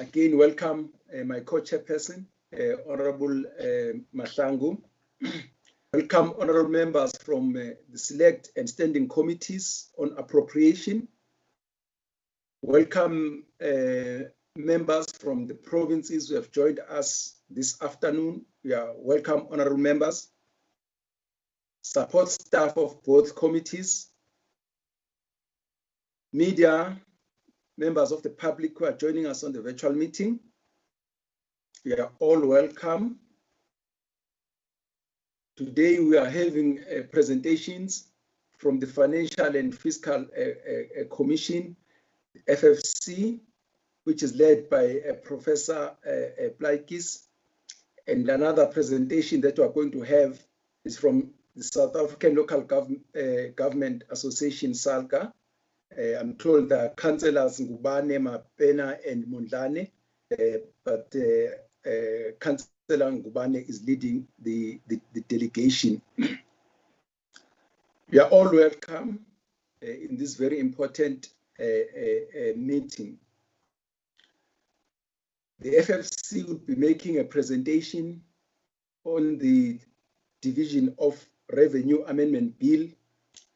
Again, welcome my co-chairperson, Honorable Mahlangu. Welcome honorable members from the select and standing committees on appropriation. Welcome members from the provinces who have joined us this afternoon. We are welcome honorable members. Support staff of both committees. Media, members of the public who are joining us on the virtual meeting. We are all welcome. Today we are having presentations from the Financial and Fiscal Commission, FFC, which is led by Professor Plaikis. And another presentation that we are going to have is from the South African Local Government Association, Salga. I'm told that councillors Ngubane, Mapena, and Mundlane, but Councillor Ngubane is leading the delegation. We are all welcome in this very important meeting. The FFC will be making a presentation on the Division of Revenue Amendment Bill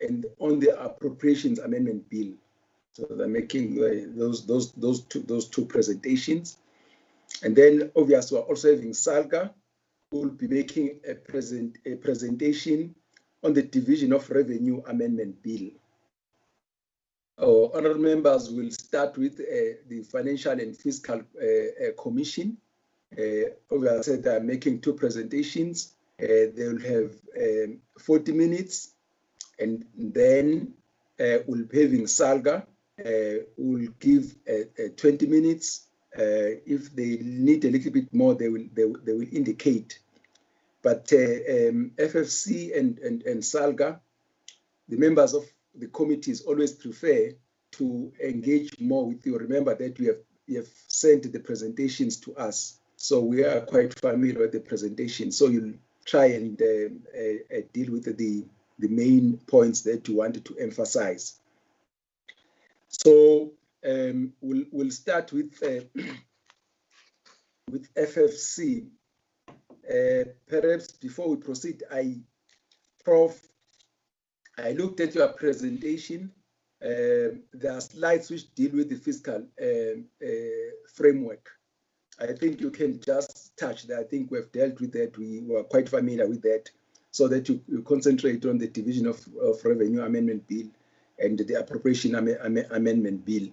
and on the Appropriations Amendment Bill. So they're making those two presentations. And then obviously we're also having Salga, who will be making a presentation on the Division of Revenue Amendment Bill. Our honorable members will start with the Financial and Fiscal Commission. Obviously they are making two presentations. They will have 40 minutes, and then we'll be having Salga, who will give 20 minutes. If they need a little bit more, they will indicate. But FFC and Salga, the members of the committees always prefer to engage more with you. Remember that you have sent the presentations to us, so we are quite familiar with the presentation. So you'll try and deal with the main points that you wanted to emphasize. So we'll start with FFC. Perhaps before we proceed, Prof, I looked at your presentation. There are slides which deal with the fiscal framework. I think you can just touch that. I think we've dealt with that. We were quite familiar with that, so that you concentrate on the Division of Revenue Amendment Bill and the Appropriation Amendment Bill.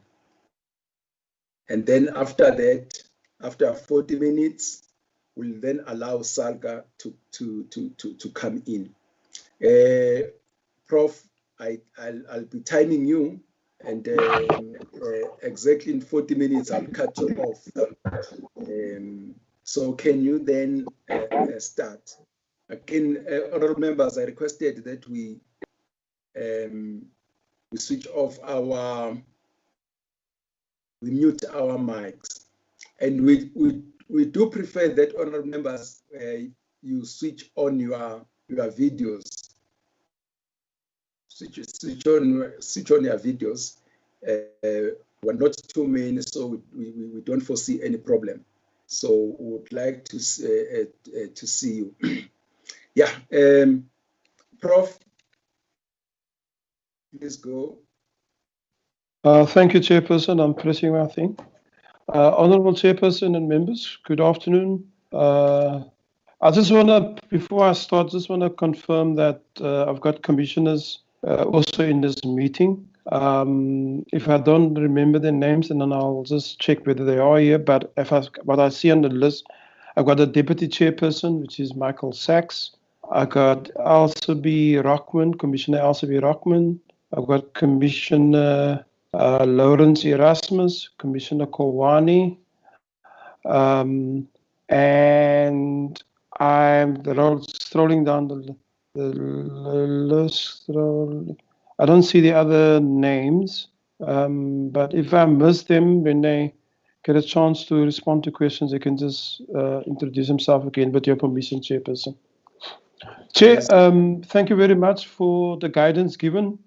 And then after that, after 40 minutes, we'll then allow Salga to come in. Prof, I'll be timing you, and exactly in 40 minutes, I'll cut you off. So can you then start? Again, honorable members, I requested that we switch off we mute our mics, and we do prefer that honorable members you switch on your videos. Switch on your videos. We're not too many, so we don't foresee any problem. So we would like to see you. Yeah, Prof, please go. Thank you, Chairperson. I'm pressing my thing. Honorable Chairperson and members, good afternoon. I just want to, before I start, just want to confirm that I've got commissioners also in this meeting. If I don't remember their names, and then I'll just check whether they are here. But what I see on the list, I've got a deputy chairperson, which is Michael Sachs. I got Elsaby Rockman, Commissioner Elsaby Rockman. I've got Commissioner Lawrence Erasmus, Commissioner Kowani, and I'm strolling down the list. I don't see the other names, but if I miss them when they get a chance to respond to questions, they can just introduce themselves again, with your permission, Chairperson. Chair, thank you very much for the guidance given.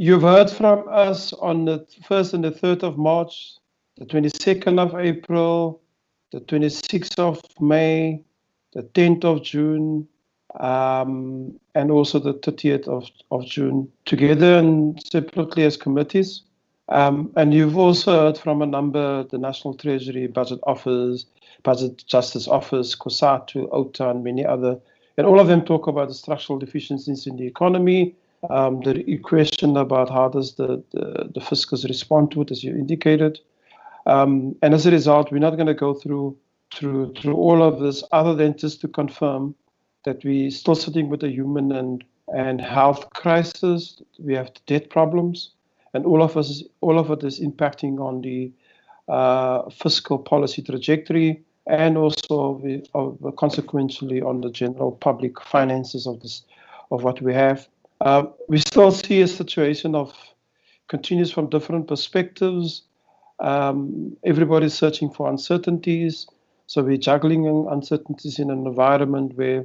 You've heard from us on the 1st and the 3rd of March, the 22nd of April, the 26th of May, the 10th of June, and also the 30th of June, together and separately as committees. And you've also heard from a number, the National Treasury, Budget Office, Budget Justice Office, COSATU, OTA, and many other. And all of them talk about the structural deficiencies in the economy, the question about how does the fiscals respond to it, as you indicated. And as a result, we're not going to go through all of this, other than just to confirm that we're still sitting with a human and health crisis. We have debt problems, and all of it is impacting on the fiscal policy trajectory, and also consequentially on the general public finances of what we have. We still see a situation of continues from different perspectives. Everybody's searching for uncertainties. So we're juggling uncertainties in an environment where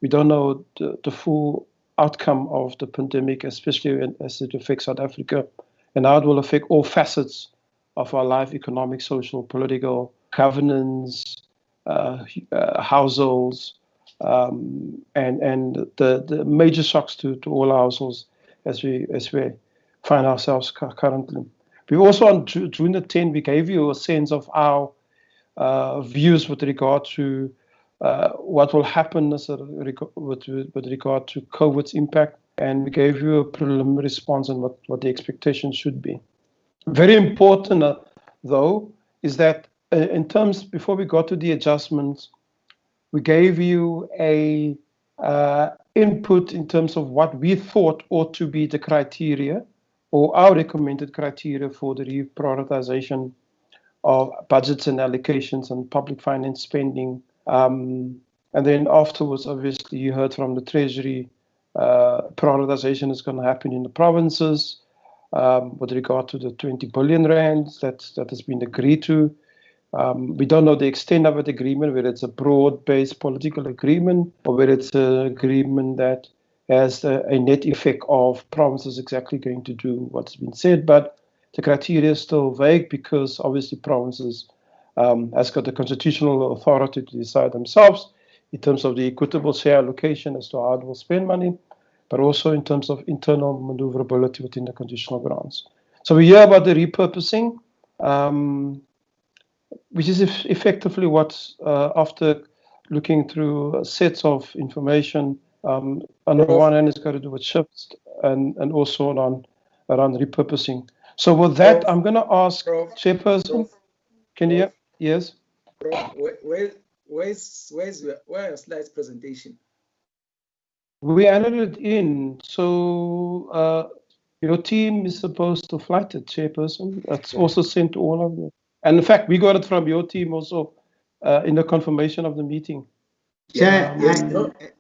we don't know the full outcome of the pandemic, especially as it affects South Africa, and how it will affect all facets of our life: economic, social, political, governance, households, and the major shocks to all households as we find ourselves currently. We also, on June the 10th, we gave you a sense of our views with regard to what will happen with regard to COVID's impact, and we gave you a preliminary response on what the expectation should be. Very important, though, is that in terms, before we got to the adjustments, we gave you a input in terms of what we thought ought to be the criteria, or our recommended criteria for the reprioritization of budgets and allocations and public finance spending. And then afterwards, obviously, you heard from the Treasury, prioritization is going to happen in the provinces with regard to the 20 billion rands that has been agreed to. We don't know the extent of the agreement, whether it's a broad-based political agreement or whether it's an agreement that has a net effect of provinces exactly going to do what's been said. But the criteria is still vague because obviously provinces has got the constitutional authority to decide themselves in terms of the equitable share allocation as to how it will spend money, but also in terms of internal maneuverability within the conditional grants. So we hear about the repurposing, which is effectively what, after looking through sets of information, on the one hand, it's got to do with shifts and also around repurposing. So with that, I'm going to ask Chairperson. Can you hear? Yes. Where is your slides presentation? We added it in. So your team is supposed to flight it, Chairperson. That's also sent to all of you. And in fact, we got it from your team also in the confirmation of the meeting. Chair,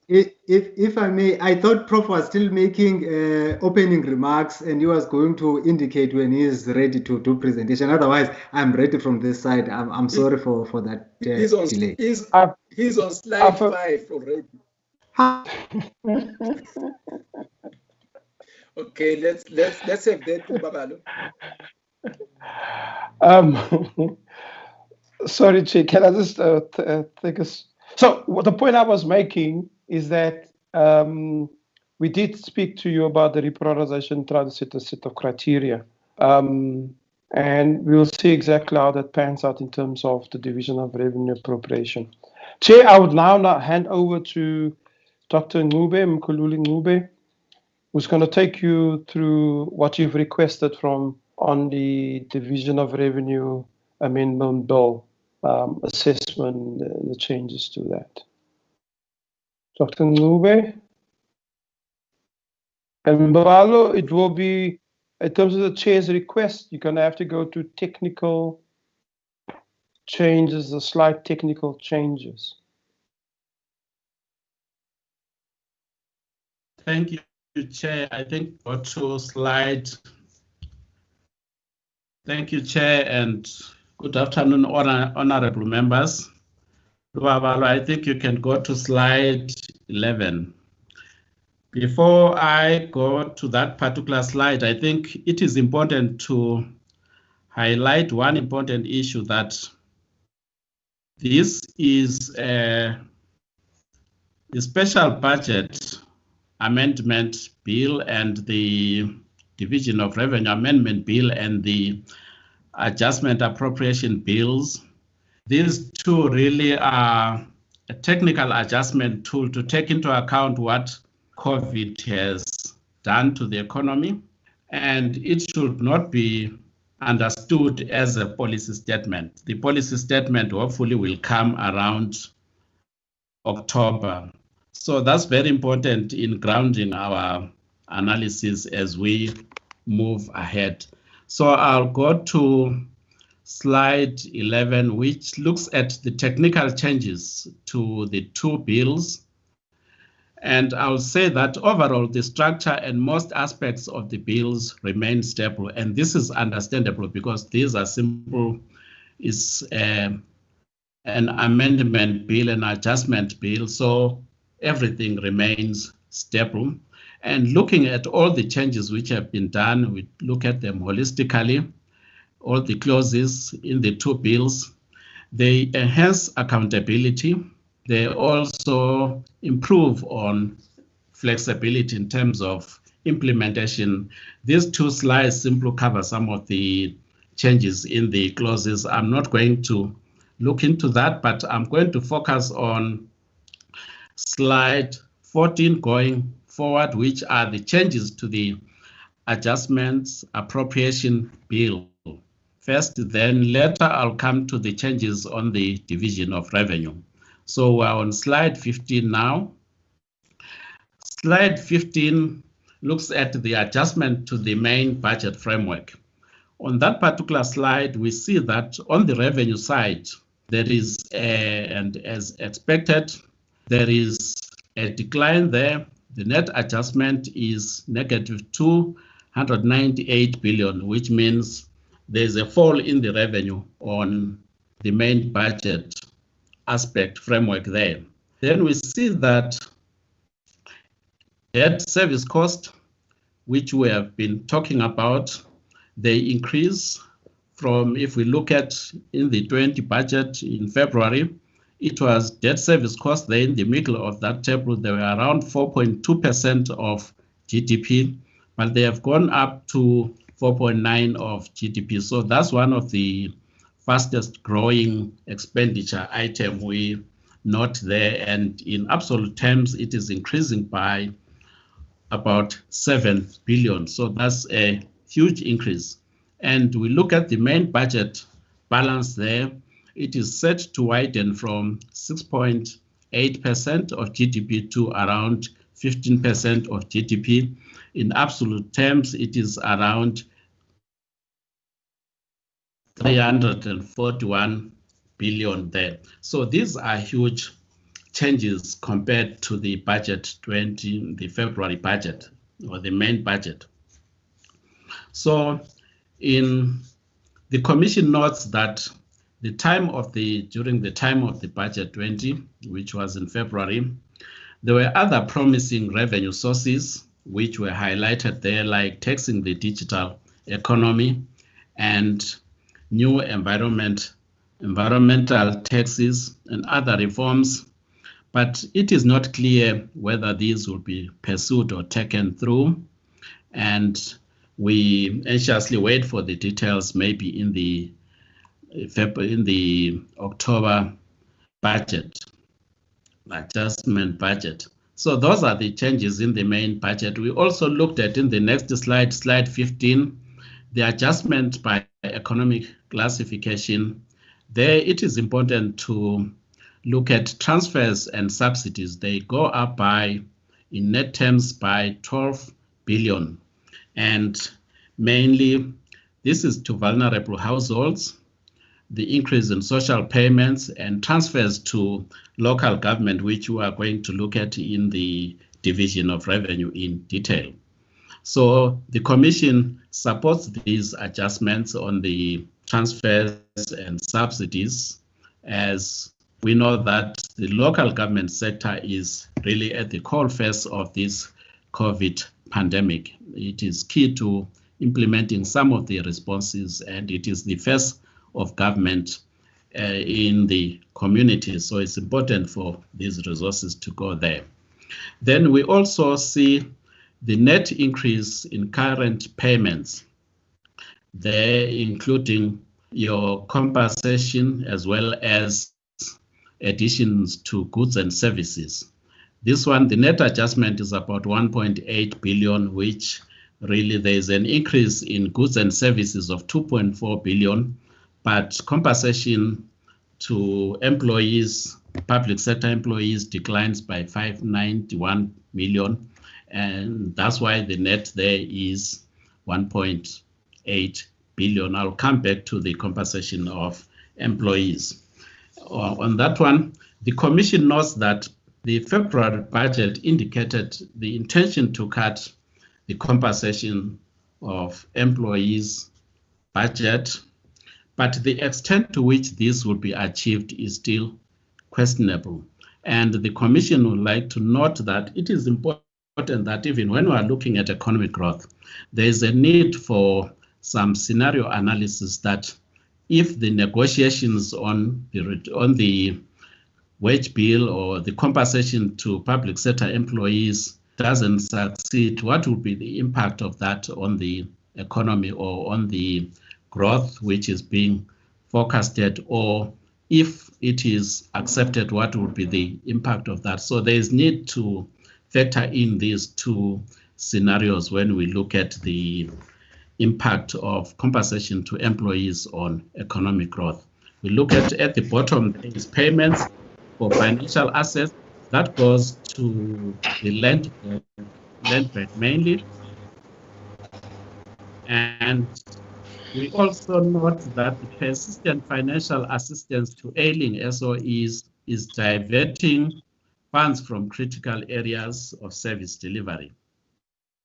if I may, I thought Prof was still making opening remarks and he was going to indicate when he is ready to do presentation. Otherwise, I'm ready from this side. I'm sorry for that delay. He's on slide 5 already. Okay, let's have that to Babalo. Sorry, Chair, can I just take us? So the point I was making is that we did speak to you about the reprioritization, try to set a set of criteria. And we'll see exactly how that pans out in terms of the division of revenue appropriation. Chair, I would now hand over to Dr. Mkhululi Ncube, who's going to take you through what you've requested on the division of revenue amendment bill. Assessment, the changes to that. Dr. Ncube. And Mbalo, it will be, in terms of the chair's request, you're going to have to go to technical changes, the slight technical changes. Thank you, Chair. I think go to slide. Thank you, Chair, and good afternoon, honorable members. I think you can go to slide 11. Before I go to that particular slide, I think it is important to highlight one important issue, that this is the special budget amendment bill and the Division of Revenue Amendment Bill and the Adjustment Appropriation Bills. These two really are a technical adjustment tool to take into account what COVID has done to the economy, and it should not be understood as a policy statement. The policy statement hopefully will come around October. So that's very important in grounding our analysis as we move ahead. So I'll go to slide 11, which looks at the technical changes to the two bills. And I'll say that overall, the structure and most aspects of the bills remain stable. And this is understandable because these are simple. It's an amendment bill, an adjustment bill. So everything remains stable. And looking at all the changes which have been done, we look at them holistically. All the clauses in the two bills, they enhance accountability. They also improve on flexibility in terms of implementation. These two slides simply cover some of the changes in the clauses. I'm not going to look into that, but I'm going to focus on slide 14 going forward, which are the changes to the Adjustments Appropriation Bill. First, then later I'll come to the changes on the Division of Revenue. So we're on slide 15 now. Slide 15 looks at the adjustment to the main budget framework. On that particular slide, we see that on the revenue side, there is, and as expected, there is a decline there. The net adjustment is negative 298 billion, which means there's a fall in the revenue on the main budget aspect framework there. Then we see that debt service cost, which we have been talking about, they increase from, if we look at in the 20 budget in February, it was debt service cost there in the middle of that table. They were around 4.2% of GDP, but they have gone up to 4.9% of GDP. So that's one of the fastest growing expenditure item we note there. And in absolute terms, it is increasing by about 7 billion. So that's a huge increase. And we look at the main budget balance there. It is set to widen from 6.8% of GDP to around 15% of GDP. In absolute terms, it is around 341 billion there. So these are huge changes compared to the budget 20, the February budget or the main budget. So in the Commission notes that during the time of the budget 20, which was in February, there were other promising revenue sources which were highlighted there, like taxing the digital economy and new environmental taxes and other reforms. But it is not clear whether these will be pursued or taken through. And we anxiously wait for the details, maybe in the October budget, adjustment budget. So those are the changes in the main budget. We also looked at in the next slide, slide 15, the adjustment by economic classification. There it is important to look at transfers and subsidies. They go up by, in net terms, by 12 billion. And mainly this is to vulnerable households, the increase in social payments and transfers to local government, which we are going to look at in the Division of Revenue in detail. So the Commission supports these adjustments on the transfers and subsidies, as we know that the local government sector is really at the core face of this COVID pandemic. It is key to implementing some of the responses, and it is the face of government in the community. So it's important for these resources to go there. Then we also see the net increase in current payments there, including your compensation as well as additions to goods and services. This one, the net adjustment is about 1.8 billion, which really there is an increase in goods and services of 2.4 billion, but compensation to employees, public sector employees, declines by 591 million, and that's why the net there is 1.8 billion. I'll come back to the compensation of employees. On that one, the Commission notes that the February budget indicated the intention to cut the compensation of employees' budget, but the extent to which this will be achieved is still questionable. And the Commission would like to note that it is important that even when we are looking at economic growth, there is a need for some scenario analysis that if the negotiations on the wage bill or the compensation to public sector employees doesn't succeed, what will be the impact of that on the economy or on the growth which is being forecasted, or if it is accepted, what will be the impact of that? So there is need to factor in these two scenarios when we look at the impact of compensation to employees on economic growth. We look at the bottom is payments for financial assets. That goes to the land bank mainly. And we also note that the persistent financial assistance to ailing SOEs is diverting funds from critical areas of service delivery.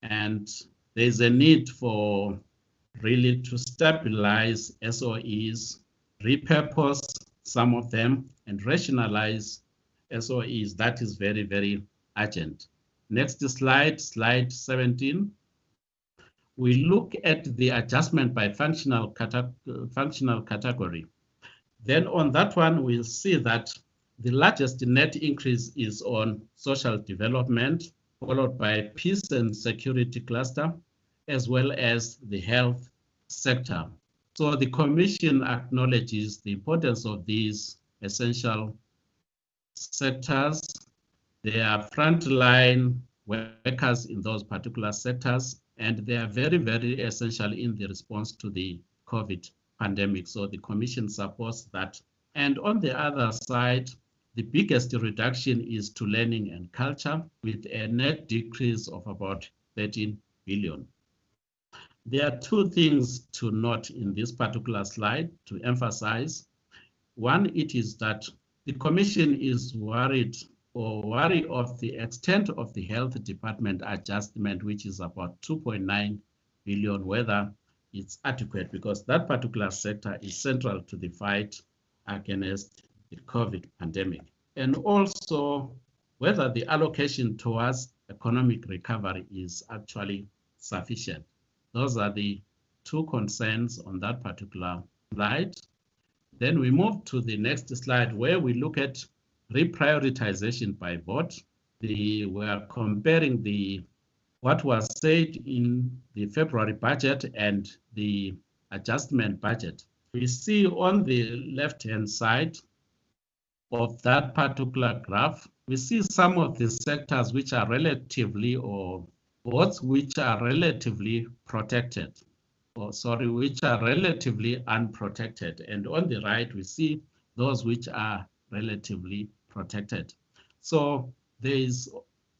And there's a need for really to stabilize SOEs, repurpose some of them, and rationalize SOEs. That is very, very urgent. Next slide, slide 17. We look at the adjustment by functional category. Then on that one, we'll see that the largest net increase is on social development, followed by peace and security cluster, as well as the health sector. So the Commission acknowledges the importance of these essential sectors. They are frontline workers in those particular sectors, and they are very, very essential in the response to the COVID pandemic. So the Commission supports that. And on the other side, the biggest reduction is to learning and culture, with a net decrease of about 13 billion. There are two things to note in this particular slide to emphasize. One, it is that the Commission is worried or worry of the extent of the health department adjustment, which is about 2.9 billion, whether it's adequate, because that particular sector is central to the fight against the COVID pandemic. And also whether the allocation towards economic recovery is actually sufficient. Those are the two concerns on that particular slide. Then we move to the next slide where we look at reprioritization by vote. We are comparing what was said in the February budget and the adjustment budget. We see on the left-hand side of that particular graph, we see some of the sectors which are relatively, or votes which are relatively protected, which are relatively unprotected. And on the right, we see those which are relatively protected. So there is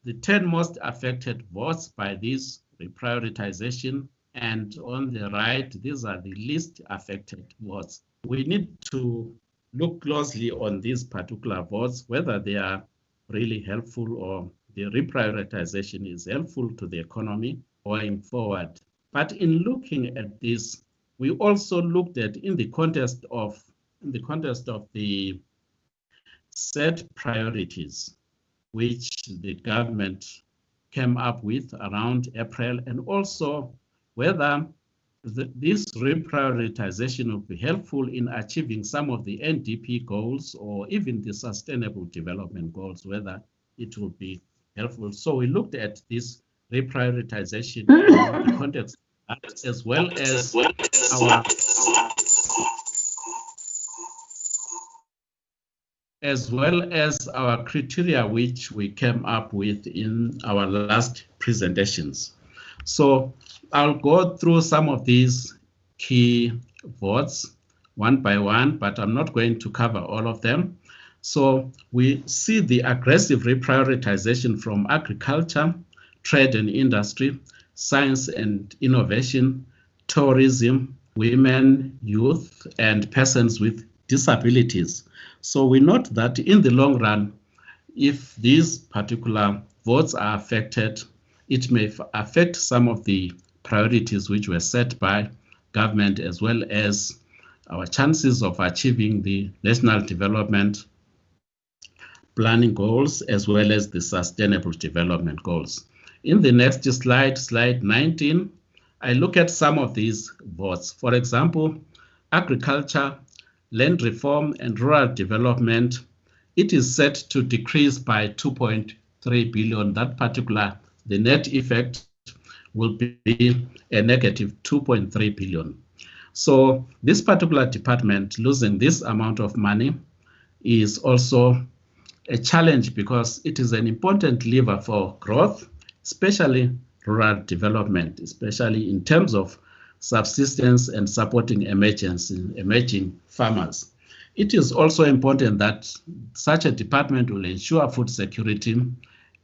the 10 most affected votes by this reprioritization, and on the right, these are the least affected votes. We need to look closely on these particular votes, whether they are really helpful or the reprioritization is helpful to the economy going forward. But in looking at this, we also looked at in the context of the set priorities which the government came up with around April, and also whether this reprioritization will be helpful in achieving some of the NDP goals or even the Sustainable Development Goals, whether it will be helpful. So we looked at this reprioritization in the context as well as our criteria which we came up with in our last presentations. So I'll go through some of these key votes one by one, but I'm not going to cover all of them. So we see the aggressive reprioritization from agriculture, trade and industry, science and innovation, tourism, women, youth, and persons with disabilities. So we note that in the long run, if these particular votes are affected, it may affect some of the priorities which were set by government, as well as our chances of achieving the national development planning goals, as well as the sustainable development goals. In the next slide, slide 19, I look at some of these votes. For example, agriculture, land reform, and rural development, it is set to decrease by 2.3 billion. That particular, the net effect will be a negative 2.3 billion. So this particular department losing this amount of money is also a challenge, because it is an important lever for growth, especially rural development, especially in terms of subsistence and supporting emerging farmers. It is also important that such a department will ensure food security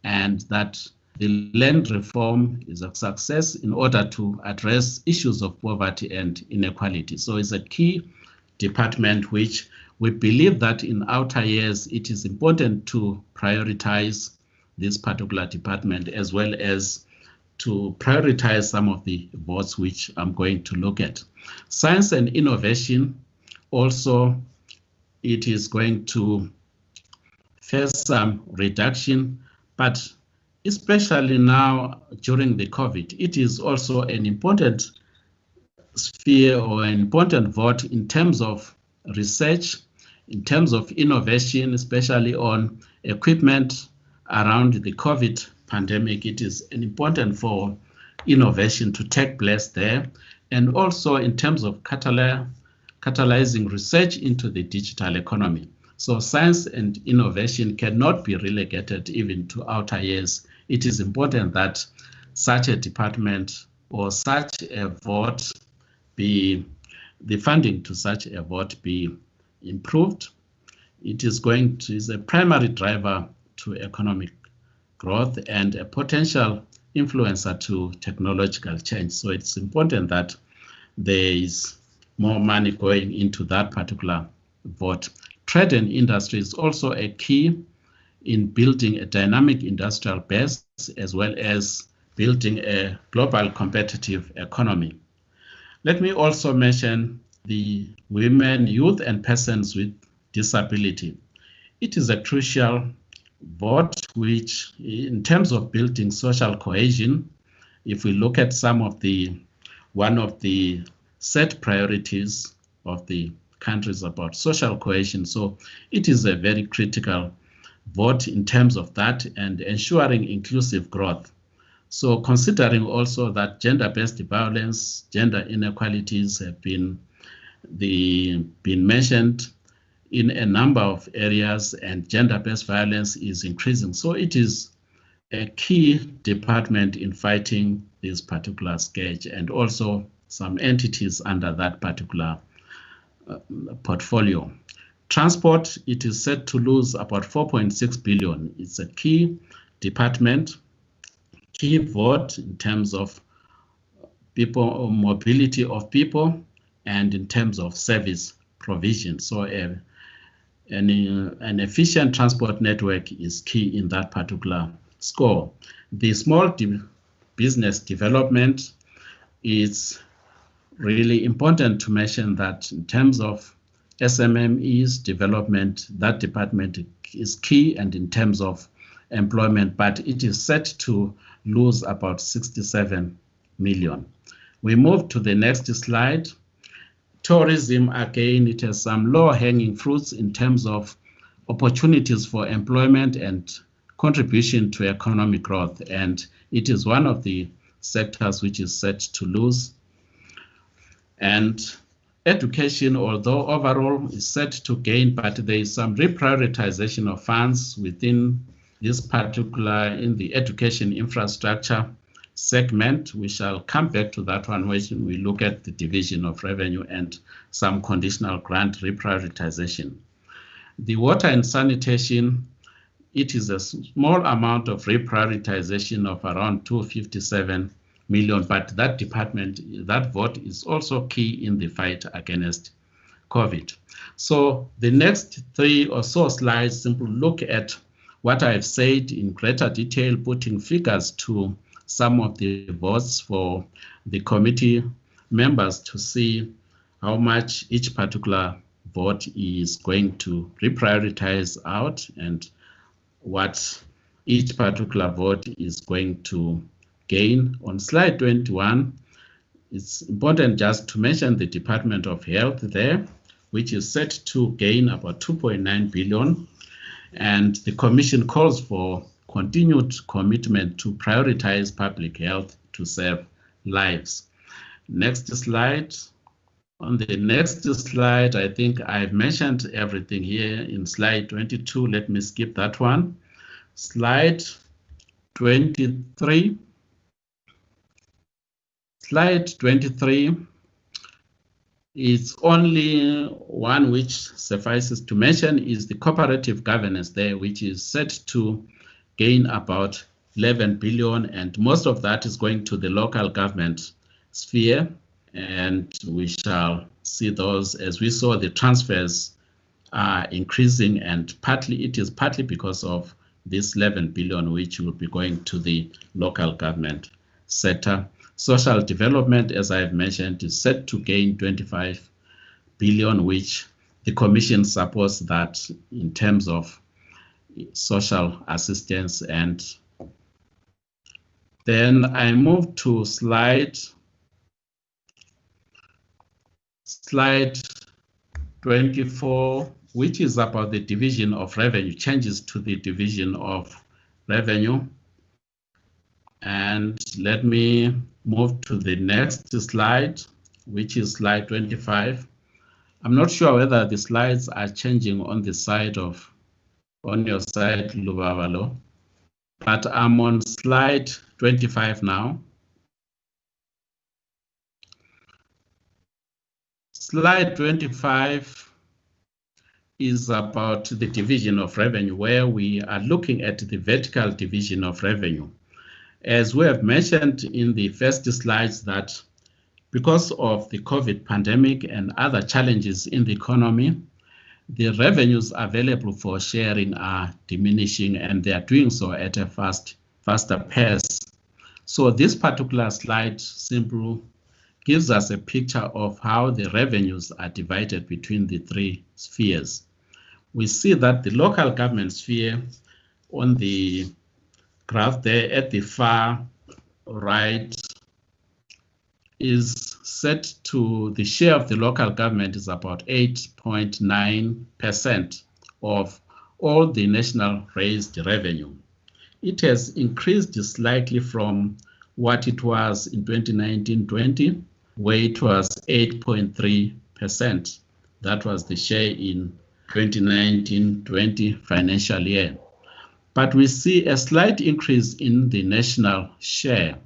and that the land reform is a success in order to address issues of poverty and inequality. So it's a key department which we believe that in outer years it is important to prioritize this particular department, as well as to prioritize some of the votes which I'm going to look at. Science and innovation, also it is going to face some reduction, but especially now during the COVID, it is also an important sphere or an important vote in terms of research, in terms of innovation, especially on equipment around the COVID pandemic. It is important for innovation to take place there, and also in terms of catalyzing research into the digital economy. So science and innovation cannot be relegated even to outer years. It is important that such a department or such a vote be, the funding to such a vote be improved. It is a primary driver to economic growth and a potential influencer to technological change. So it's important that there is more money going into that particular vote. Trade and industry is also a key in building a dynamic industrial base, as well as building a global competitive economy. Let me also mention the women, youth, and persons with disability. It is a crucial vote which, in terms of building social cohesion, if we look at one of the set priorities of the countries about social cohesion, so it is a very critical vote in terms of that and ensuring inclusive growth. So considering also that gender-based violence, gender inequalities have been mentioned in a number of areas, and gender-based violence is increasing. So it is a key department in fighting this particular scourge, and also some entities under that particular portfolio. Transport, it is set to lose about 4.6 billion. It's a key department, key vote in terms of people, mobility of people, and in terms of service provision. So an efficient transport network is key in that particular score. The small business development, is really important to mention that in terms of SMMEs development, that department is key, and in terms of employment, but it is set to lose about 67 million. We move to the next slide. Tourism, again, it has some low-hanging fruits in terms of opportunities for employment and contribution to economic growth, and it is one of the sectors which is set to lose. And education, although overall is set to gain, but there is some reprioritization of funds within this particular, in the education infrastructure segment. We shall come back to that one when we look at the division of revenue and some conditional grant reprioritization. The water and sanitation, it is a small amount of reprioritization of around 257 million, but that department, that vote is also key in the fight against COVID. So the next 3 or so slides simply look at what I've said in greater detail, putting figures to some of the votes for the committee members to see how much each particular vote is going to reprioritize out and what each particular vote is going to gain. On slide 21, it's important just to mention the Department of Health there, which is set to gain about 2.9 billion. And the Commission calls for continued commitment to prioritize public health to save lives. Next slide. On the next slide, I think I've mentioned everything here in slide 22. Let me skip that one. Slide 23. Slide 23 is only one which suffices to mention is the cooperative governance there, which is set to gain about 11 billion, and most of that is going to the local government sphere, and we shall see those as we saw the transfers are increasing, and it is partly because of this 11 billion which will be going to the local government sector. Social development, as I've mentioned, is set to gain 25 billion, which the Commission supports that in terms of social assistance. And then I move to slide 24, which is about the division of revenue, changes to the division of revenue. And let me move to the next slide, which is slide 25. I'm not sure whether the slides are changing on your side, Lubavalo, but I'm on slide 25 now. Slide 25 is about the division of revenue, where we are looking at the vertical division of revenue. As we have mentioned in the first slides, that because of the COVID pandemic and other challenges in the economy, the revenues available for sharing are diminishing, and they are doing so at a faster pace. So this particular slide simply gives us a picture of how the revenues are divided between the 3 spheres. We see that the local government sphere on the graph there at the far right is set to the share of the local government is about 8.9% of all the national raised revenue. It has increased slightly from what it was in 2019-20, where it was 8.3%. That was the share in 2019-20 financial year. But we see a slight increase in the national share,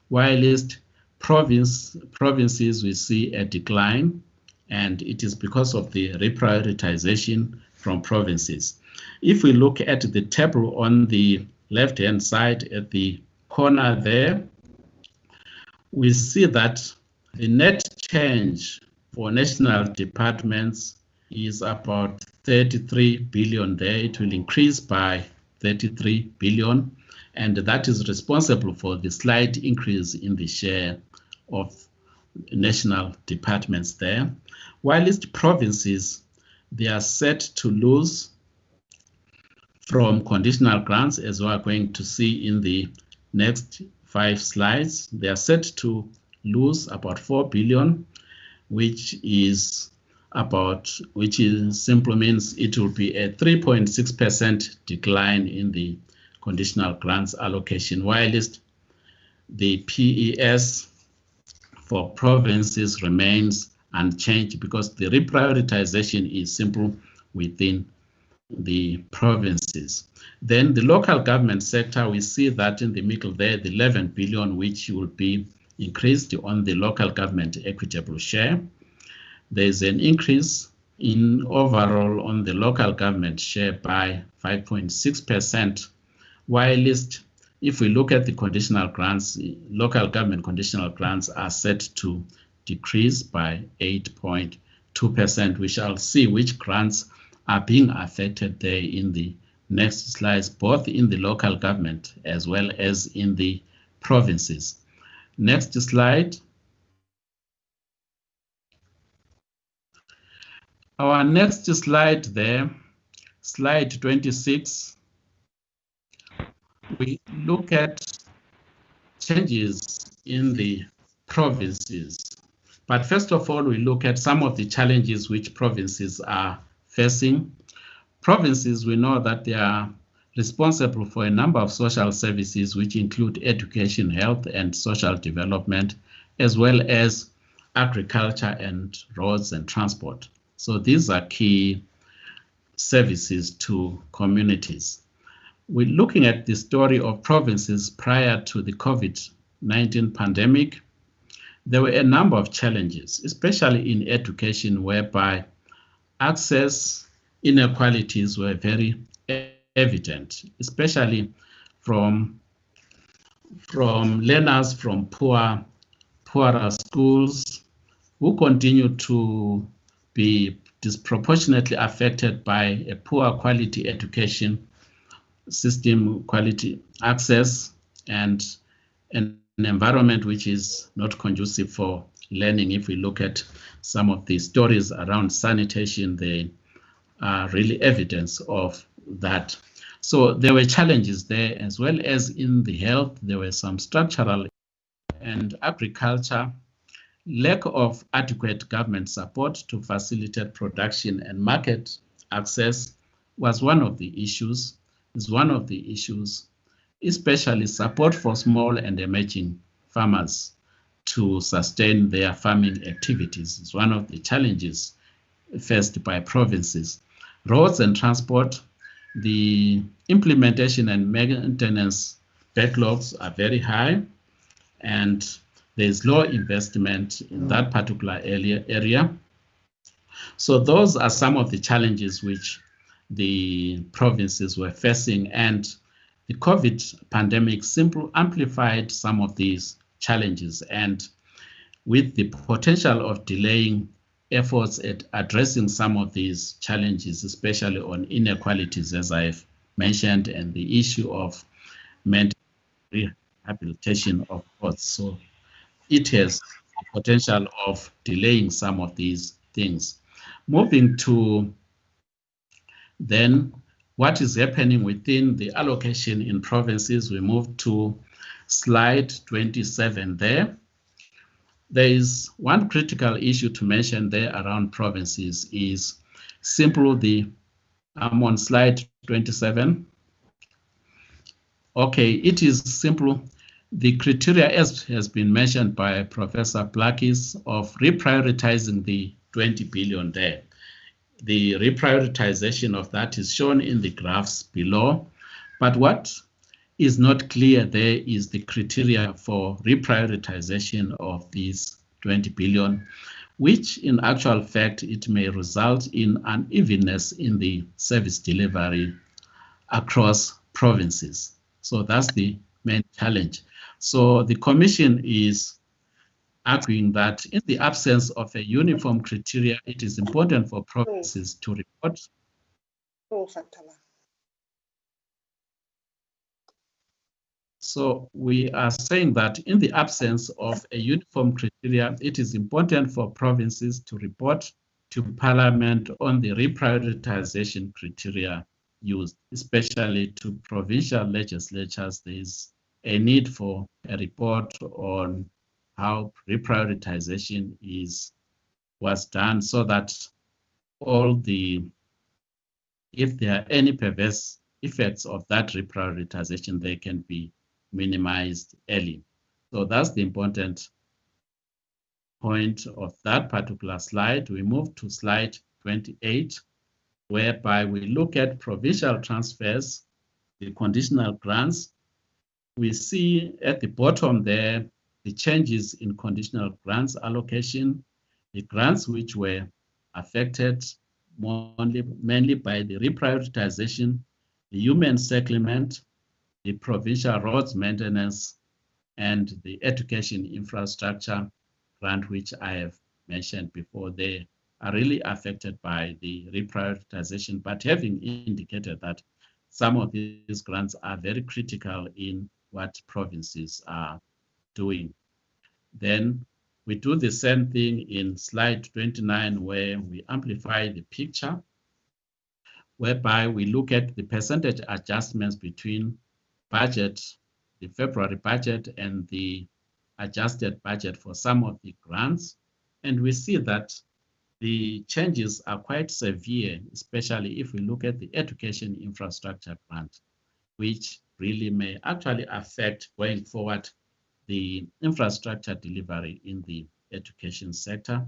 whilst provinces we see a decline, and it is because of the reprioritization from provinces. If we look at the table on the left-hand side at the corner there, we see that the net change for national departments is about 33 billion there. It will increase by 33 billion, and that is responsible for the slight increase in the share of national departments there. Whilst provinces, they are set to lose from conditional grants, as we are going to see in the next 5 slides. They are set to lose about 4 billion, which simply means it will be a 3.6% decline in the conditional grants allocation, whilst the PES for provinces remains unchanged because the reprioritization is simple within the provinces. Then the local government sector, we see that in the middle there, the 11 billion, which will be increased on the local government equitable share. There's an increase in overall on the local government share by 5.6%, whilst if we look at the conditional grants, local government conditional grants are set to decrease by 8.2%. We shall see which grants are being affected there in the next slides, both in the local government as well as in the provinces. Next slide. Our next slide there, slide 26, we look at changes in the provinces. But first of all, we look at some of the challenges which provinces are facing. Provinces, we know that they are responsible for a number of social services, which include education, health, and social development, as well as agriculture and roads and transport. So these are key services to communities. We're looking at the story of provinces prior to the COVID-19 pandemic. There were a number of challenges, especially in education, whereby access inequalities were very evident, especially from learners from poorer schools who continue to be disproportionately affected by a poor quality education system, quality access, and an environment which is not conducive for learning. If we look at some of the stories around sanitation, they are really evidence of that. So there were challenges there, as well as in the health. There were some structural and agriculture. Lack of adequate government support to facilitate production and market access was one of the issues. Especially support for small and emerging farmers to sustain their farming activities is one of the challenges faced by provinces. Roads and transport, the implementation and maintenance backlogs are very high, and there's low investment in that particular area. So those are some of the challenges which the provinces were facing, and the COVID pandemic simply amplified some of these challenges, and with the potential of delaying efforts at addressing some of these challenges, especially on inequalities, as I've mentioned, and the issue of mental rehabilitation of course. So it has the potential of delaying some of these things. Moving to then what is happening within the allocation in provinces, we move to slide 27 there. There is one critical issue to mention there around provinces is simply I'm on slide 27. Okay, it is simple. The criteria, as has been mentioned by Professor Blakis, of reprioritizing the 20 billion there. The reprioritization of that is shown in the graphs below, but what is not clear there is the criteria for reprioritization of these 20 billion, which in actual fact, it may result in unevenness in the service delivery across provinces. So that's the main challenge. So the Commission is arguing that in the absence of a uniform criteria, it is important for provinces to report. So we are saying that in the absence of a uniform criteria, it is important for provinces to report to Parliament on the reprioritization criteria used, especially to provincial legislatures. There is a need for a report on how reprioritization was done, so that if there are any perverse effects of that reprioritization, they can be minimized early. So that's the important point of that particular slide. We move to slide 28, whereby we look at provincial transfers, the conditional grants. We see at the bottom there the changes in conditional grants allocation, the grants which were affected mainly by the reprioritization, the human settlement, the provincial roads maintenance, and the education infrastructure grant, which I have mentioned before. They are really affected by the reprioritization, but having indicated that some of these grants are very critical in what provinces are doing. Then we do the same thing in slide 29, where we amplify the picture, whereby we look at the percentage adjustments between budget, the February budget, and the adjusted budget for some of the grants. And we see that the changes are quite severe, especially if we look at the education infrastructure grant, which really may actually affect going forward the infrastructure delivery in the education sector,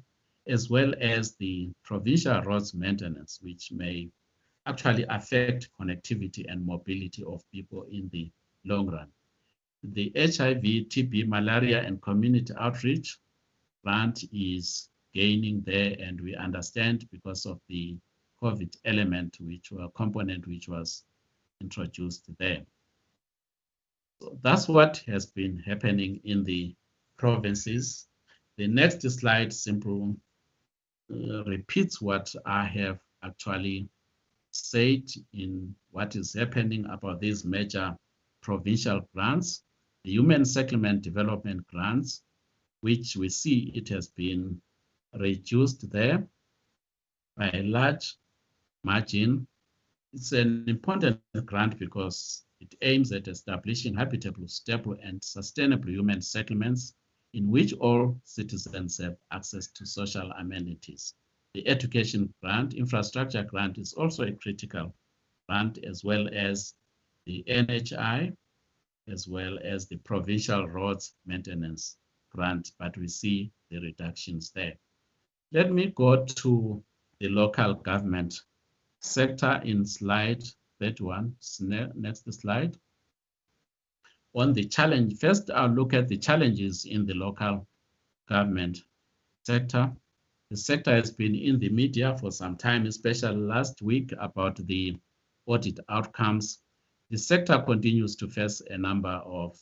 as well as the provincial roads maintenance, which may actually affect connectivity and mobility of people in the long run. The HIV, TB, malaria, and community outreach grant is gaining there, and we understand because of the COVID component which was introduced there. So that's what has been happening in the provinces. The next slide simply repeats what I have actually said in what is happening about these major provincial grants. The human settlement development grants, which we see it has been reduced there by a large margin. It's an important grant because it aims at establishing habitable, stable, and sustainable human settlements in which all citizens have access to social amenities. The education grant, infrastructure grant, is also a critical grant, as well as the NHI, as well as the provincial roads maintenance grant, but we see the reductions there. Let me go to the local government sector in slide 31, next slide. On the challenge, first I'll look at the challenges in the local government sector. The sector has been in the media for some time, especially last week about the audit outcomes. The sector continues to face a number of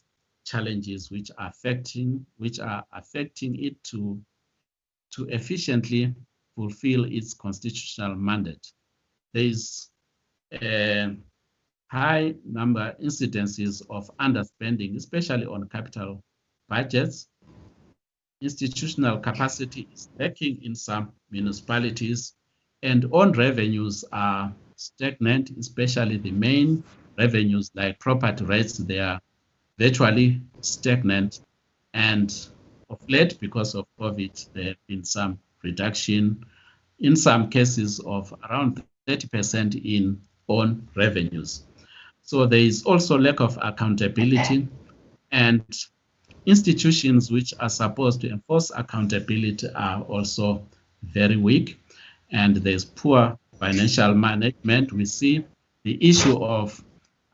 challenges which are affecting it to efficiently fulfill its constitutional mandate. There is a high number incidences of underspending, especially on capital budgets. Institutional capacity is lacking in some municipalities, and own revenues are stagnant, especially the main revenues like property rates. They are virtually stagnant, and of late, because of COVID, there have been some reduction, in some cases of around 30% in own revenues. So there is also lack of accountability, and institutions which are supposed to enforce accountability are also very weak, and there's poor financial management. We see the issue of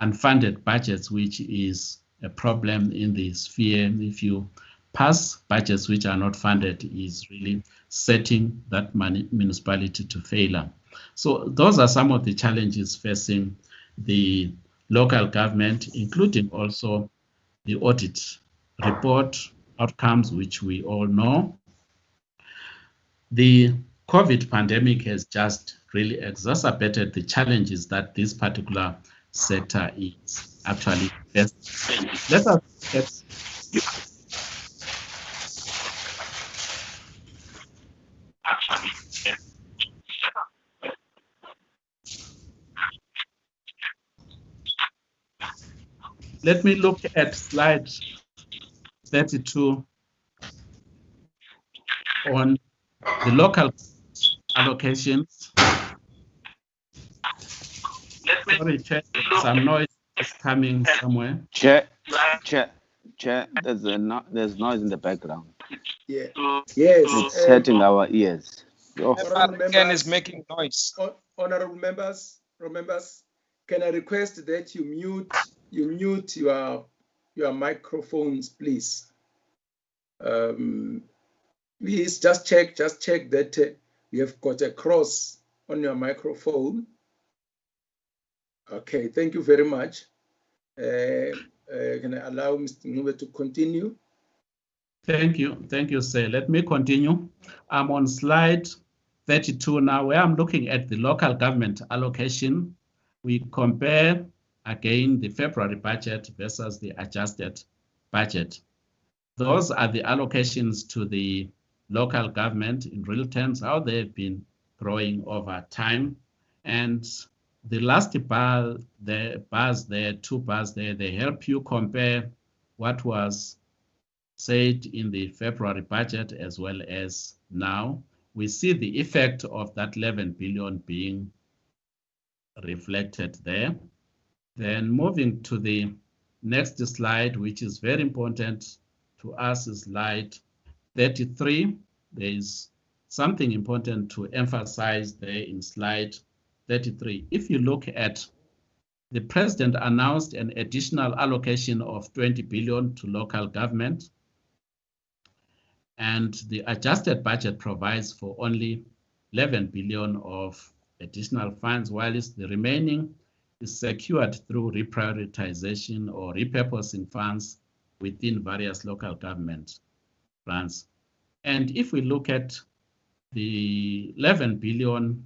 unfunded budgets, which is a problem in the sphere. If you pass budgets which are not funded, is really setting that municipality to failure. So those are some of the challenges facing the local government, including also the audit report outcomes, which we all know. The COVID pandemic has just really exacerbated the challenges that this particular sector is actually facing. Let us get let me look at slide 32 on the local allocations. Sorry, Chair, some noise is coming somewhere. Chair, there's noise in the background. Yeah. Yes. It's hurting our ears. Ken is making noise. Honorable members, can I request that you mute your microphones, please? Please just check that you have got a cross on your microphone. Okay, thank you very much. Can I allow Mr. Ngube to continue? Thank you, sir. Let me continue. I'm on slide 32 now, where I'm looking at the local government allocation. We compare again the February budget versus the adjusted budget. Those are the allocations to the local government in real terms, how they've been growing over time. And the last bar, the bars there, 2 bars there, they help you compare what was said in the February budget as well as now. We see the effect of that 11 billion being reflected there. Then moving to the next slide, which is very important to us, is slide 33. There is something important to emphasize there in slide 33. If you look at the president announced an additional allocation of 20 billion to local government, and the adjusted budget provides for only 11 billion of additional funds, while the remaining is secured through reprioritization or repurposing funds within various local government grants. And if we look at the 11 billion,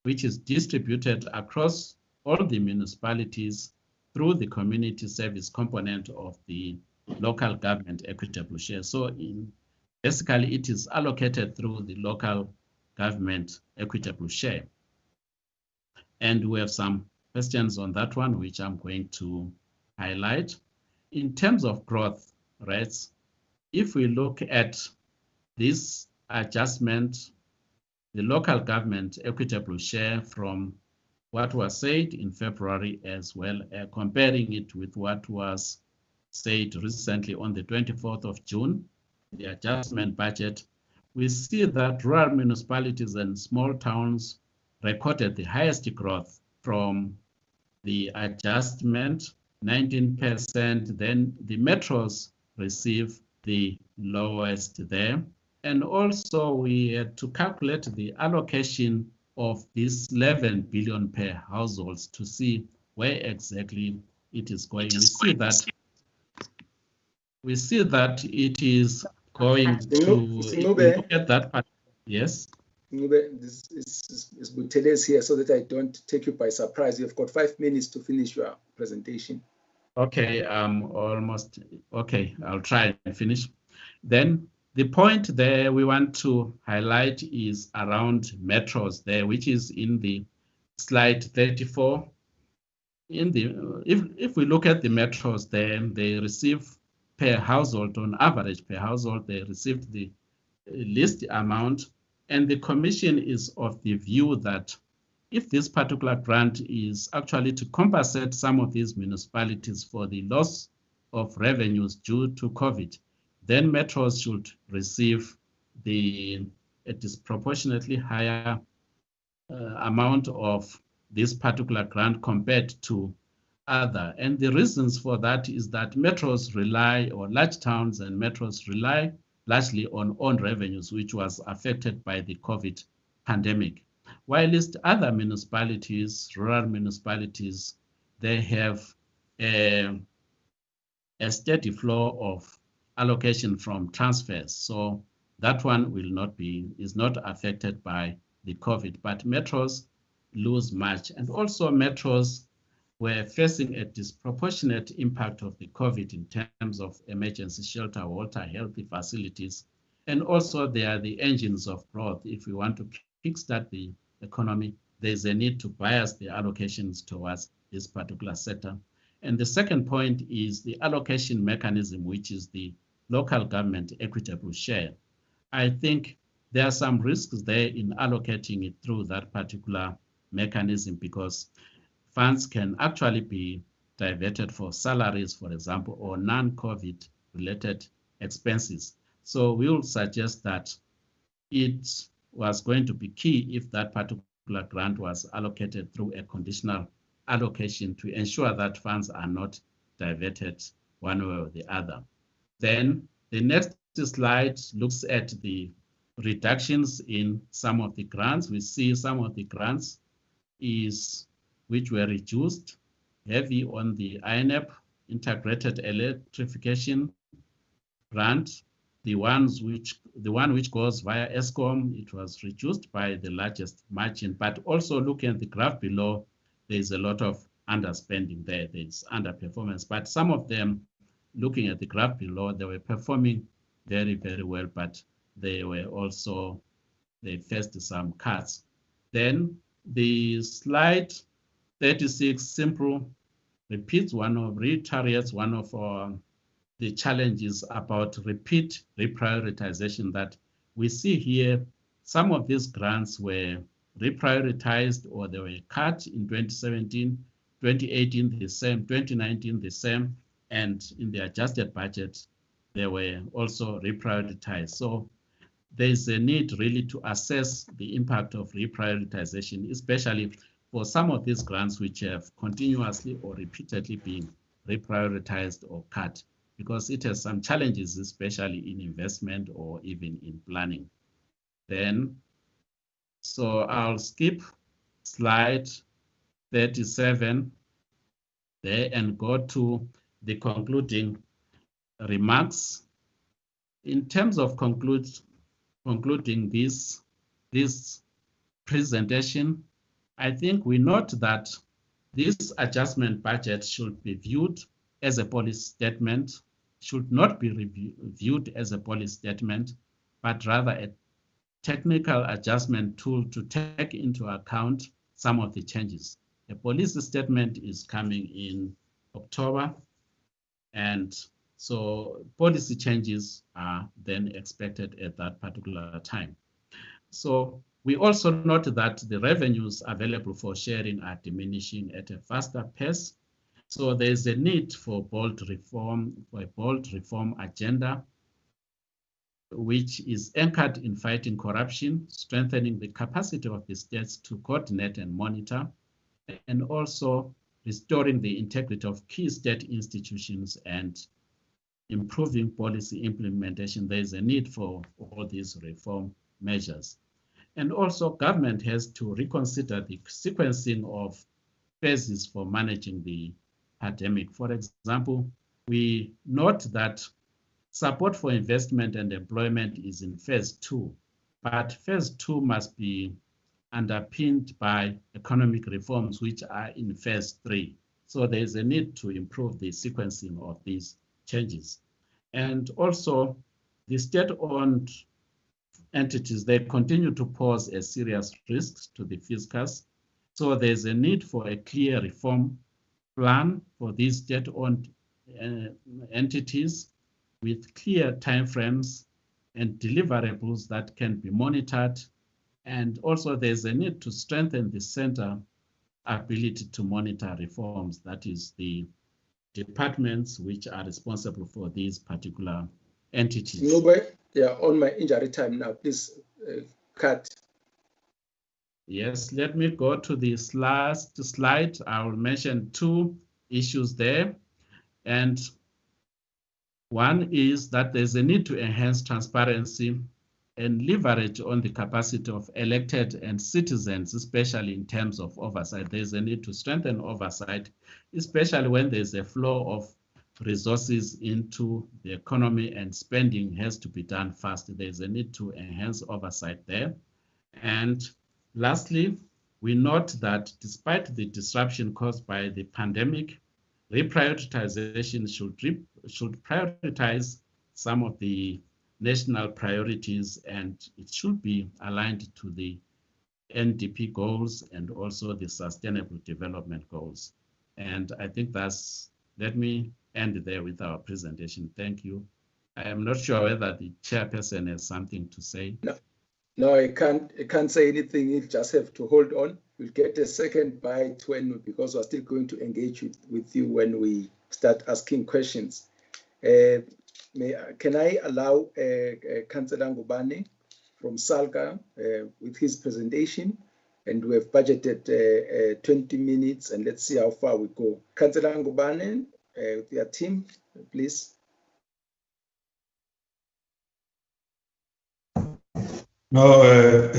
which is distributed across all the municipalities through the community service component of the local government equitable share. So basically, it is allocated through the local government equitable share. And we have some questions on that one, which I'm going to highlight. In terms of growth rates, if we look at this adjustment, the local government equitable share from what was said in February as well, comparing it with what was said recently on the 24th of June, the adjustment budget, we see that rural municipalities and small towns recorded the highest growth from the adjustment, 19%, then the metros receive the lowest there. And also we had to calculate the allocation of this 11 billion per households to see where exactly it is going. We see that it is going to look at that part. Yes. This is Buteles here, so that I don't take you by surprise. You've got 5 minutes to finish your presentation. Okay, almost. Okay, I'll try and finish. Then the point there we want to highlight is around metros there, which is in the slide 34. If we look at the metros there, they receive per household, on average per household, they received the least amount. And the Commission is of the view that if this particular grant is actually to compensate some of these municipalities for the loss of revenues due to COVID, then metros should receive a disproportionately higher amount of this particular grant compared to other. And the reasons for that is that metros rely, or large towns and metros rely largely on own revenues, which was affected by the COVID pandemic. Whilst other municipalities, rural municipalities, they have a steady flow of allocation from transfers. So that one is not affected by the COVID, but metros lose much. And also metros were facing a disproportionate impact of the COVID in terms of emergency shelter, water, healthy facilities, and also they are the engines of growth. If we want to kickstart the economy, there's a need to bias the allocations towards this particular sector. And the second point is the allocation mechanism, which is the local government equitable share. I think there are some risks there in allocating it through that particular mechanism, because funds can actually be diverted for salaries, for example, or non-COVID related expenses. So we will suggest that it was going to be key if that particular grant was allocated through a conditional allocation to ensure that funds are not diverted one way or the other. Then the next slide looks at the reductions in some of the grants. We see some of the grants which were reduced, heavy on the INEP, integrated electrification grant. The one which goes via ESCOM, it was reduced by the largest margin. But also looking at the graph below, there's a lot of underspending there. There's underperformance. But some of them, looking at the graph below, they were performing very, very well, but they faced some cuts. Then the slide 36 simple reiterates one of the challenges about repeat reprioritization that we see here. Some of these grants were reprioritized or they were cut in 2017, 2018 the same, 2019 the same, and in the adjusted budget, they were also reprioritized. So there's a need really to assess the impact of reprioritization, especially for some of these grants which have continuously or repeatedly been reprioritized or cut, because it has some challenges, especially in investment or even in planning. Then, so I'll skip slide 37 there and go to the concluding remarks. In terms of concluding this presentation, I think we note that this adjustment budget should be viewed as a policy statement, should not be viewed as a policy statement, but rather a technical adjustment tool to take into account some of the changes. The policy statement is coming in October, and so policy changes are then expected at that particular time. So we also note that the revenues available for sharing are diminishing at a faster pace. So there's a need for a bold reform agenda, which is anchored in fighting corruption, strengthening the capacity of the states to coordinate and monitor, and also restoring the integrity of key state institutions and improving policy implementation. There is a need for all these reform measures. And also government has to reconsider the sequencing of phases for managing the pandemic. For example, we note that support for investment and employment is in phase 2, but phase 2 must be underpinned by economic reforms, which are in phase 3. So there is a need to improve the sequencing of these changes. And also the state-owned entities, they continue to pose a serious risk to the fiscus. So there's a need for a clear reform plan for these state-owned entities with clear timeframes and deliverables that can be monitored. And also there's a need to strengthen the center ability to monitor reforms, that is the departments which are responsible for these particular entities. Yeah, on my injury time now, please cut. Yes, let me go to this last slide. I will mention 2 issues there. And one is that there's a need to enhance transparency and leverage on the capacity of elected and citizens, especially in terms of oversight. There's a need to strengthen oversight, especially when there's a flow of resources into the economy and spending has to be done fast. There's a need to enhance oversight there. And lastly, we note that despite the disruption caused by the pandemic, reprioritization should prioritize some of the national priorities, and it should be aligned to the NDP goals and also the Sustainable Development Goals. And I think that's let me end there with our presentation. Thank you. I am not sure whether the chairperson has something to say. No, I can't say anything. You just have to hold on. We'll get a second bite because we're still going to engage with you when we start asking questions. Can I allow Councillor Ngubane from Salga with his presentation? And we have budgeted 20 minutes, and let's see how far we go. Councillor Ngubane, with your team, please. No,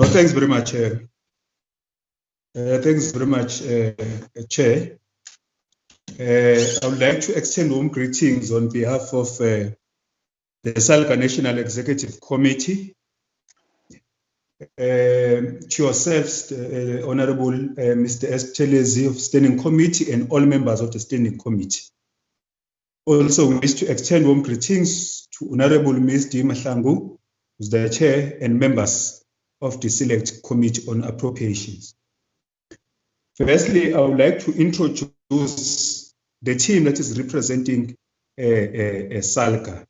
thanks very much. Thanks very much, Chair. I would like to extend warm greetings on behalf of the Salga National Executive Committee, to yourselves, Honorable Mr. Estelezi of Standing Committee, and all members of the Standing Committee. Also wish to extend warm greetings to Honorable Ms. D. Mahlangu, who's the Chair, and members of the Select Committee on Appropriations. Firstly, I would like to introduce the team that is representing Salga.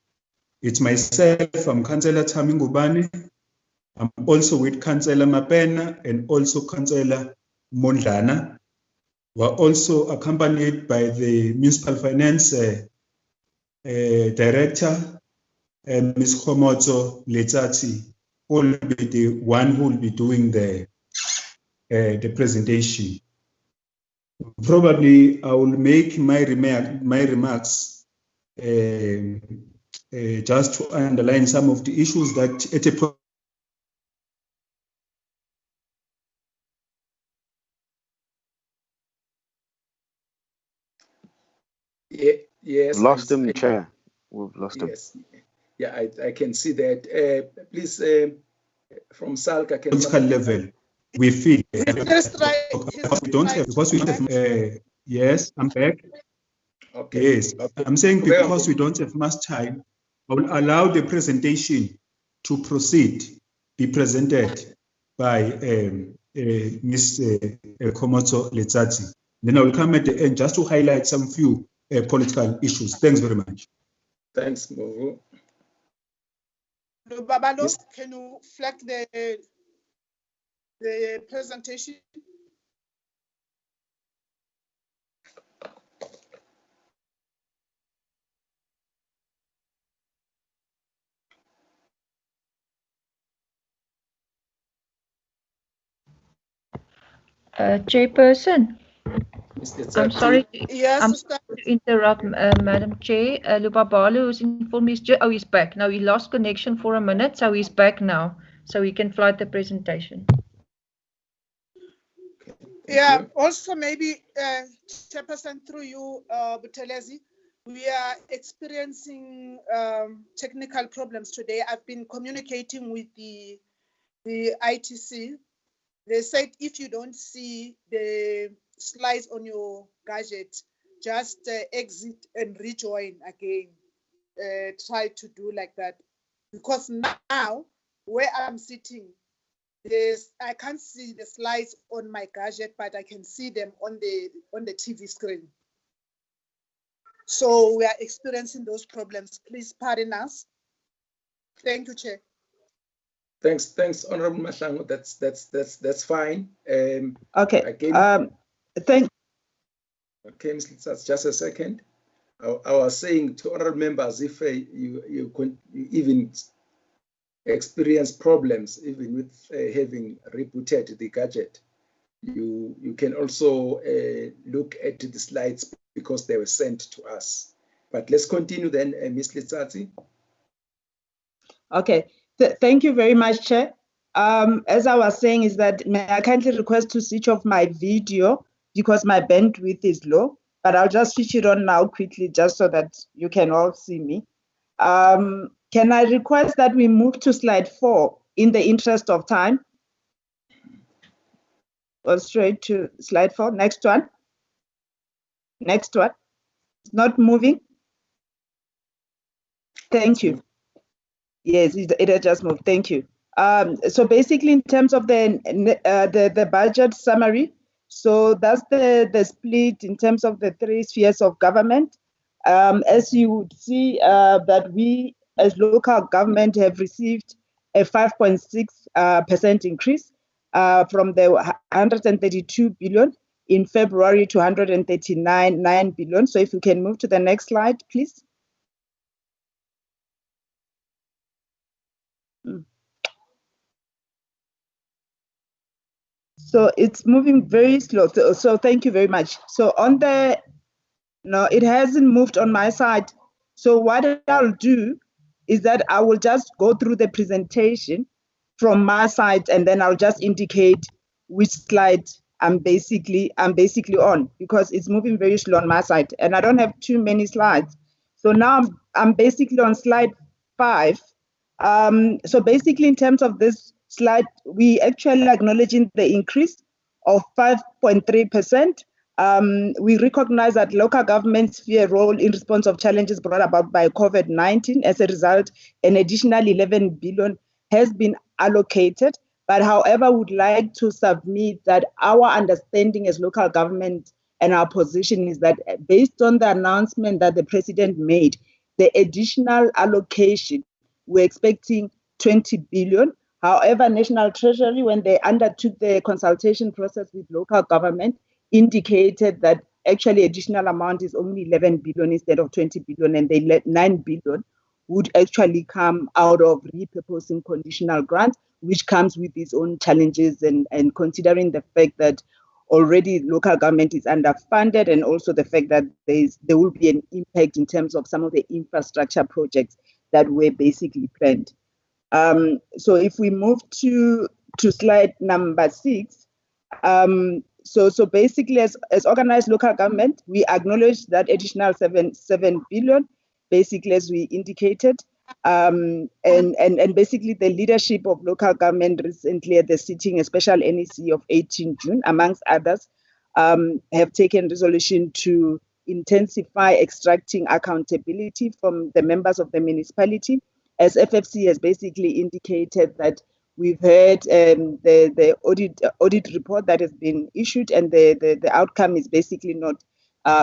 It's myself, I'm Councillor Thami Ngubane. I'm also with Councillor Mapena and also Councillor Mondlana. We're also accompanied by the Municipal Finance Director, Ms. Khomotso Letsatsi, who will be the one who will be doing the presentation. Probably I will make my remarks just to underline some of the issues that at a Yes. Lost him, Chair. We've lost him. Yes. Yeah, I can see that. Please, from Salga, political level, we feel we don't have, because we don't have. Yes, I'm back. Okay. Yes, okay. I'm saying because we don't have much time, I will allow the presentation to be presented by Ms. Khomotso Letsatsi. Then I will come at the end just to highlight some few political issues. Thanks very much. Thanks, Movu. Babalo, yes. Can you flag the presentation? Chairperson, I'm sorry. Yes, I'm sorry to interrupt, Madam Chair. Lubabalo is informed he's back. Now he lost connection for a minute, so he's back now, so he can fly the presentation. Yeah, also maybe, Chairperson, through you, Buthelezi, we are experiencing technical problems today. I've been communicating with the ITC. They said if you don't see the slides on your gadget, just exit and rejoin again. Try to do like that, because now where I'm sitting, I can't see the slides on my gadget, but I can see them on the TV screen. So we are experiencing those problems. Please pardon us. Thank you, Chair. Thanks, Honorable Mahlangu. That's fine. Okay. Again, thank. Okay, Ms. Litsatsi, just a second. I was saying to honorable members, if you even experience problems, even with having rebooted the gadget, you can also look at the slides because they were sent to us. But let's continue then, Ms. Litsatsi. Okay. Thank you very much, Chair. As I was saying, is that may I kindly request to switch off my video because my bandwidth is low, but I'll just switch it on now quickly just so that you can all see me. Can I request that we move to slide 4 in the interest of time? Or straight to slide 4. Next one. Next one. It's not moving. Thank you. Yes, it just moved. Thank you. So basically, in terms of the budget summary, So that's the split in terms of the three spheres of government. As you would see that we as local government have received a 5.6% increase from the 132 billion in February to 139.9 billion. So if you can move to the next slide, please. So it's moving very slow. So thank you very much. So on the, no, it hasn't moved on my side. So what I'll do is that I will just go through the presentation from my side, and then I'll just indicate which slide I'm basically on, because it's moving very slow on my side, and I don't have too many slides. So now I'm basically on slide 5. So basically, in terms of this slide, we actually acknowledging the increase of 5.3%. We recognize that local governments play a role in response of challenges brought about by COVID-19. As a result, an additional 11 billion has been allocated. But however, would like to submit that our understanding as local government and our position is that based on the announcement that the president made, the additional allocation, we're expecting 20 billion. However, National Treasury, when they undertook the consultation process with local government, indicated that actually additional amount is only 11 billion instead of 20 billion, and they let 9 billion would actually come out of repurposing conditional grants, which comes with its own challenges, and considering the fact that already local government is underfunded, and also the fact that there will be an impact in terms of some of the infrastructure projects that were basically planned. So if we move to slide number 6, so basically as organized local government, we acknowledge that additional 7 billion, basically as we indicated, and basically the leadership of local government recently at the sitting, a special NEC of 18 June, amongst others, have taken resolution to intensify extracting accountability from the members of the municipality, as FFC has basically indicated that we've heard the audit report that has been issued, and the outcome is basically not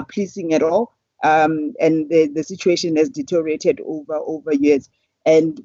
pleasing at all, and the situation has deteriorated over years. And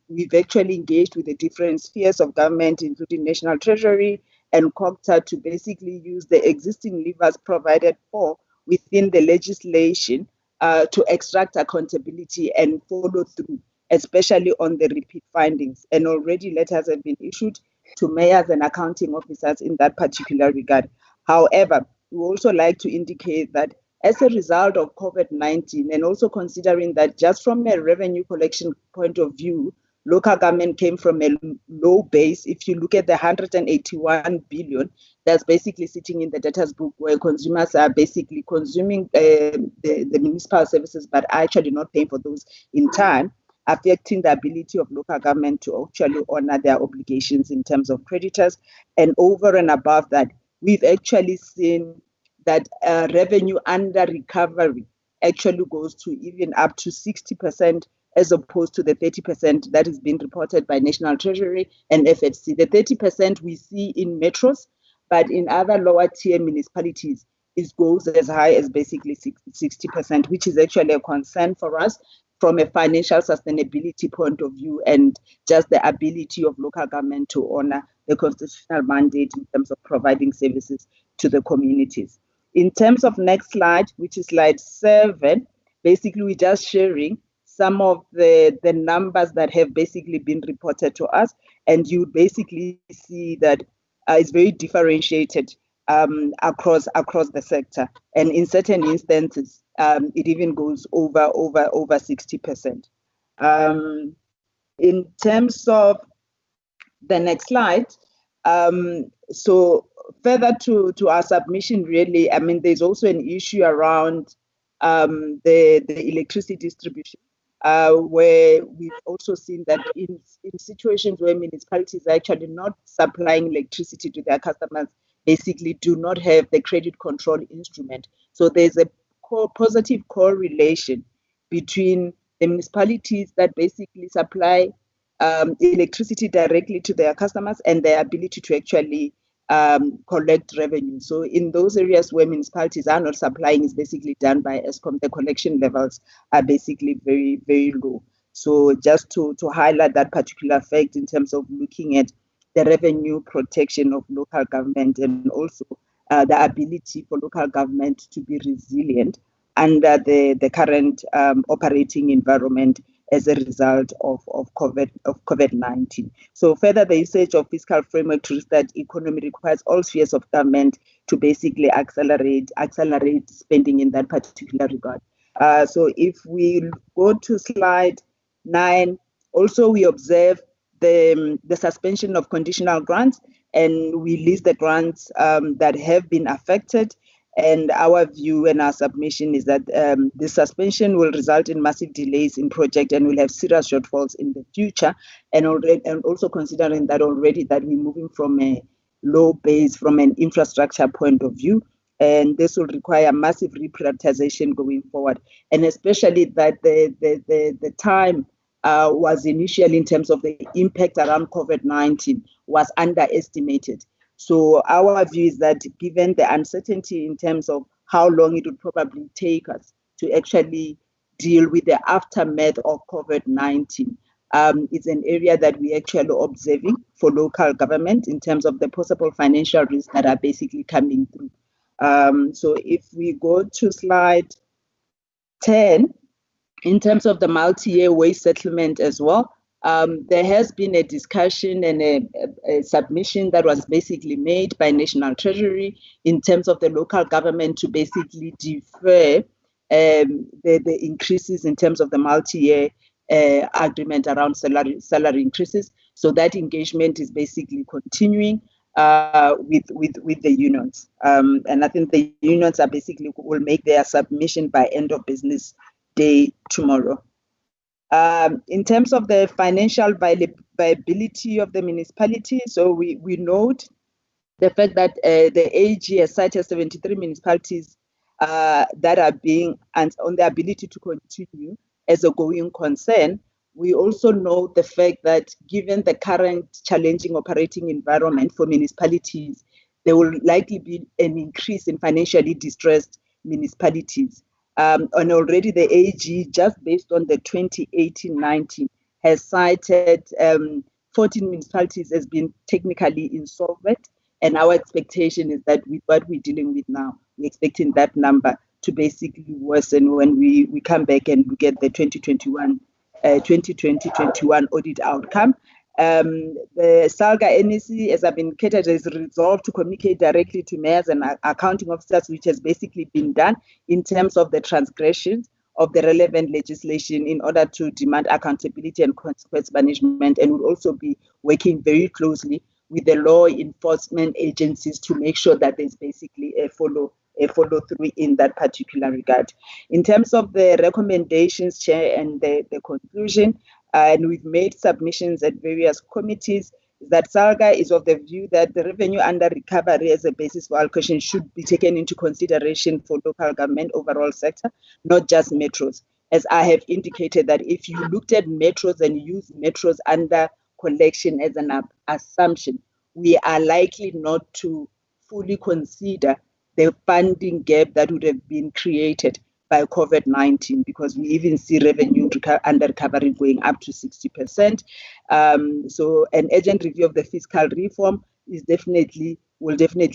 we've actually engaged with the different spheres of government, including National Treasury and COGTA, to basically use the existing levers provided for within the legislation to extract accountability and follow through, especially on the repeat findings. And already letters have been issued to mayors and accounting officers in that particular regard. However, we also like to indicate that as a result of COVID-19, and also considering that just from a revenue collection point of view, local government came from a low base. If you look at the 181 billion, that's basically sitting in the debtors book, where consumers are basically consuming the municipal services, but actually not paying for those in time, affecting the ability of local government to actually honor their obligations in terms of creditors. And over and above that, we've actually seen that revenue under recovery actually goes to even up to 60%, as opposed to the 30% that is being reported by National Treasury and FFC. The 30% we see in metros, but in other lower tier municipalities, it goes as high as basically 60%, which is actually a concern for us from a financial sustainability point of view, and just the ability of local government to honor the constitutional mandate in terms of providing services to the communities. In terms of next slide, which is slide 7, basically we're just sharing some of the numbers that have basically been reported to us, and you basically see that it's very differentiated across the sector, and in certain instances it even goes over 60%. In terms of the next slide, so further to our submission, really, I mean, there's also an issue around the electricity distribution, where we've also seen that in situations where municipalities are actually not supplying electricity to their customers, basically do not have the credit control instrument. So there's a positive correlation between the municipalities that basically supply electricity directly to their customers and their ability to actually collect revenue. So in those areas where municipalities are not supplying, is basically done by ESCOM. The collection levels are basically very, very low. So just to highlight that particular fact in terms of looking at the revenue protection of local government, and also the ability for local government to be resilient under the current operating environment as a result of COVID-19. So further, the usage of fiscal framework to restart economy requires all spheres of government to basically accelerate spending in that particular regard. So if we go to slide 9, also we observe the suspension of conditional grants, and we list the grants that have been affected. And our view and our submission is that the suspension will result in massive delays in project and will have serious shortfalls in the future. And also considering that already that we're moving from a low base from an infrastructure point of view, and this will require massive reprioritization going forward. And especially that the time was initially, in terms of the impact around COVID-19, was underestimated. So our view is that given the uncertainty in terms of how long it would probably take us to actually deal with the aftermath of COVID-19, it's an area that we're actually observing for local government in terms of the possible financial risks that are basically coming through. So if we go to slide 10, in terms of the multi-year wage settlement as well, there has been a discussion and a submission that was basically made by National Treasury in terms of the local government to basically defer the increases in terms of the multi-year agreement around salary increases. So that engagement is basically continuing with the unions. And I think the unions are basically will make their submission by end of business day tomorrow. In terms of the financial viability of the municipality, so we note the fact that the AG has cited 73 municipalities that are being and on the ability to continue as a going concern. We also note the fact that given the current challenging operating environment for municipalities, there will likely be an increase in financially distressed municipalities. And already the AG, just based on the 2018-19, has cited 14 municipalities as being technically insolvent. And our expectation is that with what we're dealing with now, we're expecting that number to basically worsen when we come back and look at the 2020-21 audit outcome. The Salga NEC, as I've indicated, is resolved to communicate directly to mayors and accounting officers, which has basically been done in terms of the transgressions of the relevant legislation in order to demand accountability and consequence management, and will also be working very closely with the law enforcement agencies to make sure that there's basically a follow through in that particular regard. In terms of the recommendations, Chair, and the conclusion, and we've made submissions at various committees, that Salga is of the view that the revenue under recovery as a basis for allocation should be taken into consideration for local government overall sector, not just metros. As I have indicated, that if you looked at metros and used metros under collection as an assumption, we are likely not to fully consider the funding gap that would have been created by COVID-19, because we even see revenue under recovery going up to 60%. So an urgent review of the fiscal reform will definitely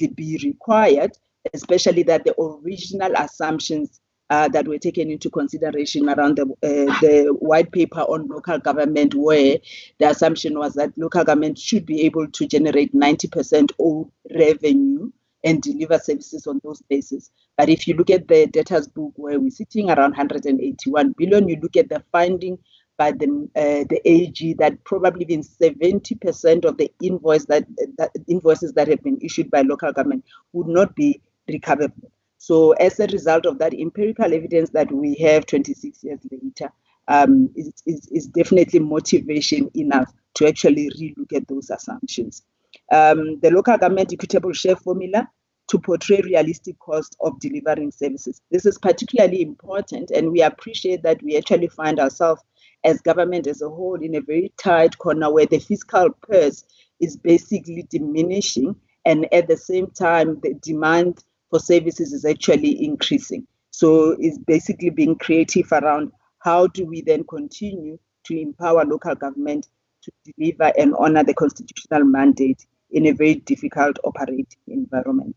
be required, especially that the original assumptions that were taken into consideration around the white paper on local government, where the assumption was that local government should be able to generate 90% of revenue and deliver services on those bases. But if you look at the debtors book, where we're sitting around 181 billion, you look at the finding by the AG that probably even 70% of the invoices that have been issued by local government would not be recoverable. So as a result of that, empirical evidence that we have 26 years later is definitely motivation enough to actually relook at those assumptions. The local government equitable share formula to portray realistic cost of delivering services. This is particularly important, and we appreciate that we actually find ourselves as government as a whole in a very tight corner where the fiscal purse is basically diminishing, and at the same time, the demand for services is actually increasing. So it's basically being creative around how do we then continue to empower local government to deliver and honor the constitutional mandate in a very difficult operating environment.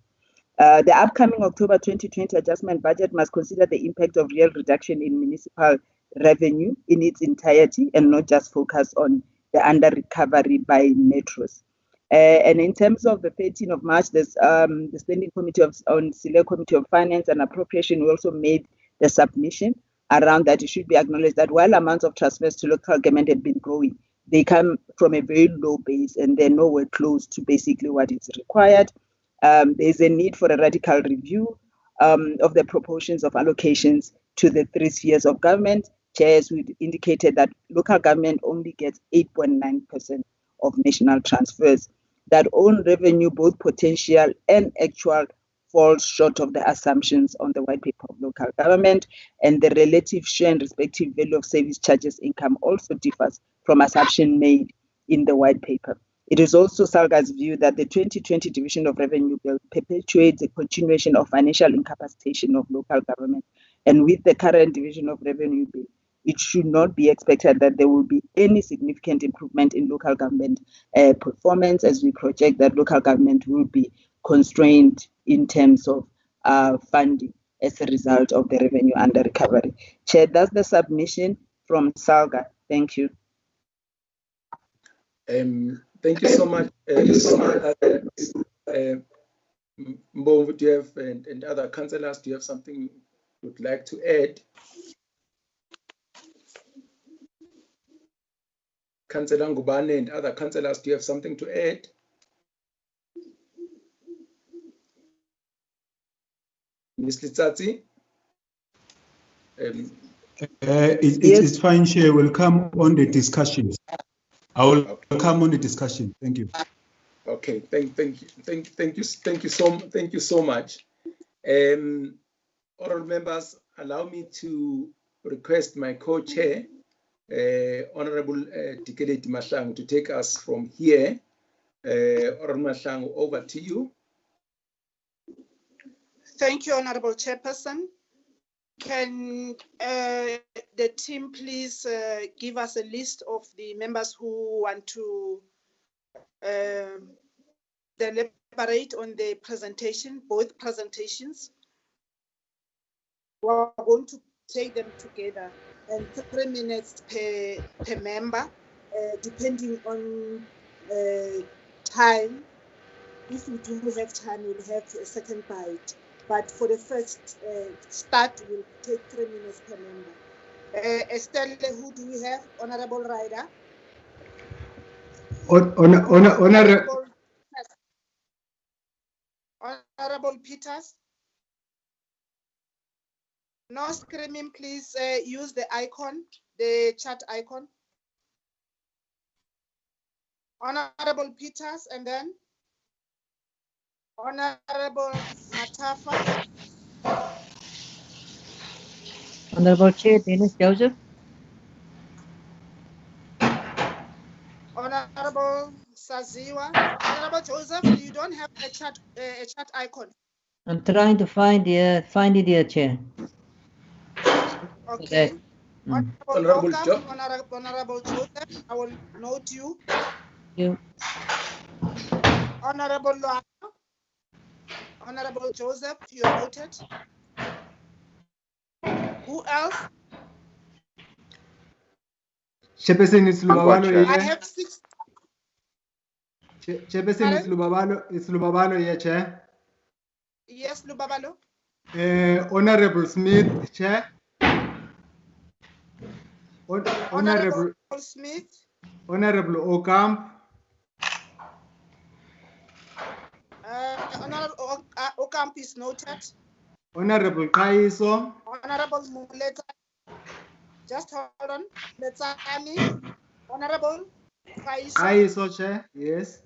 The upcoming October 2020 adjustment budget must consider the impact of real reduction in municipal revenue in its entirety and not just focus on the under recovery by metros. And in terms of the 13th of March, the Standing Committee on Select Committee of Finance and Appropriation, we also made the submission around that. It should be acknowledged that while amounts of transfers to local government have been growing, they come from a very low base and they're nowhere close to basically what is required. There's a need for a radical review of the proportions of allocations to the 3 spheres of government. Chairs, we indicated that local government only gets 8.9% of national transfers. That own revenue, both potential and actual, falls short of the assumptions on the white paper of local government, and the relative share and respective value of service charges income also differs from assumption made in the white paper. It is also Salga's view that the 2020 Division of Revenue Bill perpetuates a continuation of financial incapacitation of local government, and with the current Division of Revenue Bill, it should not be expected that there will be any significant improvement in local government performance, as we project that local government will be constrained in terms of funding as a result of the revenue under recovery. Chair, that's the submission from Salga. Thank you. Thank you so much. Mbo, do you have, and other councillors, do you have something you would like to add? Councillor Ngubane and other councillors, do you have something to add? Ms. Litsatsi? It's fine, Chair. We'll come on the discussions. I will come on the discussion. Thank you. Okay, thank you so much. Honourable members, allow me to request my co-chair, Honourable Dikeledi Mahlangu, to take us from here. Honourable Mahlangu, over to you. Thank you, Honourable Chairperson. Can the team please give us a list of the members who want to deliberate on the presentation, both presentations? We're going to take them together, and 3 minutes per member, depending on time. If we do have time, we'll have a second bite. But for the first start, we'll take 3 minutes per member. Estelle, who do we have? Honourable Ryder. Honourable Peters. No screaming, please use the icon, the chat icon. Honourable Peters, and then Honourable Matafa. Honourable Chair, Dennis Joseph. Honourable Saziwa. Honourable Joseph, you don't have a chat icon. I'm trying to find it here, Chair. Okay. Honourable Joseph, I will note you. You. Honourable Loa. Honourable Joseph, you are noted. Who else? Chairperson, it's Lubabalo. I have 6. Chairperson, it's Lubabalo here, Chair. Yes, Lubabalo. Honourable Smith, Chair. Honourable Smith. Honourable Ocamp. Honourable Ocamp is noted. Honourable Kaiso. Honourable Muleta. Just hold on. Letsani. Honourable Kaiso. Kaiso, Chair. Yes.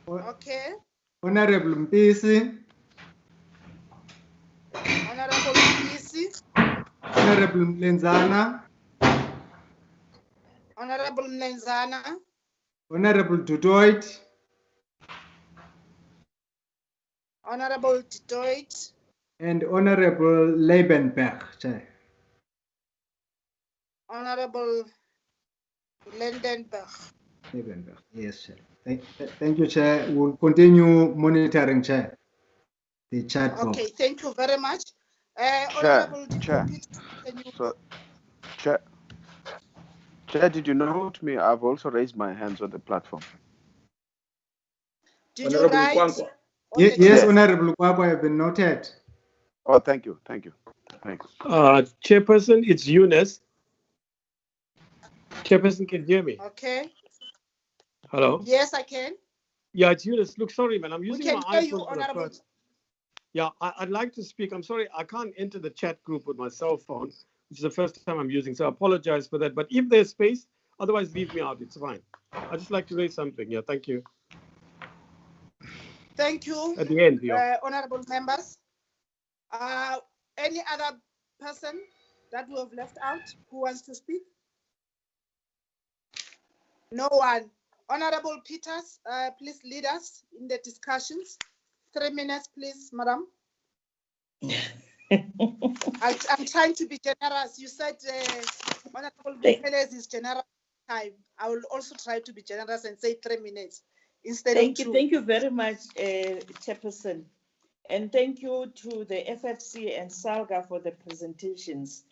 Okay. Honourable Mpisi. Honourable Mpisi. Honourable Mlenzana. Honourable Mlenzana. Honourable Dudoit. Honorable Detroit. And Honorable Leibenberg, Chair. Honorable Lendenberg. Leibenberg, yes, Chair. Thank you, Chair. We'll continue monitoring, Chair, the chat box. Okay, thank you very much. Chair, Honorable Chair. Detroit, can you... So, Chair, did you note me? I've also raised my hands on the platform. Did you write? Yes, Honorable Kwakwa, have been noted. Oh, thank you. Thanks. Chairperson, it's Eunice. Chairperson, can you hear me? Okay. Hello? Yes, I can. Yeah, it's Eunice. Look, sorry, man. I'm using my We can hear you, iPhone for the Honorable. first. Yeah, I'd like to speak. I'm sorry, I can't enter the chat group with my cell phone, which is the first time I'm using, so I apologize for that. But if there's space, otherwise leave me out. It's fine. I'd just like to raise something. Yeah, thank you. Thank you. At the end, yeah. Honorable members. Any other person that we have left out who wants to speak? No one. Honorable Peters, please lead us in the discussions. 3 minutes, please, madam. I'm trying to be generous. You said Honorable Buthelezi is generous time. I will also try to be generous and say 3 minutes instead of 2. Thank you very much, Chairperson. And thank you to the FFC and Salga for the presentations.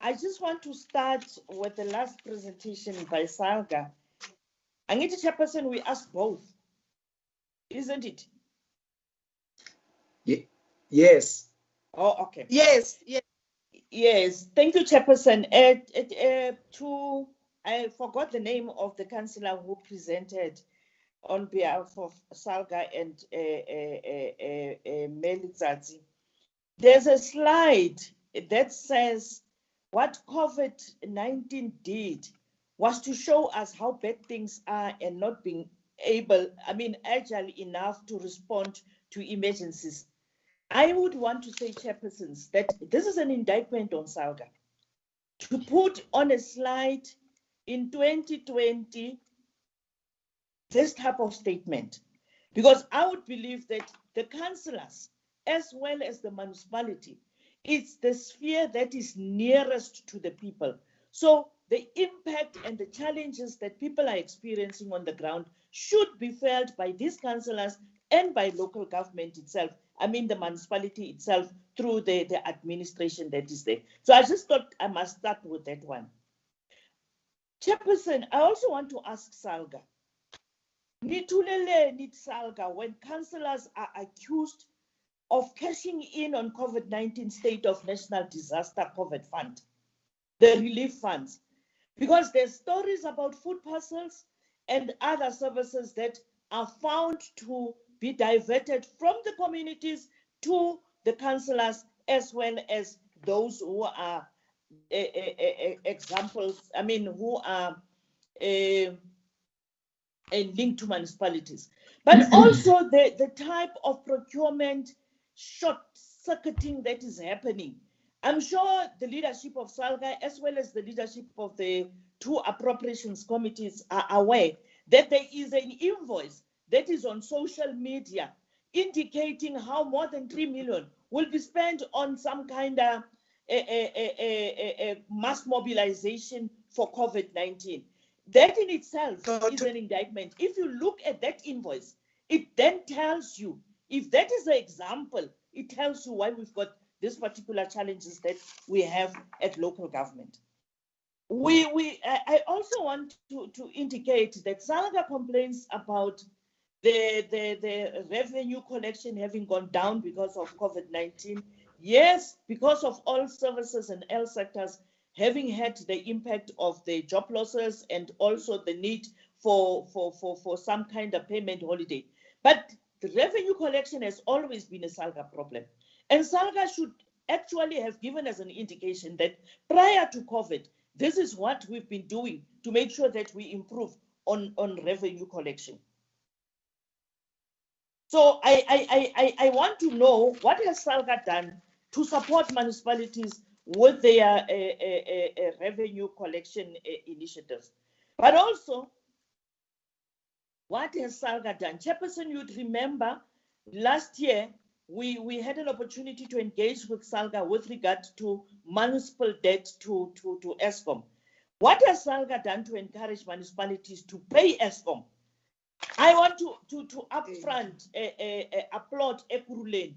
I just want to start with the last presentation by Salga. Angiti Chairperson, we asked both, isn't it? Yes. Oh, okay. Yes. Thank you, Chairperson. I forgot the name of the councillor who presented on behalf of Salga and Melitzazi. There's a slide that says what COVID-19 did was to show us how bad things are and not being agile enough to respond to emergencies. I would want to say, Chairpersons, that this is an indictment on Salga. To put on a slide in 2020 this type of statement, because I would believe that the councillors, as well as the municipality, it's the sphere that is nearest to the people. So the impact and the challenges that people are experiencing on the ground should be felt by these councillors and by local government itself. I mean the municipality itself through the administration that is there. So I just thought I must start with that one. Chairperson, I also want to ask Salga. Nitulele nit Salga, when councillors are accused of cashing in on COVID-19 state of national disaster COVID fund, the relief funds, because there's stories about food parcels and other services that are found to be diverted from the communities to the councillors, as well as those who are examples, who are linked to municipalities. But also the type of procurement short-circuiting that is happening. I'm sure the leadership of Salga, as well as the leadership of the 2 appropriations committees, are aware that there is an invoice that is on social media indicating how more than 3 million will be spent on some kind of mass mobilization for COVID-19. That in itself is an indictment. If you look at that invoice, it then tells you, if that is the example, it tells you why we've got these particular challenges that we have at local government. I also want to indicate that Salga complains about the revenue collection having gone down because of COVID-19. Yes, because of all services and all sectors having had the impact of the job losses and also the need for some kind of payment holiday. But the revenue collection has always been a Salga problem. And Salga should actually have given us an indication that prior to COVID, this is what we've been doing to make sure that we improve on revenue collection. So I want to know what has Salga done to support municipalities with their revenue collection initiatives. But also, What has Salga done? Chairperson, you'd remember last year, we had an opportunity to engage with Salga with regard to municipal debt to ESCOM. What has Salga done to encourage municipalities to pay ESCOM? I want to upfront applaud Ekurhuleni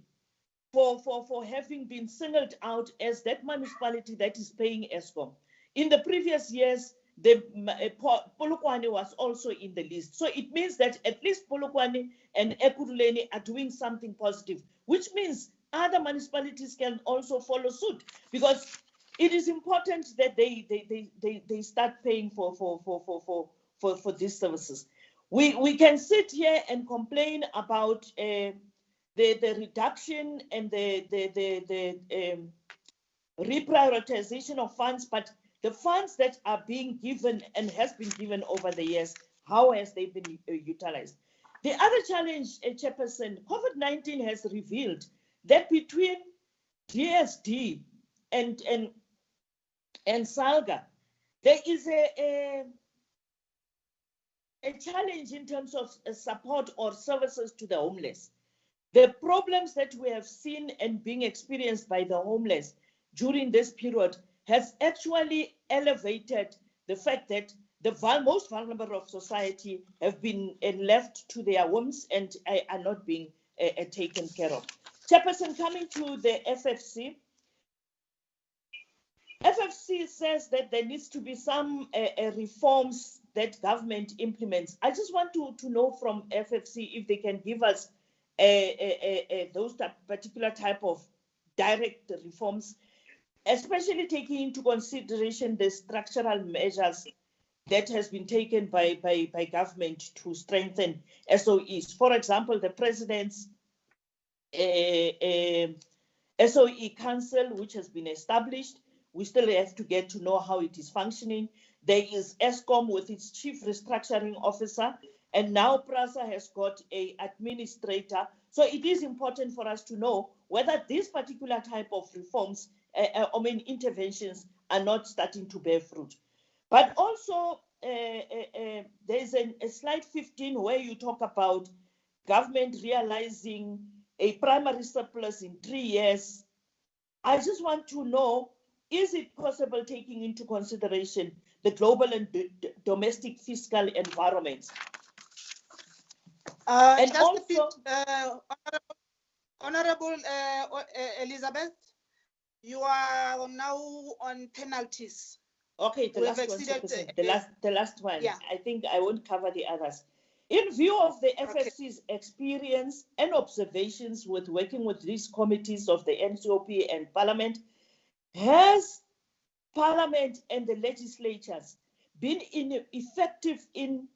for having been singled out as that municipality that is paying ESCOM. In the previous years, the Polokwane was also in the list. So it means that at least Polokwane and Ekurhuleni are doing something positive, which means other municipalities can also follow suit, because it is important that they start paying for these services. We can sit here and complain about the reduction and the reprioritization of funds, but the funds that are being given and has been given over the years, how has they been utilized? The other challenge, Chairperson, COVID-19 has revealed that between DSD and Salga, there is a challenge in terms of support or services to the homeless. The problems that we have seen and being experienced by the homeless during this period has actually elevated the fact that the most vulnerable of society have been left to their whims and are not being taken care of. Chairperson, coming to the FFC, FFC says that there needs to be some reforms that government implements. I just want to know from FFC if they can give us those particular type of direct reforms, especially taking into consideration the structural measures that has been taken by government to strengthen SOEs. For example, the president's SOE Council, which has been established. We still have to get to know how it is functioning. There is ESCOM with its chief restructuring officer, and now PRASA has got an administrator. So it is important for us to know whether this particular type of reforms, interventions are not starting to bear fruit. But also, there's a slide 15 where you talk about government realizing a primary surplus in 3 years. I just want to know, is it possible taking into consideration the global and domestic fiscal environments? And just also, a bit, Honorable Elizabeth, you are now on penalties. Okay, the last one. Yeah. I think I won't cover the others. In view of the FFC's experience and observations with working with these committees of the NCOP and Parliament, has Parliament and the legislatures been effective in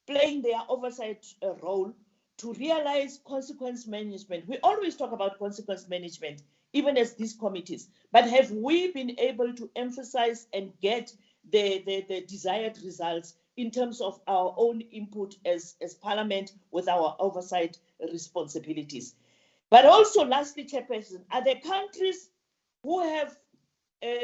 playing their oversight role to realize consequence management? We always talk about consequence management, even as these committees, but have we been able to emphasize and get the desired results in terms of our own input as Parliament with our oversight responsibilities? But also, lastly, Chairperson, are there countries who have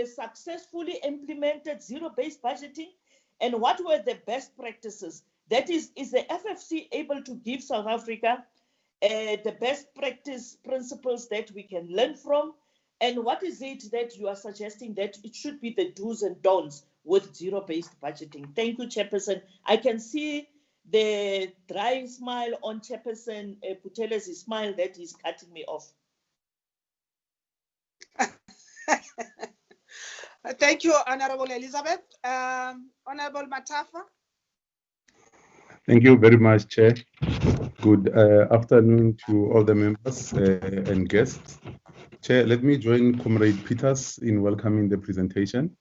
successfully implemented zero-based budgeting, and what were the best practices? That is the FFC able to give South Africa the best practice principles that we can learn from? And what is it that you are suggesting that it should be the do's and don'ts with zero-based budgeting? Thank you, Chairperson. I can see the dry smile on Chairperson Buthelez's smile that is cutting me off. Thank you, Honorable Elizabeth. Honorable Matafa. Thank you very much, Chair. Good afternoon to all the members and guests. Chair, let me join Comrade Peters in welcoming the presentation.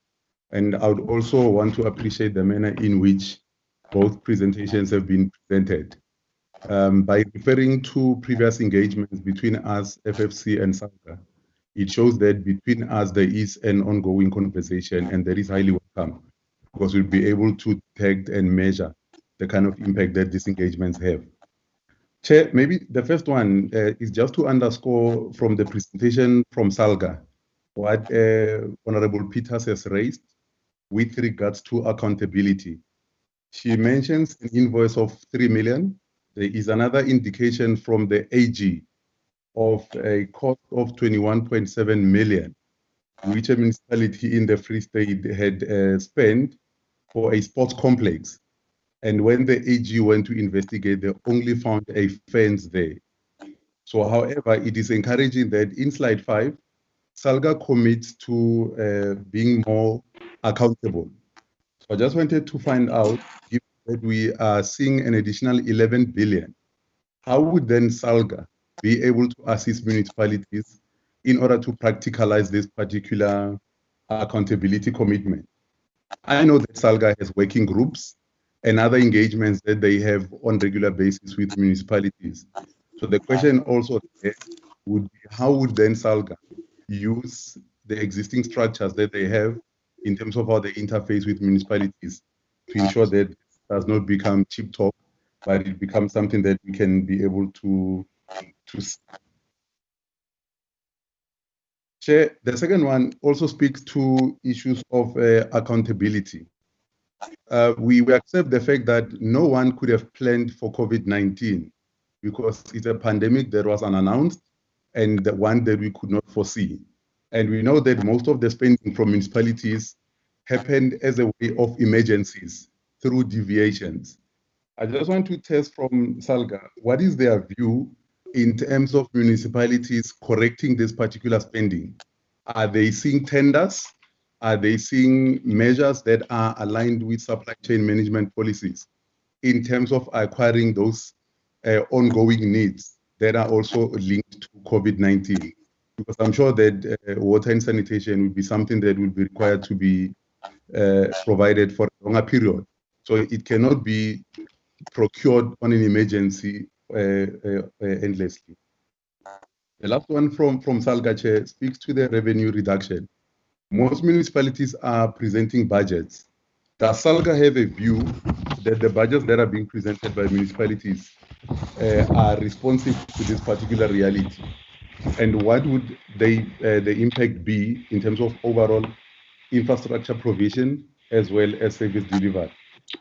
And I would also want to appreciate the manner in which both presentations have been presented. By referring to previous engagements between us, FFC and Salga, it shows that between us there is an ongoing conversation, and that is highly welcome, because we'll be able to detect and measure the kind of impact that these engagements have. Chair, maybe the first one is just to underscore from the presentation from Salga what Honorable Peters has raised with regards to accountability. She mentions an invoice of 3 million. There is another indication from the AG of a cost of 21.7 million, which a municipality in the Free State had spent for a sports complex. And when the AG went to investigate, they only found a fence there. So, however, it is encouraging that in slide 5, Salga commits to being more accountable. So I just wanted to find out if that we are seeing an additional 11 billion. How would then Salga be able to assist municipalities in order to practicalize this particular accountability commitment? I know that Salga has working groups and other engagements that they have on regular basis with municipalities. So the question also would be, how would then Salga use the existing structures that they have in terms of how they interface with municipalities to ensure that it does not become cheap talk, but it becomes something that we can be able to Chair, the second one also speaks to issues of accountability. We accept the fact that no one could have planned for COVID-19 because it's a pandemic that was unannounced and the one that we could not foresee. And we know that most of the spending from municipalities happened as a way of emergencies through deviations. I just want to test from Salga, what is their view in terms of municipalities correcting this particular spending? Are they seeing tenders? Are they seeing measures that are aligned with supply chain management policies in terms of acquiring those ongoing needs that are also linked to COVID-19? Because I'm sure that water and sanitation will be something that will be required to be provided for a longer period. So it cannot be procured on an emergency endlessly. The last one from Salga Chair speaks to the revenue reduction. Most municipalities are presenting budgets. Does Salga have a view that the budgets that are being presented by municipalities are responsive to this particular reality? And what would the impact be in terms of overall infrastructure provision as well as service delivered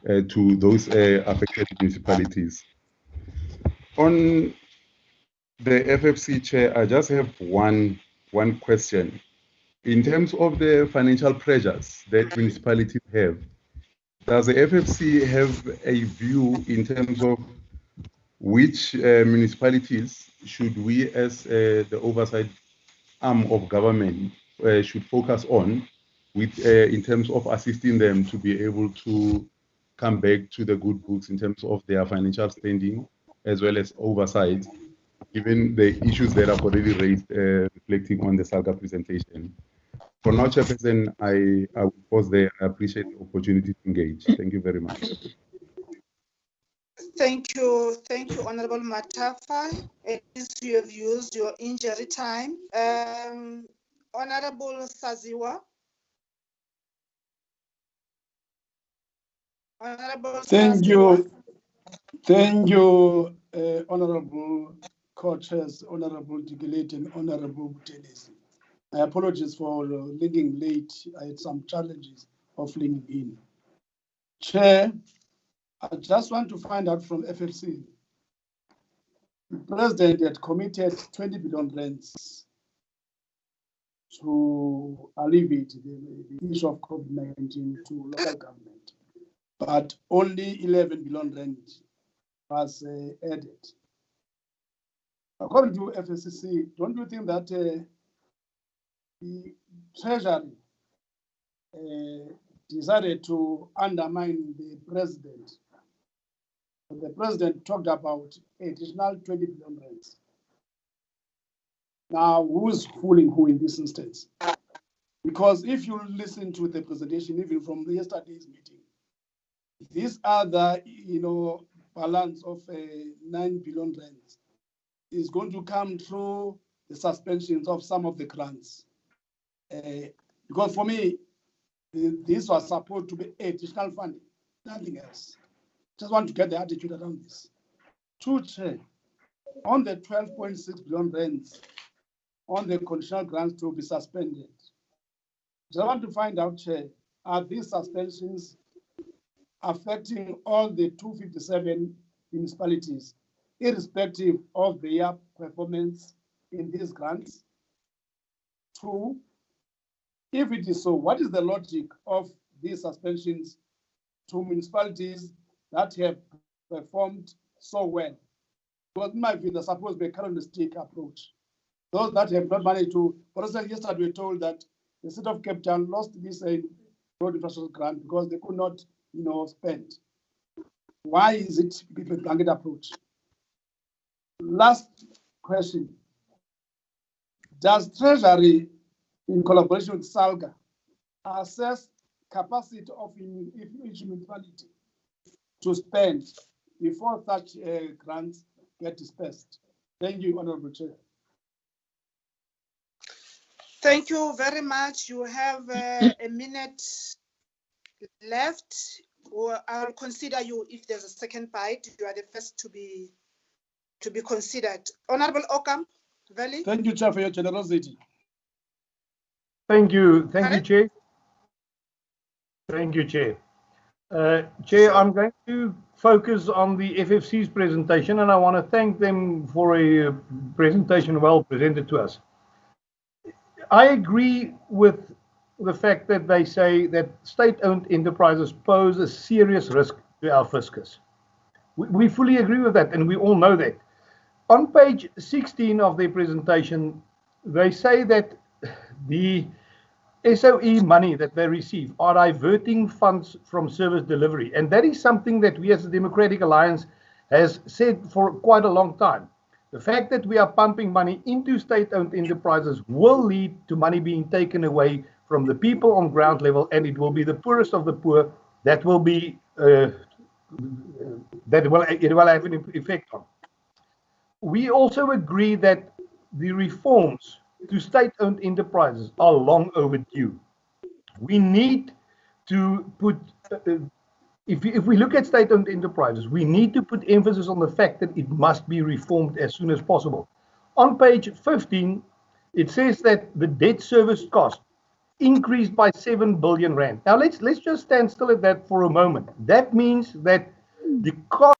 to those affected municipalities? On the FFC Chair, I just have one question. In terms of the financial pressures that municipalities have, does the FFC have a view in terms of which municipalities should we as the oversight arm of government should focus on with in terms of assisting them to be able to come back to the good books in terms of their financial standing as well as oversight, given the issues that I've already raised reflecting on the Salga presentation? For now, Chairperson, I will pause there. I appreciate the opportunity to engage. Thank you very much. Thank you, Honorable Matafa. At least you have used your injury time. Honorable Saziwa. Honorable Thank Saziwa. you. Thank you, Honorable Co-Chairs, Honorable Digelete and Honorable Butelesi. I apologize for linking late. I had some challenges of linking in. Chair, I just want to find out from FFC. The President had committed 20 billion rands to alleviate the issue of COVID-19 to local government, but only 11 billion rand was added. According to FSCC, don't you think that the Treasury decided to undermine the President? The President talked about additional 20 billion rands. Now, who's fooling who in this instance? Because if you listen to the presentation, even from yesterday's meeting, this other, balance of 9 billion rands is going to come through the suspensions of some of the grants. Because for me, this was supposed to be additional funding, nothing else. Just want to get the attitude around this. Two, Chair, on the 12.6 billion rands on the conditional grants to be suspended. Just want to find out, Chair, are these suspensions affecting all the 257 municipalities, irrespective of their performance in these grants? 2, if it is so, what is the logic of these suspensions to municipalities that have performed so well? Because in my view, they're supposed to be a characteristic approach. Those that have not managed to, for instance, yesterday we were told that the city of Cape Town lost this road infrastructure grant because they could not, spend. Why is it a blanket approach? Last question. Does Treasury, in collaboration with Salga, assess capacity of each municipality to spend before such grants get dispersed? Thank you, Honorable Chair. Thank you very much. You have a minute left, or I'll consider you if there's a second bite. You are the first to be considered. Honorable Ocamp, Valley. Thank you, Chair, for your generosity. Thank you, Chair. Thank you, Chair. Chair, I'm going to focus on the FFC's presentation, and I want to thank them for a presentation well presented to us. I agree with the fact that they say that state-owned enterprises pose a serious risk to our fiscus. We fully agree with that, and we all know that. On page 16 of their presentation, they say that the SOE money that they receive are diverting funds from service delivery. And that is something that we as the Democratic Alliance has said for quite a long time. The fact that we are pumping money into state-owned enterprises will lead to money being taken away from the people on ground level, and it will be the poorest of the poor that will be it will have an effect on. We also agree that the reforms to state-owned enterprises are long overdue. We need to put, if we look at state-owned enterprises, we need to put emphasis on the fact that it must be reformed as soon as possible. On page 15, it says that the debt service cost increased by 7 billion rand. Now let's just stand still at that for a moment. That means that the cost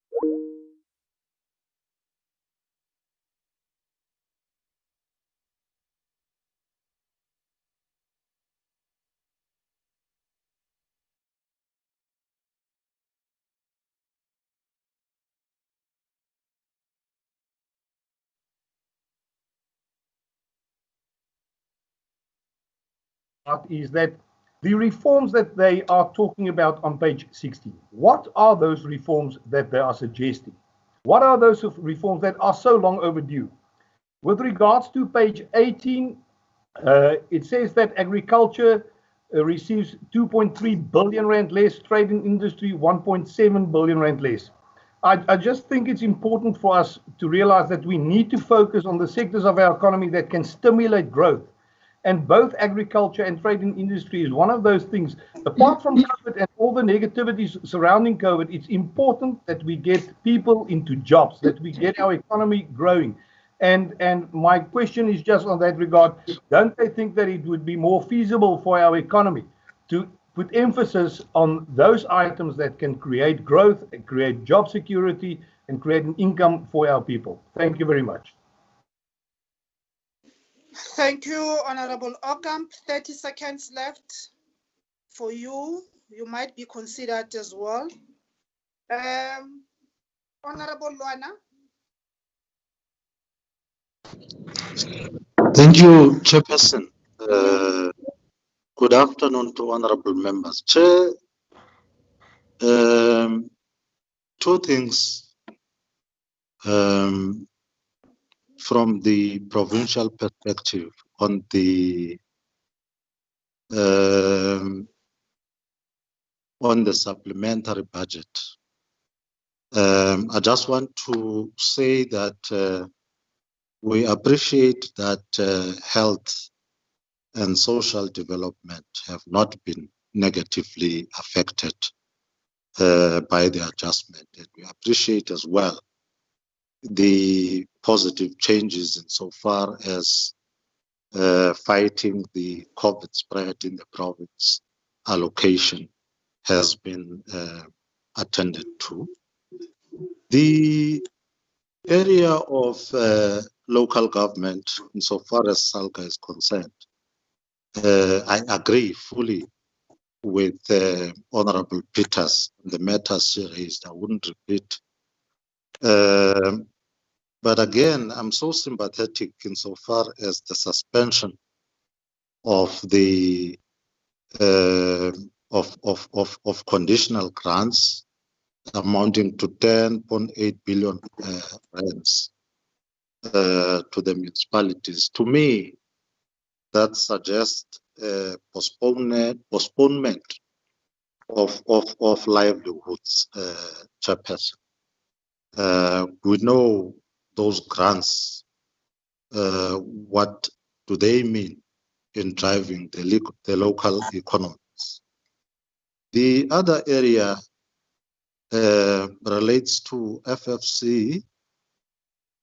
is that the reforms that they are talking about on page 16, what are those reforms that they are suggesting? What are those reforms that are so long overdue? With regards to page 18, it says that agriculture receives 2.3 billion rand less, trade and industry 1.7 billion rand less. I just think it's important for us to realize that we need to focus on the sectors of our economy that can stimulate growth. And both agriculture and trade and industry is one of those things. Apart from COVID and all the negativities surrounding COVID, it's important that we get people into jobs, that we get our economy growing. And my question is just on that regard, don't they think that it would be more feasible for our economy to put emphasis on those items that can create growth, and create job security, and create an income for our people? Thank you very much. Thank you, Honorable Ocamp. 30 seconds left for you. You might be considered as well. Honorable Luana. Thank you, Chairperson. Good afternoon to honorable members. Chair, two things from the provincial perspective on the supplementary budget. I just want to say that we appreciate that health and social development have not been negatively affected by the adjustment. And we appreciate as well the positive changes insofar as fighting the COVID spread in the province. Allocation has been attended to. The area of local government, insofar as Salga is concerned, I agree fully with Honorable Peters, the matters she raised. I wouldn't repeat. But again, I'm so sympathetic insofar as the suspension of the of conditional grants amounting to 10.8 billion rands to the municipalities. To me, that suggests postponement of livelihoods, Chairperson. We know those grants, what do they mean in driving the local economies? The other area relates to FFC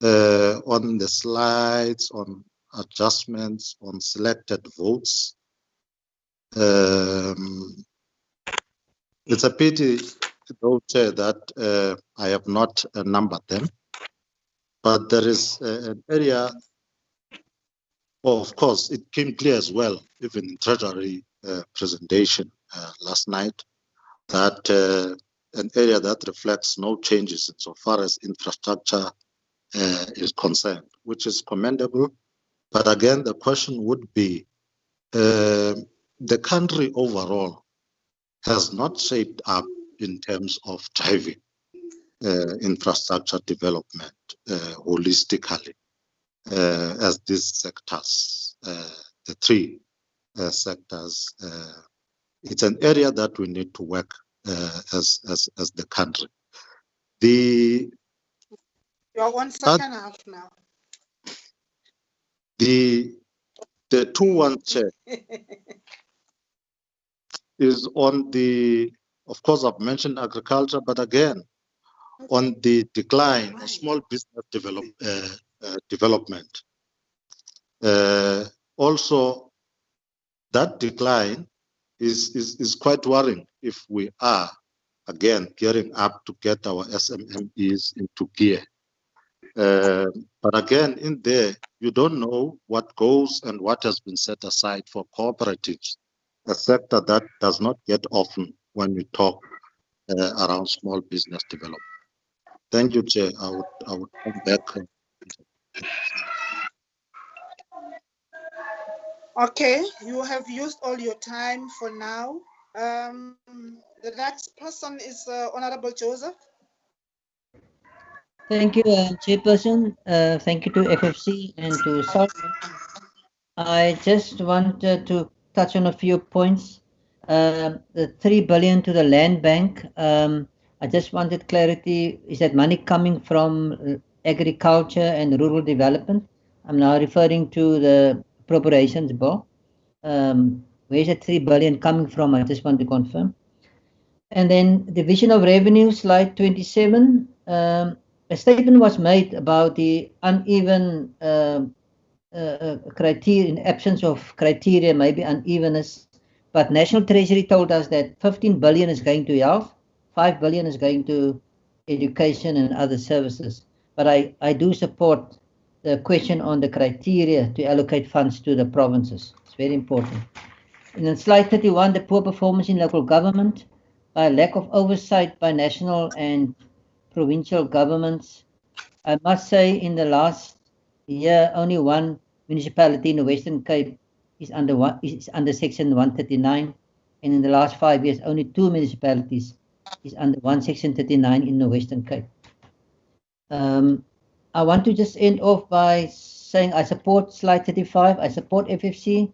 on the slides, on adjustments, on selected votes. It's a pity, though, Chair, that I have not numbered them, but there is an area, of course, it came clear as well, even in Treasury presentation last night, that an area that reflects no changes insofar as infrastructure is concerned, which is commendable. But again, the question would be, the country overall has not shaped up in terms of driving infrastructure development holistically as these sectors, the three sectors. It's an area that we need to work as the country. You're 1 second half now. The 2-1 Chair is on the, of course, I've mentioned agriculture, but again, on the decline of small business development. Also, that decline is quite worrying if we are, again, gearing up to get our SMMEs into gear. But again, in there, you don't know what goes and what has been set aside for cooperatives, a sector that does not get often when we talk around small business development. Thank you, Chair. I would come back. Okay, you have used all your time for now. The next person is Honorable Joseph. Thank you, Chairperson. Thank you to FFC and to Salga. I just wanted to touch on a few points. The 3 billion to the land bank. I just wanted clarity. Is that money coming from agriculture and rural development? I'm now referring to the Appropriations bill. Where's that 3 billion coming from? I just want to confirm. And then division of revenue, slide 27. A statement was made about the uneven criteria, in absence of criteria, maybe unevenness. But National Treasury told us that 15 billion is going to health, 5 billion is going to education and other services. But I do support the question on the criteria to allocate funds to the provinces. It's very important. And then slide 31, the poor performance in local government by lack of oversight by national and provincial governments. I must say in the last year, only one municipality in the Western Cape is under Section 139. And in the last 5 years, only 2 municipalities is under Section 39 in the Western Cape. I want to just end off by saying I support slide 35. I support FFC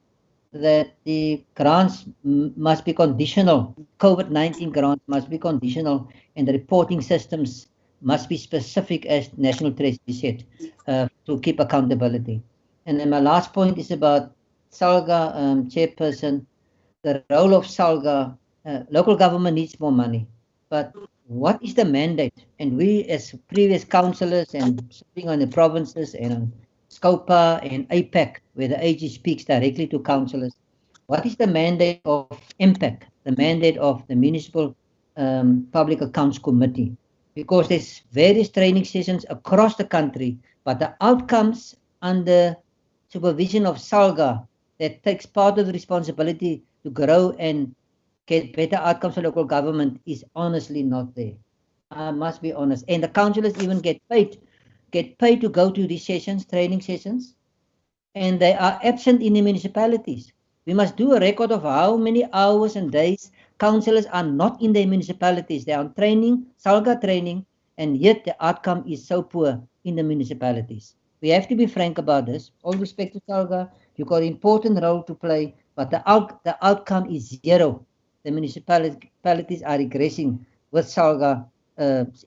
that the grants must be conditional. COVID-19 grants must be conditional, and the reporting systems must be specific, as National Treasury said, to keep accountability. And then my last point is about Salga, Chairperson. The role of Salga, local government needs more money, but what is the mandate? And we, as previous councillors and sitting on the provinces and on SCOPA and APAC, where the AG speaks directly to councillors, what is the mandate of impact, the mandate of the municipal Public Accounts Committee, because there's various training sessions across the country, but the outcomes under supervision of Salga that takes part of the responsibility to grow and get better outcomes for local government is honestly not there. I must be honest. And the councillors even get paid to go to these sessions, training sessions, and they are absent in the municipalities. We must do a record of how many hours and days councillors are not in the municipalities. They are on training, Salga training, and yet the outcome is so poor in the municipalities. We have to be frank about this. All respect to Salga, you've got an important role to play, but the outcome is zero. The municipalities are regressing with Salga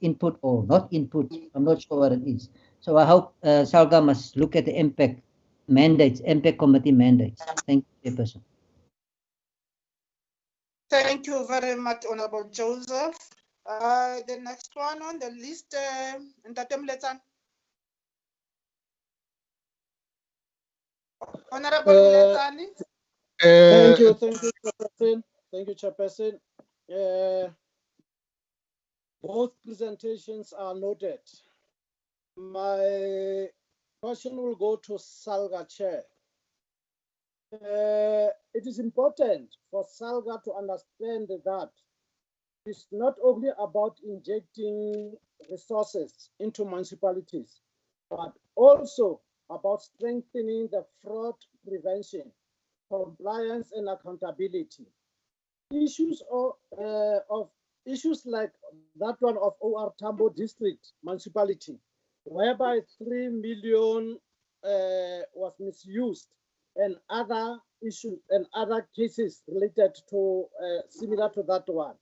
input or not input. I'm not sure what it is. So I hope Salga must look at the impact mandates, impact committee mandates. Thank you, Chairperson. Thank you very much, Honorable Joseph. The next one on the list, Honorable Mletani. Thank you, Chairperson. Thank you, Chairperson. Both presentations are noted. My question will go to Salga Chair. It is important for Salga to understand that it's not only about injecting resources into municipalities, but also about strengthening the fraud prevention, compliance, and accountability. Issues like that one of OR Tambo District Municipality, whereby 3 million was misused, and other issues and other cases related to similar to that one.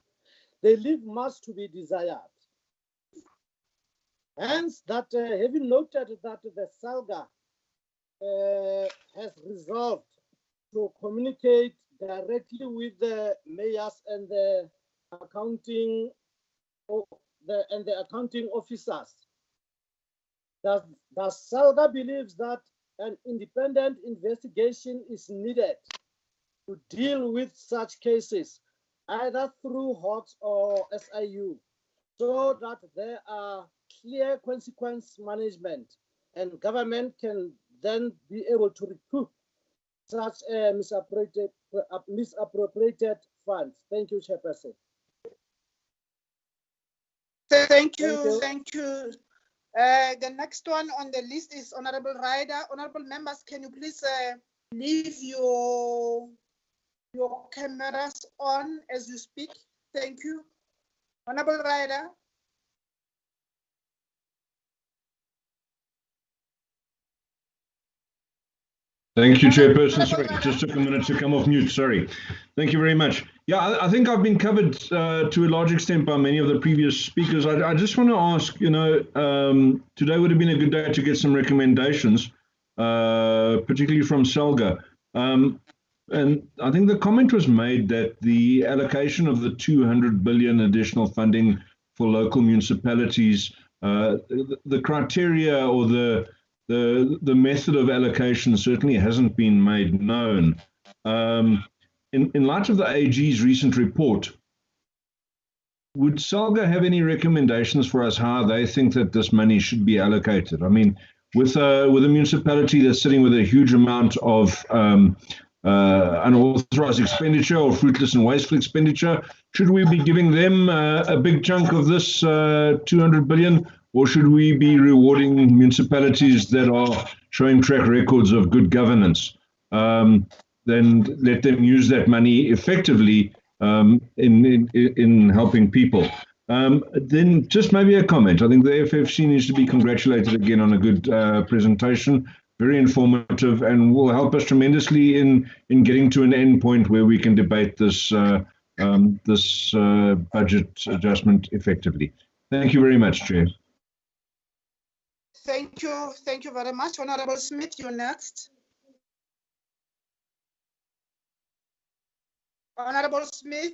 They leave much to be desired. Hence, that having noted that the Salga has resolved to communicate directly with the mayors and the accounting officers. Does Salga believes that an independent investigation is needed to deal with such cases, either through HOX or SIU, so that there are clear consequence management and government can then be able to recoup such misappropriated funds? Thank you, Chairperson. Thank you. The next one on the list is Honorable Ryder. Honorable members, can you please leave your cameras on as you speak? Thank you. Honorable Ryder. Thank you, Chairperson. Sorry, it just took a minute to come off mute. Sorry. Thank you very much. Yeah, I think I've been covered to a large extent by many of the previous speakers. I just want to ask, today would have been a good day to get some recommendations, particularly from Salga. And I think the comment was made that the allocation of the 200 billion additional funding for local municipalities, the criteria or the method of allocation certainly hasn't been made known. In light of the AG's recent report, would Salga have any recommendations for us how they think that this money should be allocated? I mean, with a municipality that's sitting with a huge amount of unauthorized expenditure or fruitless and wasteful expenditure, should we be giving them a big chunk of this 200 billion? Or should we be rewarding municipalities that are showing track records of good governance? Then let them use that money effectively in helping people. Then just maybe a comment. I think the FFC needs to be congratulated again on a good presentation, very informative, and will help us tremendously in getting to an end point where we can debate this budget adjustment effectively. Thank you very much, Chair. Thank you very much. Honorable Smith, you're next. Honorable Smith.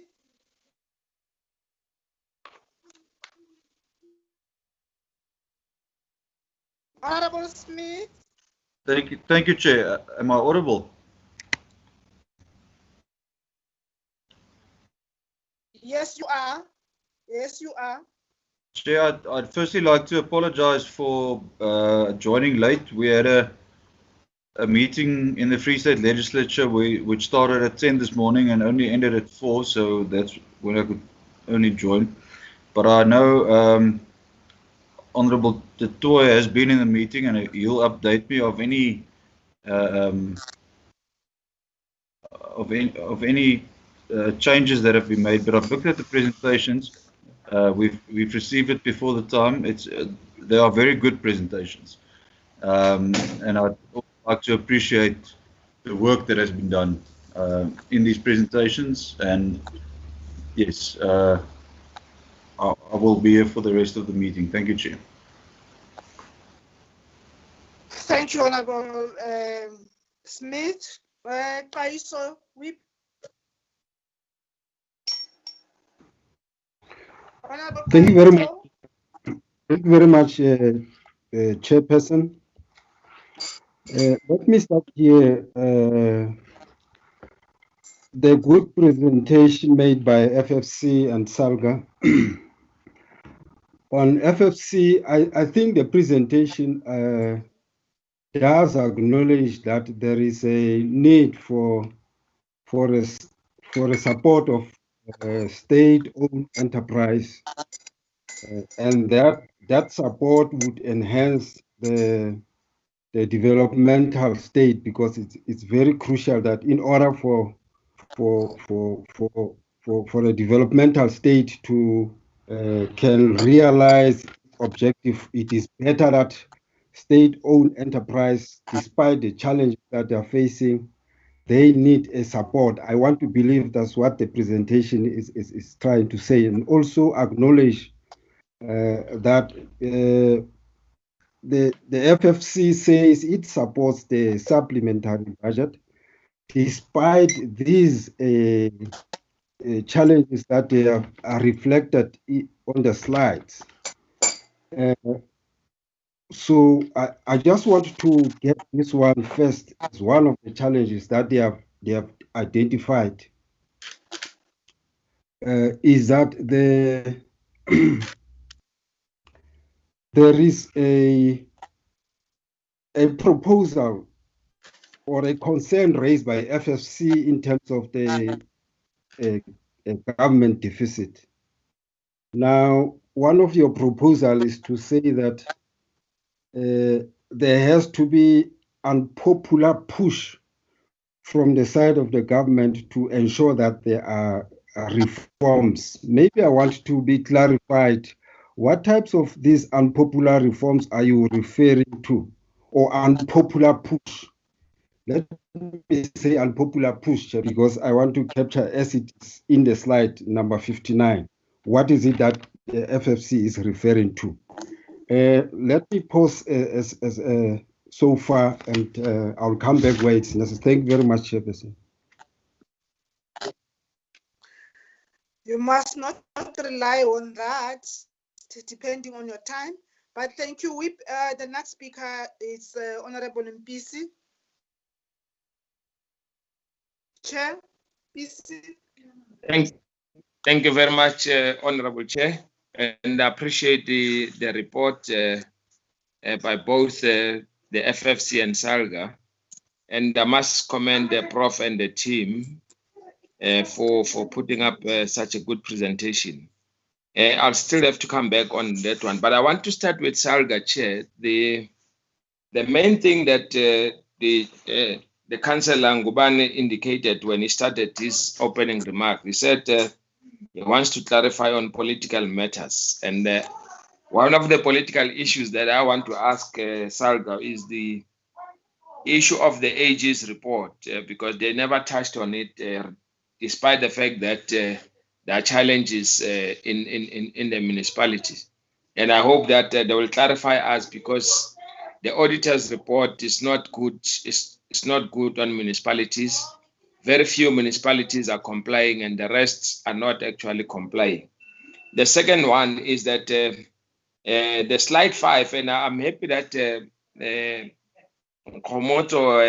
Honorable Smith. Thank you, Chair. Am I audible? Yes, you are. Yes, you are. Chair, I'd firstly like to apologize for joining late. We had a meeting in the Free State Legislature which started at 10 this morning and only ended at 4, so that's when I could only join. But I know Honourable Tetoy has been in the meeting and he'll update me of any changes that have been made. But I've looked at the presentations. We've received it before the time. They are very good presentations, and I'd like to appreciate the work that has been done in these presentations. And yes, I will be here for the rest of the meeting. Thank you, Chair. Thank you, Honourable Smith. Kaiso, Whip. Thank you very much. Thank you very much, Chairperson. Let me start here. The good presentation made by FFC and Salga. On FFC, I think the presentation does acknowledge that there is a need for a support of state-owned enterprise, and that support would enhance the developmental state, because it's very crucial that in order for a developmental state to can realize objective, it is better that state-owned enterprise, despite the challenges that they are facing, they need a support. I want to believe that's what the presentation is trying to say, and also acknowledge that the FFC says it supports the supplementary budget, despite these challenges that they are reflected on the slides. So I just want to get this one first as one of the challenges that they have identified, is that there is a proposal or a concern raised by FFC in terms of the government deficit. Now, one of your proposals is to say that there has to be unpopular push from the side of the government to ensure that there are reforms. Maybe I want to be clarified. What types of these unpopular reforms are you referring to, or unpopular push? Let me say unpopular push, because I want to capture as it is in the slide number 59. What is it that the FFC is referring to? Let me pause so far, and I'll come back where it's necessary. Thank you very much, Chairperson. You must not rely on that, depending on your time. But thank you, Whip. The next speaker is Honourable Mpisi. Chair, Mpisi. Thank you very much, Honourable Chair, and I appreciate the report by both the FFC and Salga, and I must commend the Prof and the team for putting up such a good presentation. I'll still have to come back on that one, but I want to start with Salga, Chair. The main thing that the Councillor Ngubane indicated when he started his opening remark, he said he wants to clarify on political matters. And one of the political issues that I want to ask Salga is the issue of the AG's report, because they never touched on it, despite the fact that there are challenges in the municipalities. And I hope that they will clarify us, because the auditor's report is not good. It's not good on municipalities. Very few municipalities are complying, and the rest are not actually complying. The second one is that the slide 5, and I'm happy that Komoto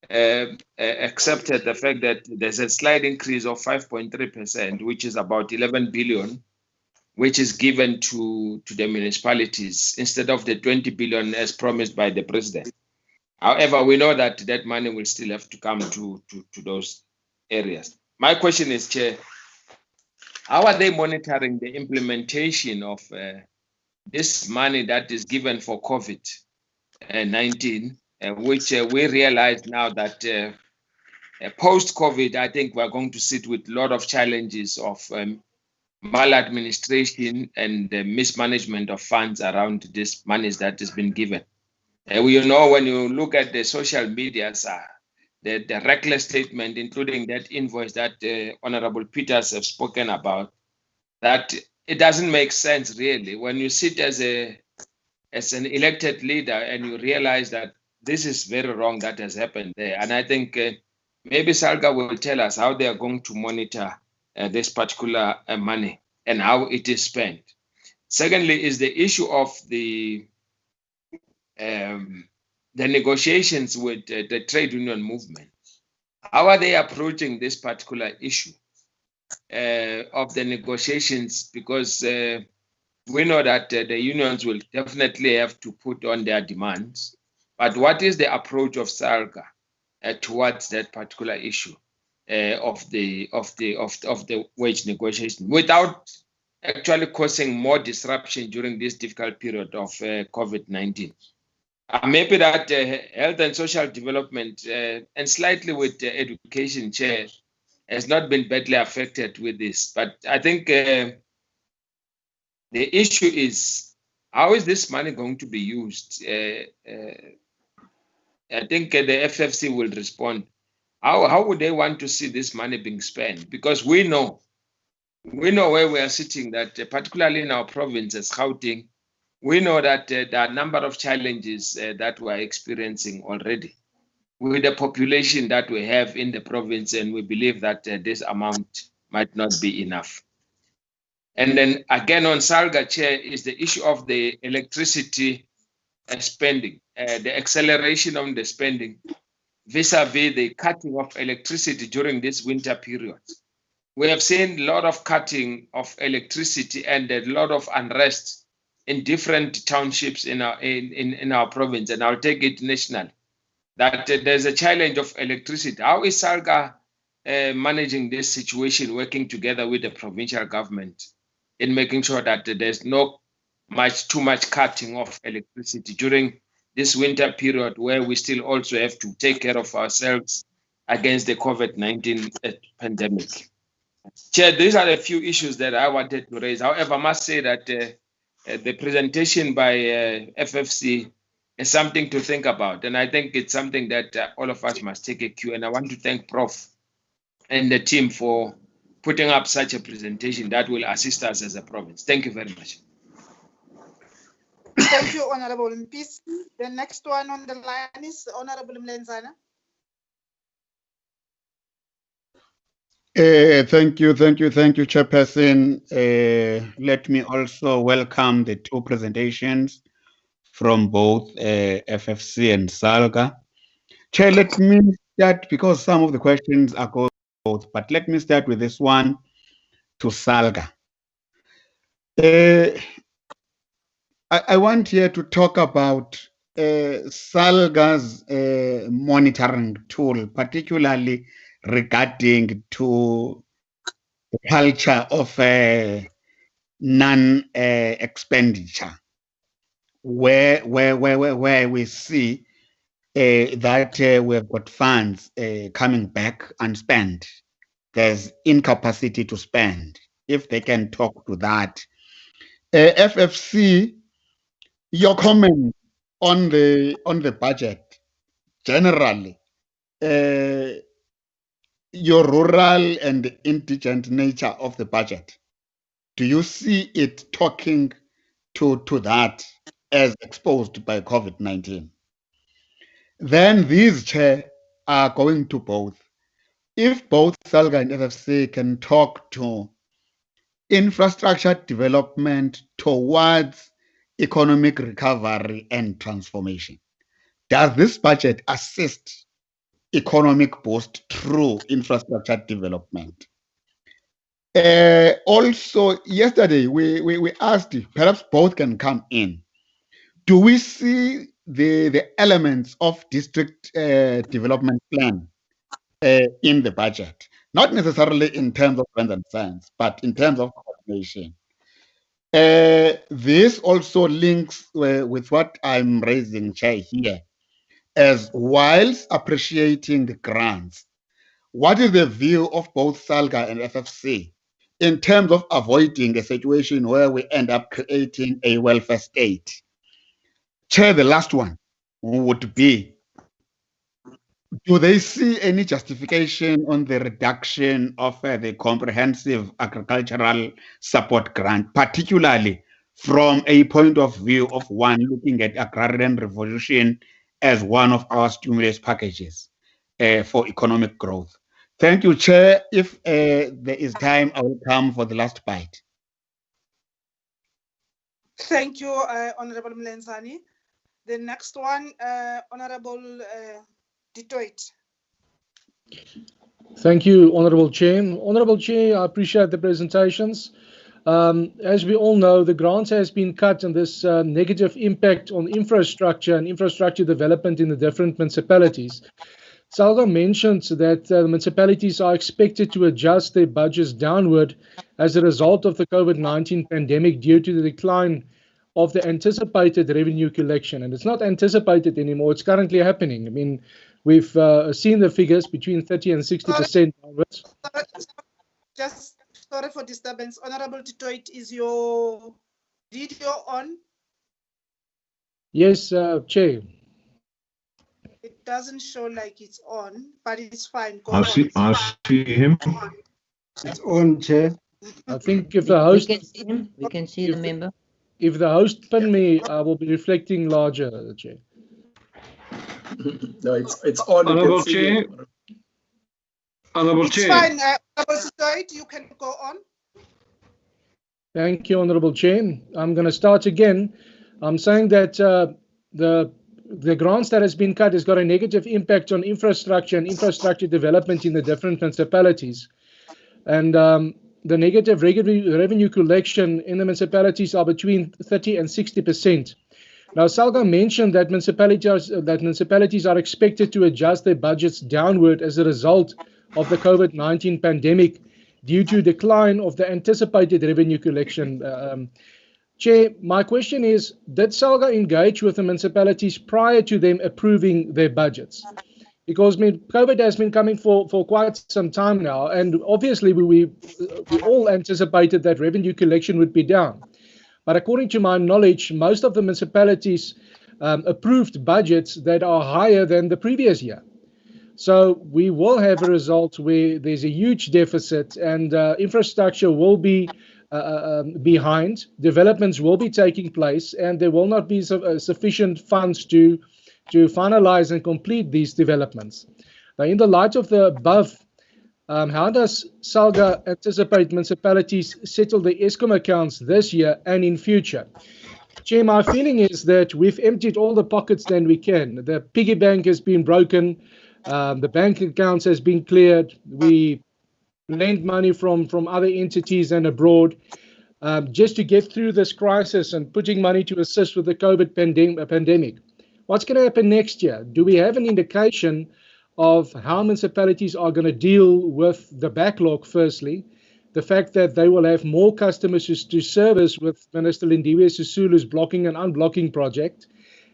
accepted the fact that there's a slight increase of 5.3%, which is about 11 billion, which is given to the municipalities instead of the 20 billion as promised by the president. However, we know that that money will still have to come to those areas. My question is, Chair, how are they monitoring the implementation of this money that is given for COVID-19, which we realize now that post-COVID, I think we're going to sit with a lot of challenges of maladministration and mismanagement of funds around this money that has been given. We know when you look at the social media, the reckless statement, including that invoice that Honorable Peters have spoken about, that it doesn't make sense really when you sit as an elected leader and you realize that this is very wrong that has happened there. And I think maybe Salga will tell us how they are going to monitor this particular money and how it is spent. Secondly, is the issue of the negotiations with the trade union movement. How are they approaching this particular issue of the negotiations? Because we know that the unions will definitely have to put on their demands. But what is the approach of Salga towards that particular issue of the wage negotiation without actually causing more disruption during this difficult period of COVID-19? Maybe that health and social development and slightly with education, Chair, has not been badly affected with this. But I think the issue is, how is this money going to be used? I think the FFC will respond. How would they want to see this money being spent? Because we know where we are sitting, that particularly in our province as Gauteng, we know that there are a number of challenges that we are experiencing already with the population that we have in the province, and we believe that this amount might not be enough. And then again on Salga, Chair, is the issue of the electricity spending, the acceleration on the spending vis-a-vis the cutting of electricity during this winter period. We have seen a lot of cutting of electricity and a lot of unrest in different townships in our province, and I'll take it national, that there's a challenge of electricity. How is Salga managing this situation, working together with the provincial government in making sure that there's no too much cutting of electricity during this winter period, where we still also have to take care of ourselves against the COVID-19 pandemic? Chair, these are a few issues that I wanted to raise. However, I must say that the presentation by FFC is something to think about. And I think it's something that all of us must take a cue. And I want to thank Prof and the team for putting up such a presentation that will assist us as a province. Thank you very much. Thank you, Honorable Mpisi. The next one on the line is Honorable Mlenzana. Thank you, Chairperson. Let me also welcome the two presentations from both FFC and Salga. Chair, let me start, because some of the questions are going both, but let me start with this one to Salga. I want here to talk about Salga's monitoring tool, particularly regarding to the culture of non-expenditure, where we see that we have got funds coming back unspent. There's incapacity to spend. If they can talk to that. FFC, your comment on the budget generally, your rural and indigent nature of the budget, do you see it talking to that as exposed by COVID-19? Then these, Chair, are going to both. If both Salga and FFC can talk to infrastructure development towards economic recovery and transformation, does this budget assist economic boost through infrastructure development. Also, yesterday we asked, perhaps both can come in. Do we see the elements of district development plan in the budget? Not necessarily in terms of funds and cents, but in terms of coordination. This also links with what I'm raising, Chair, here, as whilst appreciating the grants, what is the view of both Salga and FFC in terms of avoiding a situation where we end up creating a welfare state? Chair, the last one would be, do they see any justification on the reduction of the comprehensive agricultural support grant, particularly from a point of view of one looking at agrarian revolution as one of our stimulus packages for economic growth? Thank you, Chair. If there is time, I will come for the last bite. Thank you, Honorable Mlenzani. The next one, Honorable Detroit. Thank you, Honorable Chair. Honorable Chair, I appreciate the presentations. As we all know, the grants has been cut and this negative impact on infrastructure and infrastructure development in the different municipalities. Salga mentioned that the municipalities are expected to adjust their budgets downward as a result of the COVID-19 pandemic due to the decline of the anticipated revenue collection. And it's not anticipated anymore, it's currently happening. I mean, we've seen the figures between 30 and 60% downwards. Just sorry for disturbance. Honorable Detroit, is your video on? Yes, Chair. It doesn't show like it's on, but it's fine. Go I see him. It's on, Chair. I think if the host... We can see the member. If the host pin me, I will be reflecting larger, Chair. No, it's on. Honorable Chair. Honorable It's Chair. fine. Honorable Detroit, you can go on. Thank you, Honorable Chair. I'm going to start again. I'm saying that the grants that has been cut has got a negative impact on infrastructure and infrastructure development in the different municipalities. And the negative revenue collection in the municipalities are between 30 and 60%. Now, Salga mentioned that municipalities are expected to adjust their budgets downward as a result of the COVID-19 pandemic due to decline of the anticipated revenue collection. Chair, my question is, did Salga engage with the municipalities prior to them approving their budgets? Because COVID has been coming for quite some time now, and obviously we all anticipated that revenue collection would be down. But according to my knowledge, most of the municipalities approved budgets that are higher than the previous year. So we will have a result where there's a huge deficit and infrastructure will be behind, developments will be taking place, and there will not be sufficient funds to finalize and complete these developments. Now, in the light of the above, how does Salga anticipate municipalities settle the ESCOM accounts this year and in future? Chair, my feeling is that we've emptied all the pockets that we can. The piggy bank has been broken, the bank accounts has been cleared, we lend money from other entities and abroad just to get through this crisis and putting money to assist with the COVID pandemic. What's going to happen next year? Do we have an indication of how municipalities are going to deal with the backlog, firstly, the fact that they will have more customers to service with Minister Lindiwe Sisulu's blocking and unblocking project,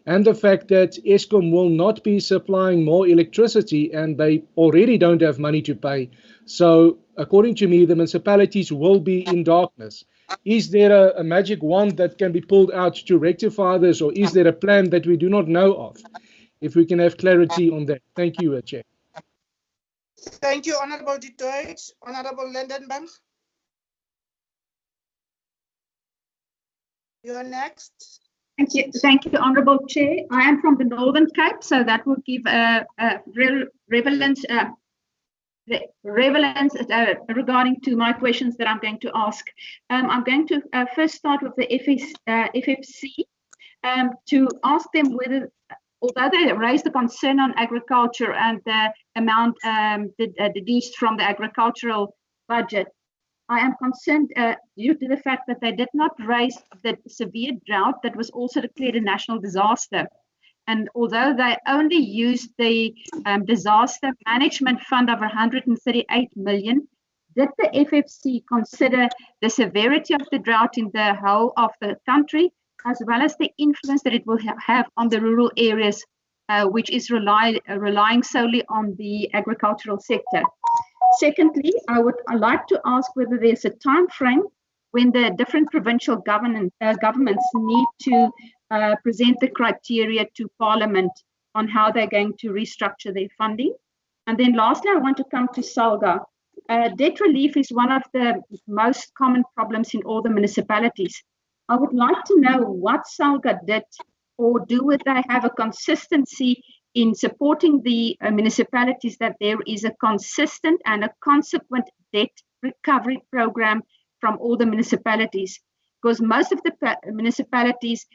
and the fact that ESCOM will not be supplying more electricity and they already don't have money to pay. So, according to me, the municipalities will be in darkness. Is there a magic wand that can be pulled out to rectify this, or is there a plan that we do not know of? If we can have clarity on that. Thank you, Chair. Thank you, Honorable Detroit. Honorable Lendenbank. You're next. Thank you, Honorable Chair. I am from the Northern Cape, so that will give relevance regarding to my questions that I'm going to ask. I'm going to first start with the FFC to ask them whether although they raised the concern on agriculture and the amount deduced from the agricultural budget, I am concerned due to the fact that they did not raise the severe drought that was also declared a national disaster. And although they only used the disaster management fund of 138 million, did the FFC consider the severity of the drought in the whole of the country, as well as the influence that it will have on the rural areas, which is relying solely on the agricultural sector? Secondly, I would like to ask whether there's a time frame when the different provincial governments need to present the criteria to Parliament on how they're going to restructure their funding. And then lastly, I want to come to Salga. Debt relief is one of the most common problems in all the municipalities. I would like to know what Salga did, or do they have a consistency in supporting the municipalities, that there is a consistent and a consequent debt recovery program from all the municipalities, because most of the municipalities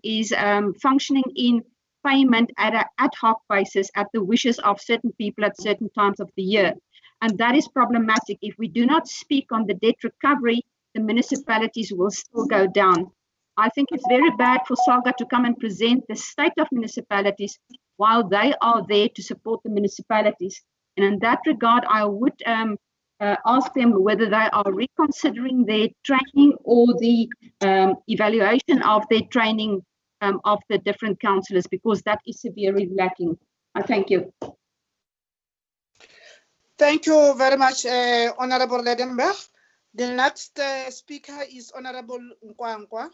is functioning in payment at an ad hoc basis at the wishes of certain people at certain times of the year. And that is problematic. If we do not speak on the debt recovery, the municipalities will still go down. I think it's very bad for Salga to come and present the state of municipalities while they are there to support the municipalities. And in that regard, I would ask them whether they are reconsidering their training or the evaluation of their training of the different councillors, because that is severely lacking. Thank you. Thank you very much, Honorable Ledenberg. The next speaker is Honorable Nkwankwa.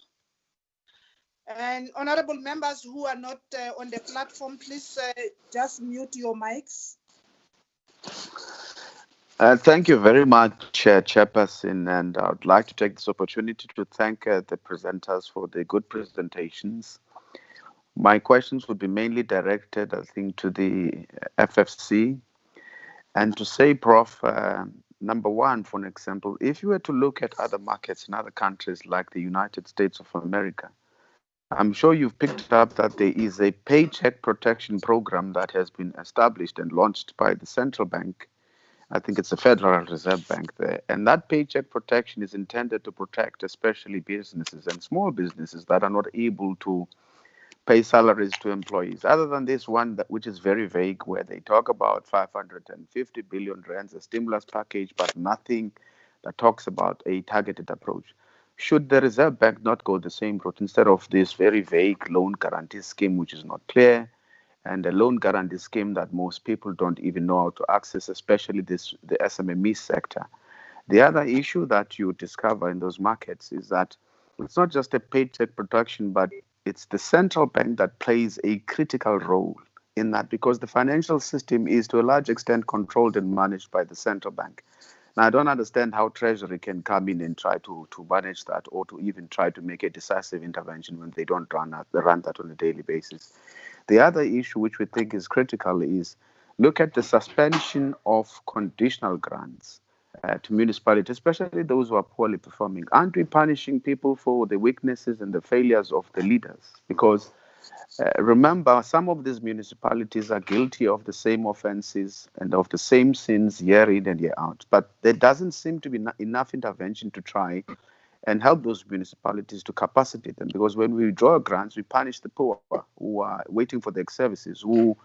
And honorable members who are not on the platform, please just mute your mics. Thank you very much, Chairperson, and I would like to take this opportunity to thank the presenters for the good presentations. My questions would be mainly directed, I think, to the FFC, and to say, Prof, number one, for an example, if you were to look at other markets in other countries like the United States of America, I'm sure you've picked up that there is a paycheck protection program that has been established and launched by the central bank. I think it's the Federal Reserve Bank there. And that paycheck protection is intended to protect especially businesses and small businesses that are not able to pay salaries to employees. Other than this one, which is very vague, where they talk about 550 billion rands, a stimulus package, but nothing that talks about a targeted approach. Should the Reserve Bank not go the same route instead of this very vague loan guarantee scheme, which is not clear, and a loan guarantee scheme that most people don't even know how to access, especially the SMME sector? The other issue that you discover in those markets is that it's not just a paycheck protection, but it's the central bank that plays a critical role in that, because the financial system is to a large extent controlled and managed by the central bank. Now, I don't understand how Treasury can come in and try to manage that, or to even try to make a decisive intervention when they don't run that on a daily basis. The other issue which we think is critical is look at the suspension of conditional grants to municipalities, especially those who are poorly performing. Aren't we punishing people for the weaknesses and the failures of the leaders? Because remember, some of these municipalities are guilty of the same offenses and of the same sins year in and year out. But there doesn't seem to be enough intervention to try and help those municipalities to capacitate them. Because when we withdraw grants, we punish the poor who are waiting for their services, who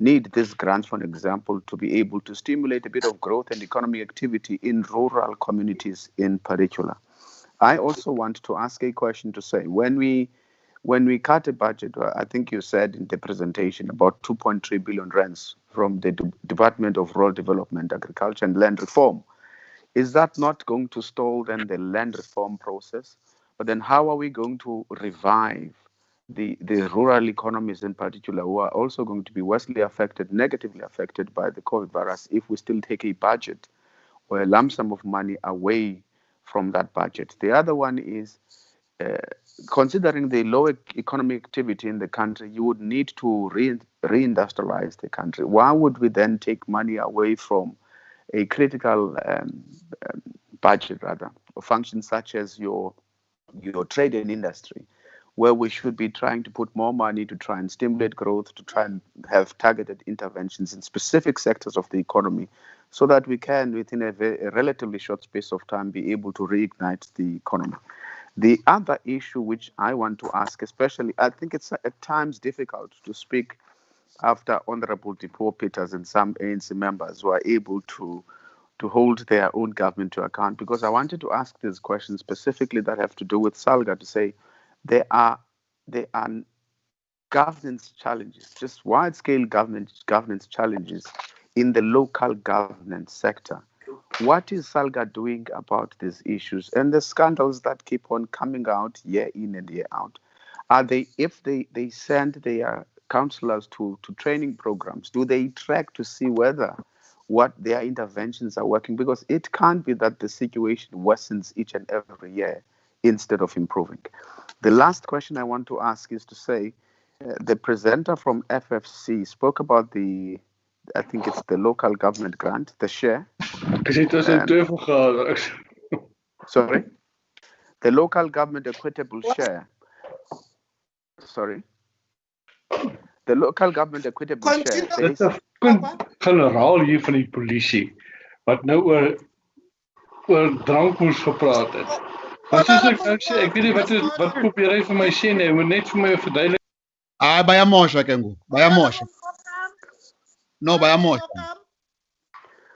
need these grants, for example, to be able to stimulate a bit of growth and economic activity in rural communities in particular. I also want to ask a question to say, when we cut a budget, I think you said in the presentation about 2.3 billion rands from the Department of Rural Development, Agriculture and Land Reform, is that not going to stall then the land reform process? But then how are we going to revive the rural economies in particular, who are also going to be negatively affected by the COVID virus, if we still take a budget or a lump sum of money away from that budget? The other one is, considering the low economic activity in the country, you would need to reindustrialize the country. Why would we then take money away from a critical budget, rather, or functions such as your trade and industry, where we should be trying to put more money to try and stimulate growth, to try and have targeted interventions in specific sectors of the economy, so that we can, within a relatively short space of time, be able to reignite the economy. The other issue which I want to ask, especially, I think it's at times difficult to speak after Honorable Depo Peters and some ANC members who are able to hold their own government to account, because I wanted to ask these questions specifically that have to do with Salga, to say there are governance challenges, just wide-scale governance challenges in the local governance sector. What is Salga doing about these issues and the scandals that keep on coming out year in and year out? Are they, if they send their councillors to training programs, do they track to see whether what their interventions are working? Because it can't be that the situation worsens each and every year instead of improving. The last question I want to ask is to say, the presenter from FFC spoke about the, I think it's the local government grant, the share. Sorry? The local government equitable share. Sorry? The local government equitable share. Dit is 'n generaal hier van die polisie wat nou oor drankmoes gepraat het. Maar soos ek sê, ek weet nie wat probeer hy vir my sê nie, hy moet net vir my verduidelik. Bayamosha ke ngoku, bayamosha. No, bayamosha.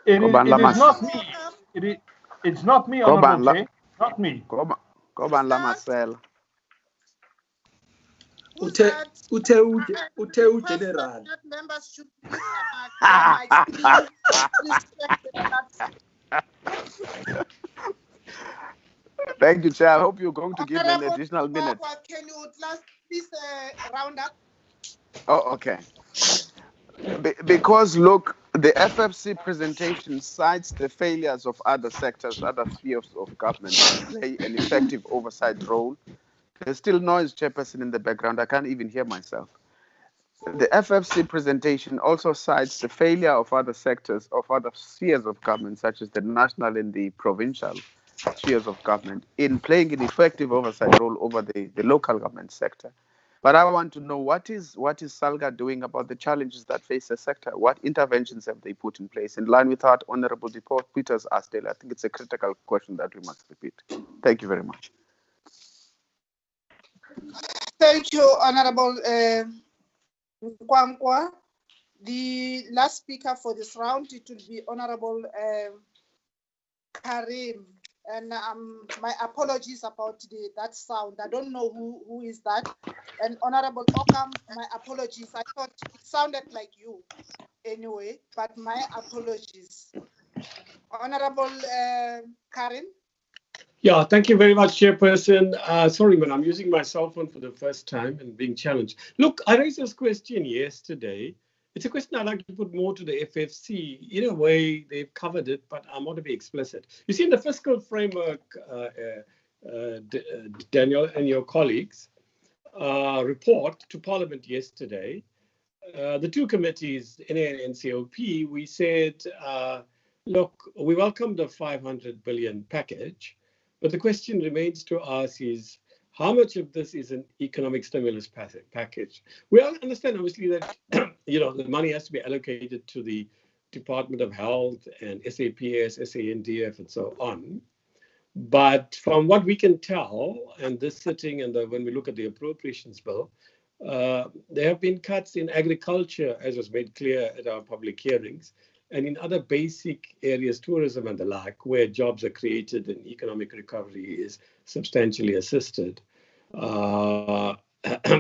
It is not me. It's not me, Honorable Chair. Not me. Goban Lamasela. Ute general. Members should Thank you, Chair. I hope you're going to give me an additional minute. Can you please round up? Oh, okay. Because look, the FFC presentation cites the failures of other sectors, other spheres of government to play an effective oversight role. There's still noise, Chairperson, in the background. I can't even hear myself. The FFC presentation also cites the failure of other sectors, of other spheres of government, such as the national and the provincial spheres of government, in playing an effective oversight role over the local government sector. But I want to know, what is Salga doing about the challenges that face the sector? What interventions have they put in place in line with what Honorable Depo Peters asked earlier? I think it's a critical question that we must repeat. Thank you very much. Thank you, Honorable Nkwankwa. The last speaker for this round, it will be Honorable Karim. And my apologies about that sound. I don't know who is that. And Honorable Okam, my apologies. I thought it sounded like you anyway, but my apologies. Honorable Karim. Yeah, thank you very much, Chairperson. Sorry, man, I'm using my cell phone for the first time and being challenged. Look, I raised this question yesterday. It's a question I'd like to put more to the FFC. In a way, they've covered it, but I want to be explicit. You see, in the fiscal framework, Daniel and your colleagues report to Parliament yesterday, the two committees, NA and NCOP, we said, look, we welcome the 500 billion package, but the question remains to us is, how much of this is an economic stimulus package? We all understand, obviously, that the money has to be allocated to the Department of Health and SAPS, SANDF, and so on. But from what we can tell, and this sitting, and when we look at the appropriations bill, there have been cuts in agriculture, as was made clear at our public hearings, and in other basic areas, tourism and the like, where jobs are created and economic recovery is substantially assisted.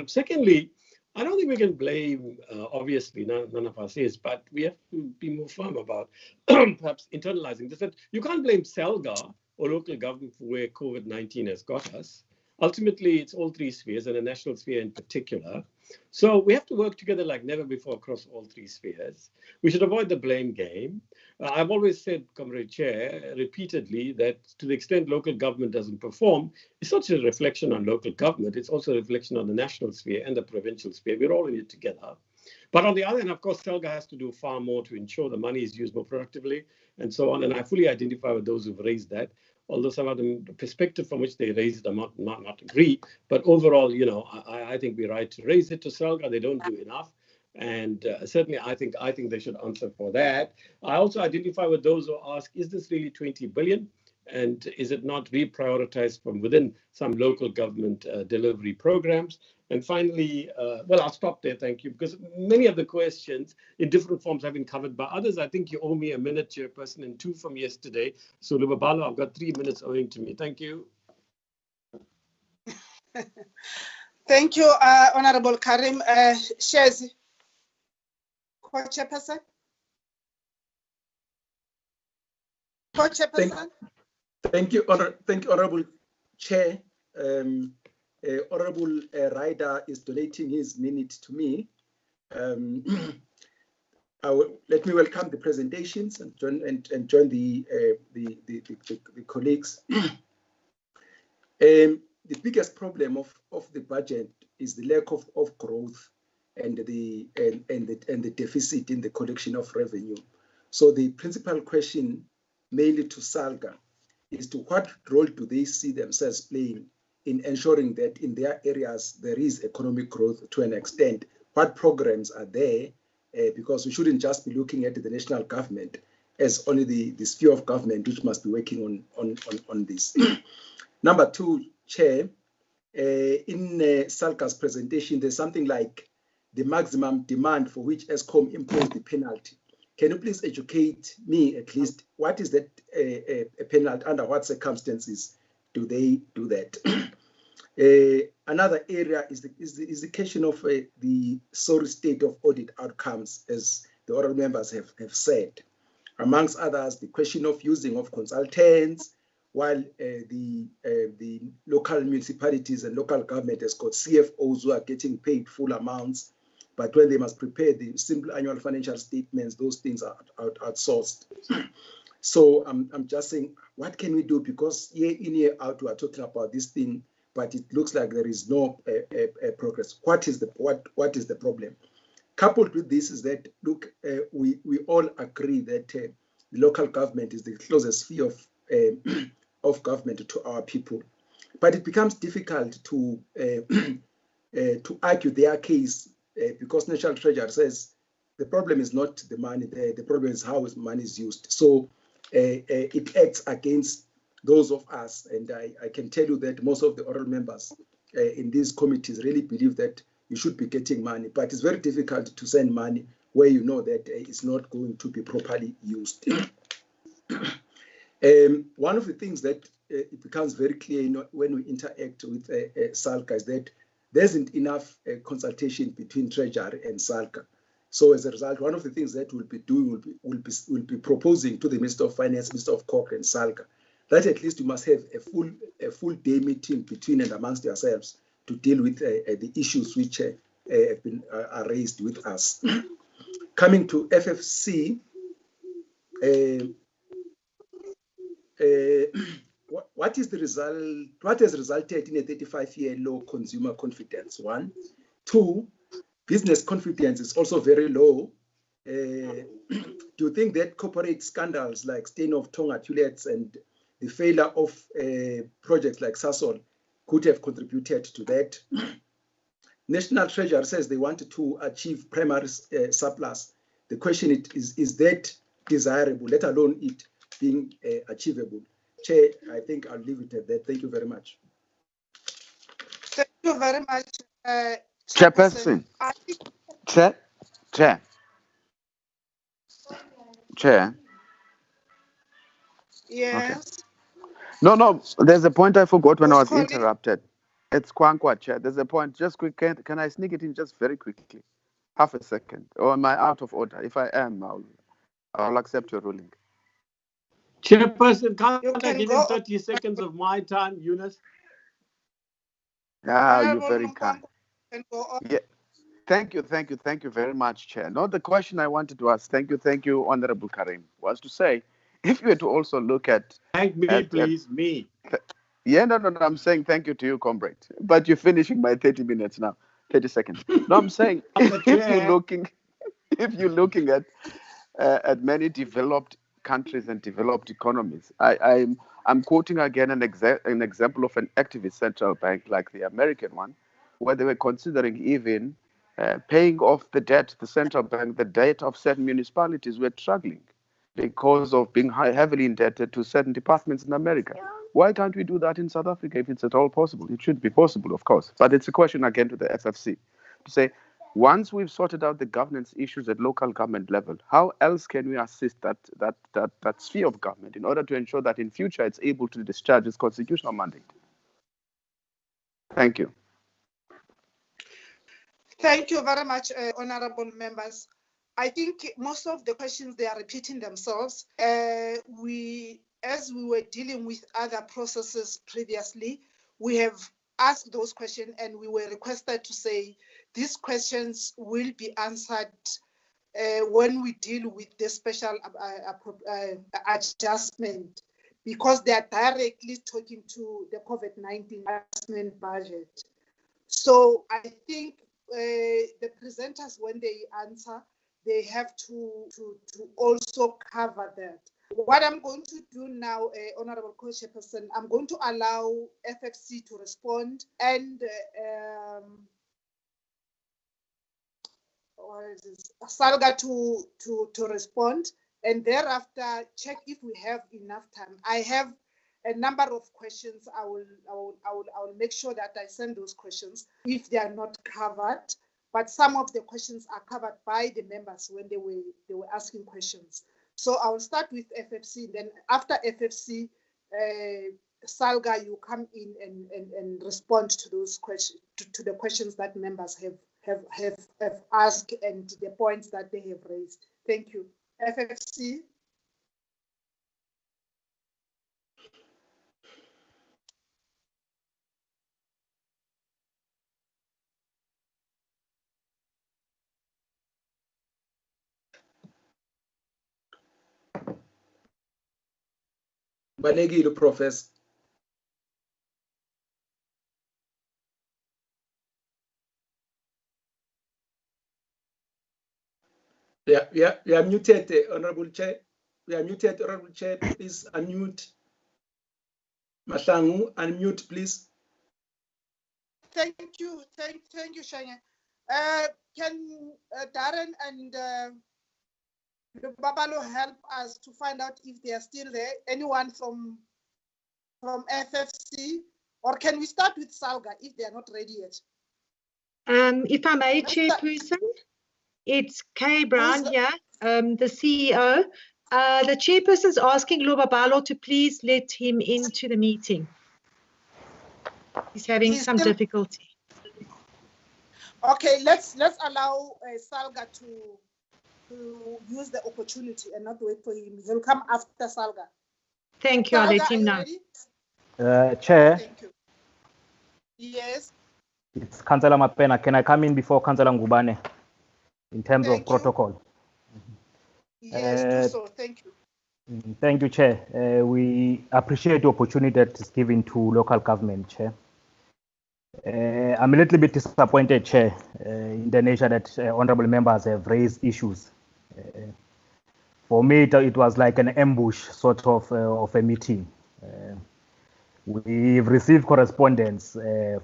Secondly, I don't think we can blame, obviously, none of us is, but we have to be more firm about perhaps internalizing this. That you can't blame Salga or local government for where COVID-19 has got us. Ultimately, it's all three spheres, and a national sphere in particular. So we have to work together like never before across all three spheres. We should avoid the blame game. I've always said, Comrade Chair, repeatedly, that to the extent local government doesn't perform, it's not just a reflection on local government, it's also a reflection on the national sphere and the provincial sphere. We're all in it together. But on the other hand, of course, Salga has to do far more to ensure the money is used more productively and so on. And I fully identify with those who've raised that. although some of the perspective from which they raise it, I might not agree. But overall, you know, I think we're right to raise it to Salga. They don't do enough. And certainly, I think they should answer for that. I also identify with those who ask, is this really 20 billion? And is it not reprioritized from within some local government delivery programs? And finally, well, I'll stop there, thank you, because many of the questions in different forms have been covered by others. I think you owe me a minute, Chairperson, and 2 from yesterday. So, Lubabalo, I've got 3 minutes owing to me. Thank you. Thank you, Honorable Karim. Shezi, Co-Chairperson. Co-Chairperson. Thank you, Honorable Chair. Honorable Ryder is donating his minute to me. Let me welcome the presentations and join the colleagues. The biggest problem of the budget is the lack of growth and the deficit in the collection of revenue. So the principal question, mainly to Salga, is to what role do they see themselves playing in ensuring that in their areas there is economic growth to an extent? What programs are there? Because we shouldn't just be looking at the national government as only the sphere of government which must be working on this. Number 2, Chair, in Salga's presentation, there's something like the maximum demand for which ESCOM imposed the penalty. Can you please educate me at least, what is that a penalty, under what circumstances do they do that? Another area is the question of the sorry state of audit outcomes, as the oral members have said. Amongst others, the question of using of consultants, while the local municipalities and local government has got CFOs who are getting paid full amounts, but when they must prepare the simple annual financial statements, those things are outsourced. So I'm just saying, what can we do? Because year in, year out, we are talking about this thing, but it looks like there is no progress. What is the problem? Coupled with this is that, look, we all agree that the local government is the closest sphere of government to our people, but it becomes difficult to argue their case because National Treasury says the problem is not the money there, the problem is how money is used. So it acts against those of us, and I can tell you that most of the oral members in these committees really believe that you should be getting money, but it's very difficult to send money where you know that it's not going to be properly used. One of the things that it becomes very clear when we interact with Salga is that there isn't enough consultation between Treasury and Salga. So as a result, one of the things that we'll be doing will be proposing to the Minister of Finance, Minister of Cork, and Salga that at least you must have a full day meeting between and amongst yourselves to deal with the issues which have been are raised with us. Coming to FFC. What is the result? What has resulted in a 35-year low consumer confidence? 1, 2, business confidence is also very low. Do you think that corporate scandals like stain of Tonga Tullets and the failure of projects like Sasol could have contributed to that? National Treasury says they wanted to achieve primary surplus. The question is that desirable, let alone it being achievable? Chair, I think I'll leave it at that. Thank you very much. Thank you very much, Chairperson. Chair. Yes. Okay. No, there's a point I forgot when I was interrupted. It's Kwankwa, Chair. There's a point, just quick, can I sneak it in just very quickly? Half a second. Or am I out of order? If I am, I'll accept your ruling. Chairperson, can't I give him 30 seconds of my time, Eunice? You're very kind. Yeah. Thank you very much, Chair. No, the question I wanted to ask, thank you, Honorable Karim, was to say, if you were to also look at... Thank me, please, me. Yeah, no, I'm saying thank you to you, comrade. But you're finishing my 30 minutes now, 30 seconds. No, I'm saying, if you're looking at many developed countries and developed economies, I'm I'm quoting again an example of an activist central bank like the American one, where they were considering even paying off the debt, the central bank, the debt of certain municipalities were struggling because of being heavily indebted to certain departments in America. Why can't we do that in South Africa if it's at all possible? It should be possible, of course. But it's a question again to the FFC to say, once we've sorted out the governance issues at local government level, how else can we assist that sphere of government in order to ensure that in future it's able to discharge its constitutional mandate? Thank you. Thank you very much, honorable members. I think most of the questions, they are repeating themselves. As we were dealing with other processes previously, we have asked those questions and we were requested to say these questions will be answered when we deal with the special adjustment, because they are directly talking to the COVID-19 adjustment budget. So I think the presenters, when they answer, they have to also cover that. What I'm going to do now, Honorable Co-Chairperson, I'm going to allow FFC to respond and Salga to respond, and thereafter check if we have enough time. I have a number of questions. I will make sure that I send those questions if they are not covered. But some of the questions are covered by the members when they were asking questions. So I will start with FFC. Then after FFC, Salga, you come in and respond to those questions, to the questions that members have asked and the points that they have raised. Thank you. FFC. Balekile, Professor. Yeah, we are muted, Honorable Chair. We are muted, Honorable Chair. Please unmute. Mahlangu, unmute, please. Thank you, Shanya. Can Darren and Babalo help us to find out if they are still there? Anyone from FFC? Or can we start with Salga if they are not ready yet? If I may, Chairperson, it's Kay Brown here, the CEO. The Chairperson is asking Lobabalo to please let him into the meeting. He's having some difficulty. Okay, let's allow Salga to use the opportunity and not wait for him. He'll come after Salga. Thank you. I'll let him know. Chair. Thank you. Yes. It's Councillor Mapena. Can I come in before Councillor Ngubane in terms of protocol? Yes, do so. Thank you. Thank you, Chair. We appreciate the opportunity that is given to local government, Chair. I'm a little bit disappointed, Chair, in the nature that honorable members have raised issues. For me, it was like an ambush sort of a meeting. We've received correspondence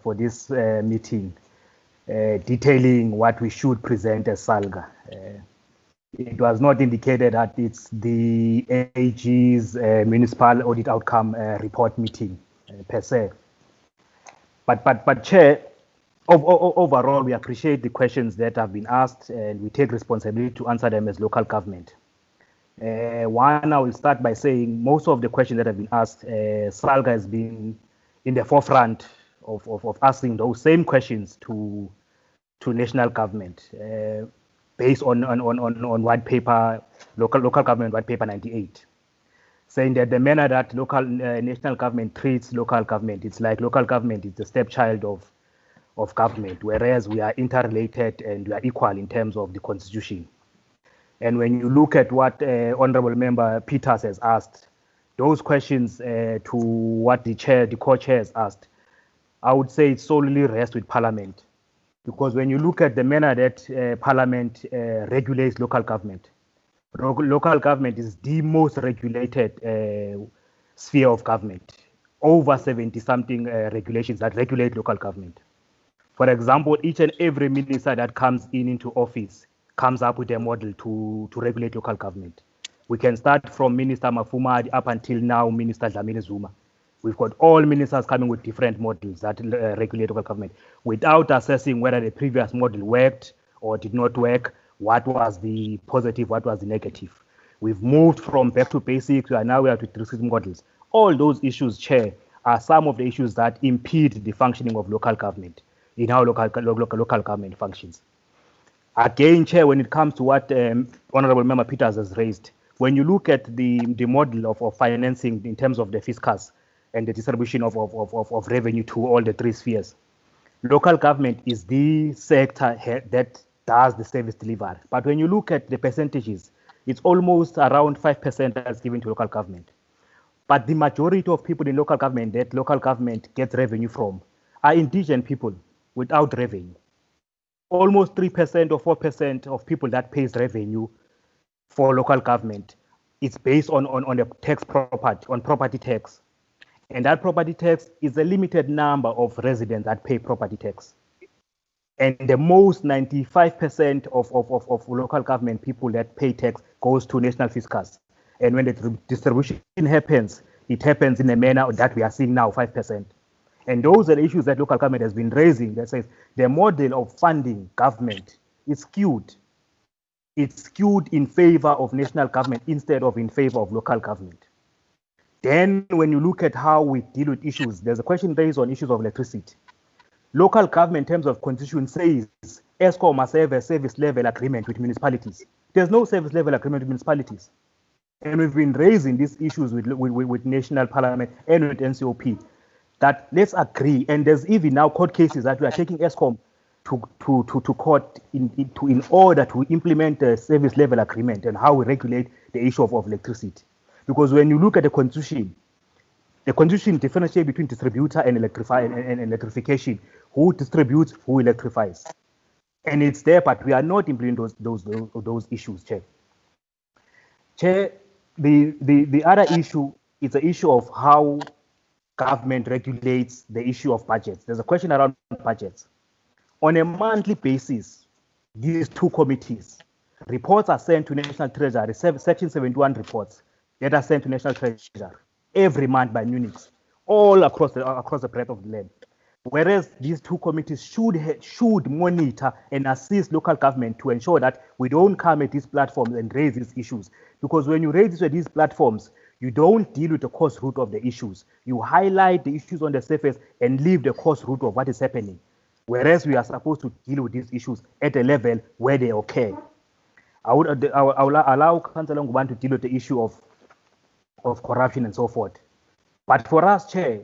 for this meeting detailing what we should present as Salga. It was not indicated that it's the AG's municipal audit outcome report meeting per se. But Chair, overall, we appreciate the questions that have been asked and we take responsibility to answer them as local government. One, I will start by saying most of the questions that have been asked, Salga has been in the forefront of asking those same questions to national government based on white paper, local government white paper 98. Saying that the manner that national government treats local government, it's like local government is the stepchild of government, whereas we are interrelated and we are equal in terms of the constitution. And when you look at what Honorable Member Peters has asked, those questions to what the co-chair has asked, I would say it solely rests with Parliament. Because when you look at the manner that Parliament regulates local government is the most regulated sphere of government, over 70-something regulations that regulate local government. For example, each and every minister that comes into office comes up with a model to regulate local government. We can start from Minister Mafumadi up until now, Minister Dlamini Zuma. We've got all ministers coming with different models that regulate local government without assessing whether the previous model worked or did not work, what was the positive, what was the negative. We've moved from back to basics, we have to 360 models. All those issues, Chair, are some of the issues that impede the functioning of local government in how local government functions. Again, Chair, when it comes to what Honorable Member Peters has raised, when you look at the model of financing in terms of the fiscals and the distribution of revenue to all the three spheres, local government is the sector that does the service delivery. But when you look at the percentages, it's almost around 5% that's given to local government. But the majority of people in local government that local government gets revenue from are indigent people without revenue. Almost 3% or 4% of people that pays revenue for local government, it's based on the tax property, on property tax. And that property tax is a limited number of residents that pay property tax. And the most 95% of local government people that pay tax goes to national fiscals. And when the distribution happens, it happens in a manner that we are seeing now, 5%. And those are the issues that local government has been raising that says the model of funding government is skewed. It's skewed in favor of national government instead of in favor of local government. Then when you look at how we deal with issues, there's a question raised on issues of electricity. Local government in terms of constitution says ESCOM must have a service level agreement with municipalities. There's no service level agreement with municipalities. And we've been raising these issues with national parliament and with NCOP, that let's agree. And there's even now court cases that we are taking ESCOM to court in order to implement the service level agreement and how we regulate the issue of electricity. Because when you look at the constitution differentiates between distributor and electrification. Who distributes, who electrifies. And it's there, but we are not implementing those issues, Chair. Chair, the other issue is the issue of how government regulates the issue of budgets. There's a question around budgets. On a monthly basis, these two committees, reports are sent to National Treasury, Section 71 reports that are sent to National Treasury every month by units, all across the breadth of the land. Whereas these two committees should monitor and assist local government to ensure that we don't come at these platforms and raise these issues. Because when you raise these platforms, you don't deal with the cause root of the issues. You highlight the issues on the surface and leave the cause root of what is happening. Whereas we are supposed to deal with these issues at a level where they occur. I will allow Councillor Nguban to deal with the issue of corruption and so forth. But for us, Chair,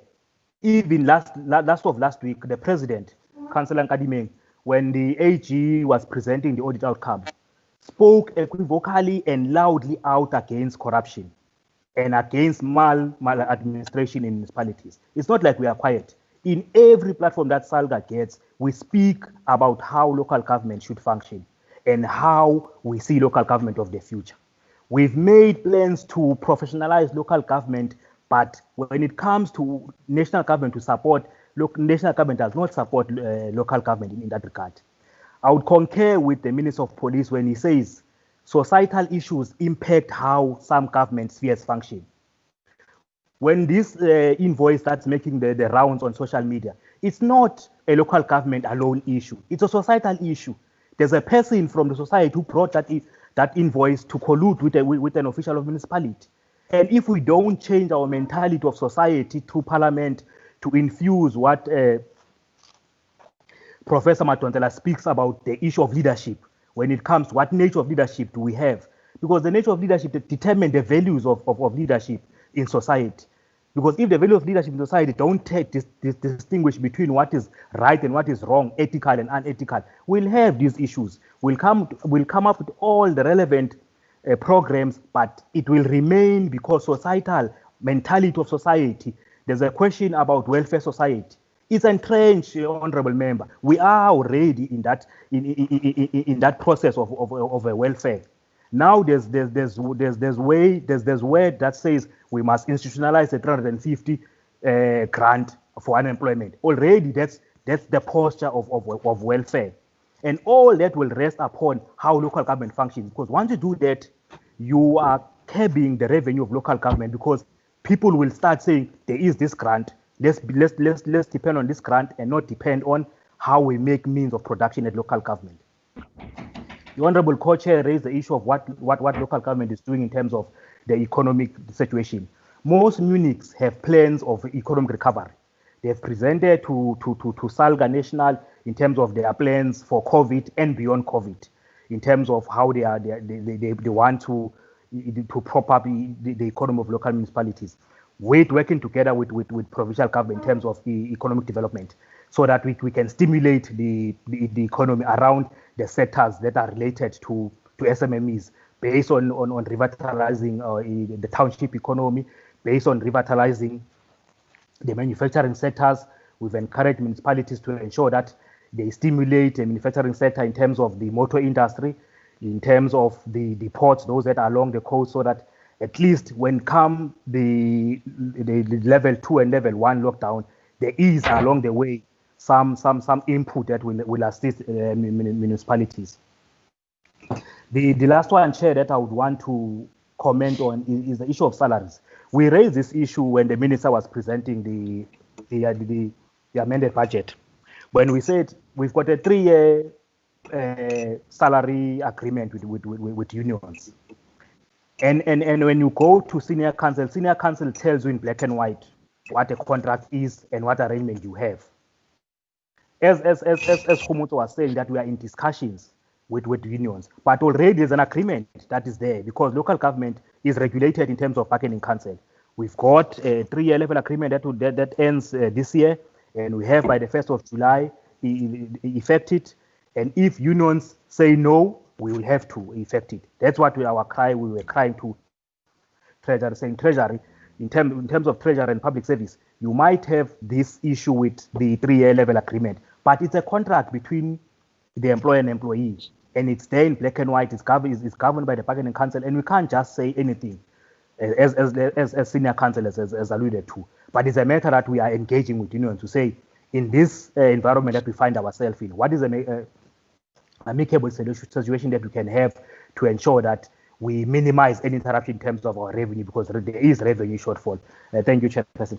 even last week, the President, Councillor Nkadimeng, when the AG was presenting the audit outcome, spoke equivocally and loudly out against corruption and against maladministration in municipalities. It's not like we are quiet. In every platform that Salga gets, we speak about how local government should function and how we see local government of the future. We've made plans to professionalize local government, but when it comes to national government to support, national government does not support local government in that regard. I would concur with the Minister of Police when he says societal issues impact how some government spheres function. When this invoice starts making the rounds on social media, it's not a local government alone issue. It's a societal issue. There's a person from the society who brought that invoice to collude with an official of municipality. And if we don't change our mentality of society through parliament to infuse what Professor Matontela speaks about, the issue of leadership, when it comes to what nature of leadership do we have? Because the nature of leadership determines the values of leadership in society. Because if the value of leadership in society don't distinguish between what is right and what is wrong, ethical and unethical, we'll have these issues. We'll come up with all the relevant programs, but it will remain because societal mentality of society. There's a question about welfare society. It's entrenched, honorable member. We are already in that process of a welfare. Now there's word that says we must institutionalize a 350 grant for unemployment. Already that's the posture of welfare. And all that will rest upon how local government functions. Because once you do that, you are curbing the revenue of local government, because people will start saying there is this grant. Let's depend on this grant and not depend on how we make means of production at local government. The Honorable Co-Chair raised the issue of what local government is doing in terms of the economic situation. Most Munichs have plans of economic recovery. They have presented to Salga National in terms of their plans for COVID and beyond COVID, in terms of how they want to prop up the economy of local municipalities. We're working together with provincial government in terms of the economic development, so that we can stimulate the economy around the sectors that are related to SMMEs, based on revitalizing the township economy, based on revitalizing the manufacturing sectors. We've encouraged municipalities to ensure that they stimulate the manufacturing sector in terms of the motor industry, in terms of the ports, those that are along the coast, so that at least when come the level 2 and level 1 lockdown, there is along the way some input that will assist municipalities. The last one, Chair, that I would want to comment on is the issue of salaries. We raised this issue when the Minister was presenting the amended budget, when we said we've got a 3-year salary agreement with unions. And when you go to senior council tells you in black and white what a contract is and what arrangement you have. As Khumuto was saying, that we are in discussions with unions, but already there's an agreement that is there, because local government is regulated in terms of bargaining council. We've got a 3-year level agreement that ends this year, and we have by the 1st of July effect it. And if unions say no, we will have to effect it. That's what we were crying to Treasury, saying Treasury, in terms of Treasury and public service, you might have this issue with the 3-year level agreement, but it's a contract between the employer and employee, and it's there in black and white. It's governed by the bargaining council, and we can't just say anything, as senior council has alluded to. But it's a matter that we are engaging with unions to say, in this environment that we find ourselves in, what is an amicable situation that we can have to ensure that we minimize any interruption in terms of our revenue, because there is revenue shortfall. Thank you, Chairperson.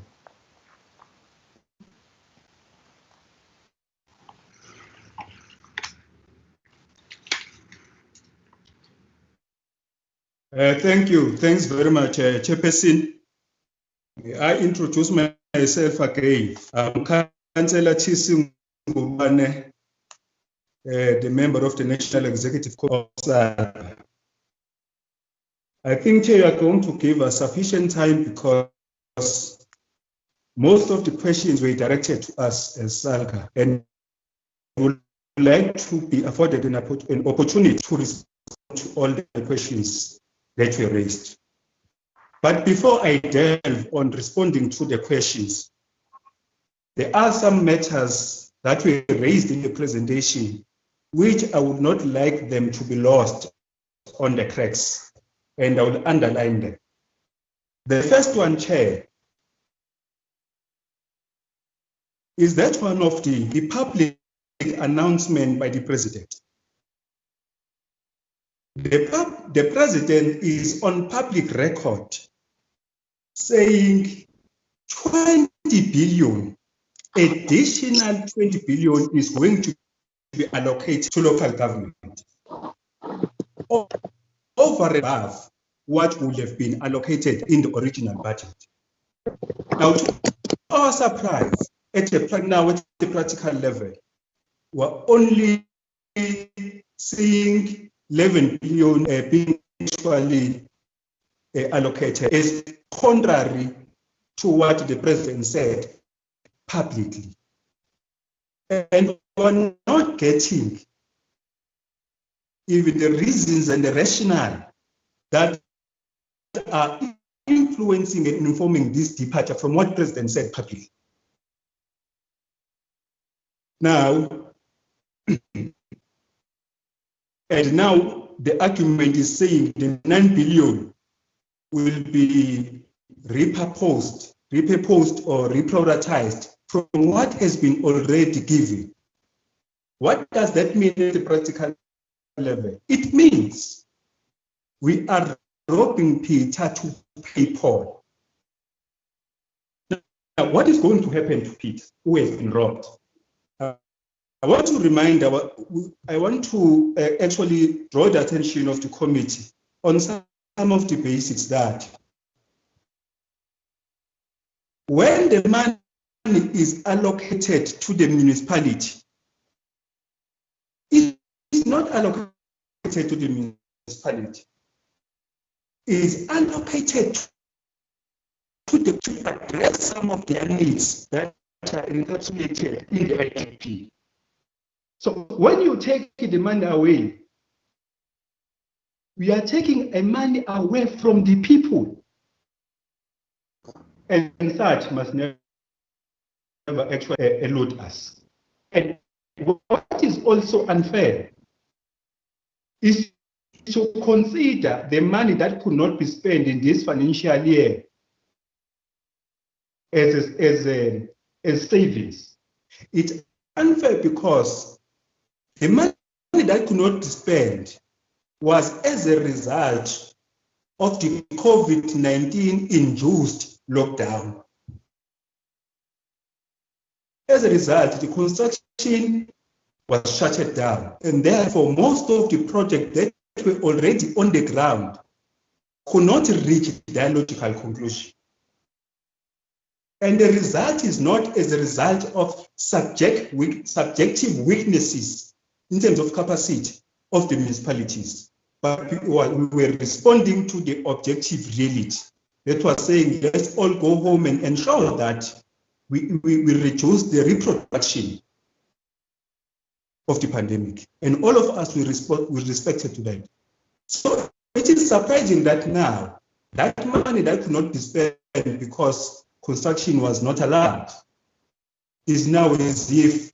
Thank you. Thanks very much, Chairperson. I introduce myself again. I'm Councillor Chising Ngubane, the member of the National Executive Council. I think, Chair, you are going to give us sufficient time, because most of the questions were directed to us as Salga, and we would like to be afforded an opportunity to respond to all the questions that were raised. But before I delve on responding to the questions, there are some matters that were raised in the presentation which I would not like them to be lost on the cracks, and I will underline them. The first one, Chair, is that one of the public announcement by the President. The President is on public record saying 20 billion, additional 20 billion is going to be allocated to local government, over and above what would have been allocated in the original budget. Now, to our surprise, at the practical level, we're only seeing 11 billion being actually allocated, is contrary to what the President said publicly. And we're not getting even the reasons and the rationale that are influencing and informing this departure from what the President said publicly. Now, and now the argument is saying the 9 billion will be repurposed or reprioritized from what has been already given. What does that mean at the practical level? It means we are robbing Peter to pay Paul. Now, what is going to happen to Peter, who has been robbed? I want to remind actually draw the attention of the committee on some of the basics that when the money is allocated to the municipality, it is not allocated to the municipality. It is allocated to address some of their needs that are encapsulated in the IKP. So when you take the money away, we are taking a money away from the people. And such must never actually elude us. And what is also unfair is to consider the money that could not be spent in this financial year as savings. It's unfair because the money that could not be spent was as a result of the COVID-19 induced lockdown. As a result, the construction was shut down, and therefore most of the projects that were already on the ground could not reach their logical conclusion. And the result is not as a result of subjective weaknesses in terms of capacity of the municipalities, but we were responding to the objective reality that was saying, let's all go home and ensure that we reduce the reproduction of the pandemic. And all of us, we respected to that. So it is surprising that now, that money that could not be spent because construction was not allowed is now as if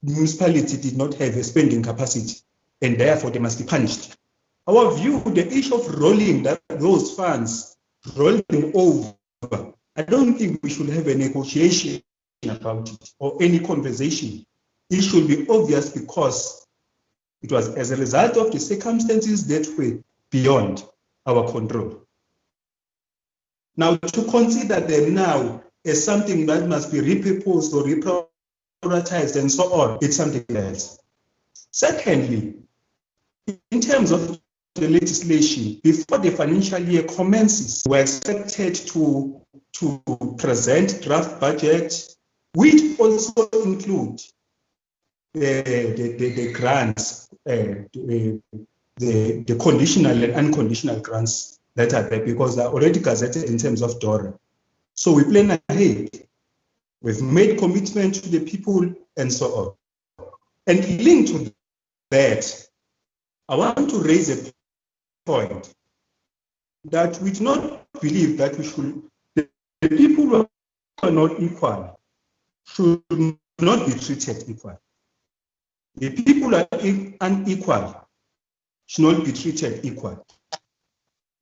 municipality did not have a spending capacity and therefore they must be punished. Our view, the issue of rolling those funds, rolling over, I don't think we should have a negotiation about it or any conversation. It should be obvious because it was as a result of the circumstances that were beyond our control. Now, to consider them now as something that must be repurposed or reprioritized and so on, it's something else. Secondly, in terms of the legislation, before the financial year commences, we're expected to present draft budget, which also include the grants, the conditional and unconditional grants that are there because they're already gazetted in terms of DORA. So we plan ahead. We've made commitment to the people and so on. And linked to that, I want to raise a point that we do not believe that we should, the people who are not equal should not be treated equal. The people who are unequal should not be treated equal.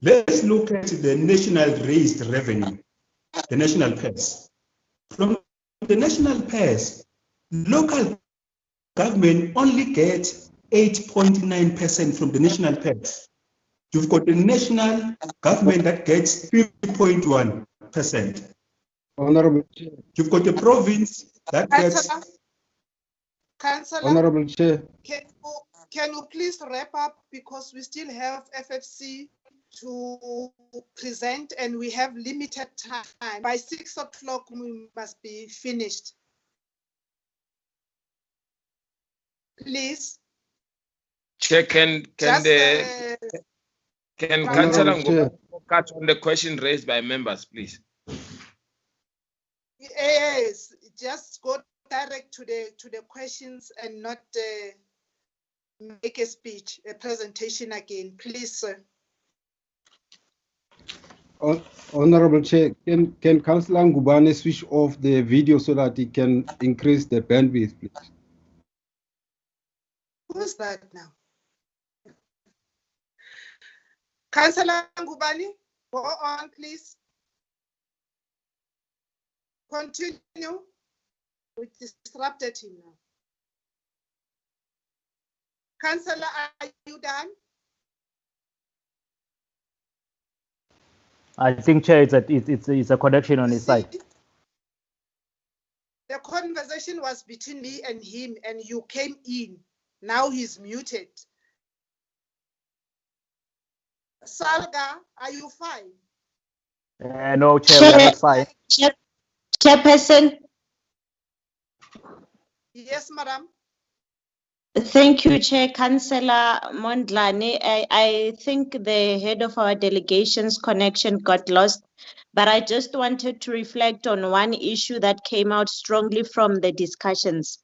Let's look at the national raised revenue, the national pairs. From the national pairs, local government only gets 8.9% from the national pairs. You've got the national government that gets 3.1%. Honorable Chair. You've got the province that gets... Councillor, Honorable Chair. Can you please wrap up because we still have FFC to present and we have limited time. By 6 o'clock, we must be finished. Please. Chair, can Councillor focus on the question raised by members, please? Yes, just go direct to the questions and not make a speech, a presentation again, please, sir. Honorable Chair, can Councillor Ngubane switch off the video so that he can increase the bandwidth, please? Who's that now? Councillor Ngubani, go on, please. Continue. We disrupted him now. Councillor, are you done? I think, Chair, it's a connection on his side. The conversation was between me and him, and you came in. Now he's muted. Salga, are you fine? No, Chair, we are not fine. Chairperson. Yes, madam. Thank you, Chair. Councillor Mondlane. I think the head of our delegation's connection got lost, but I just wanted to reflect on one issue that came out strongly from the discussions,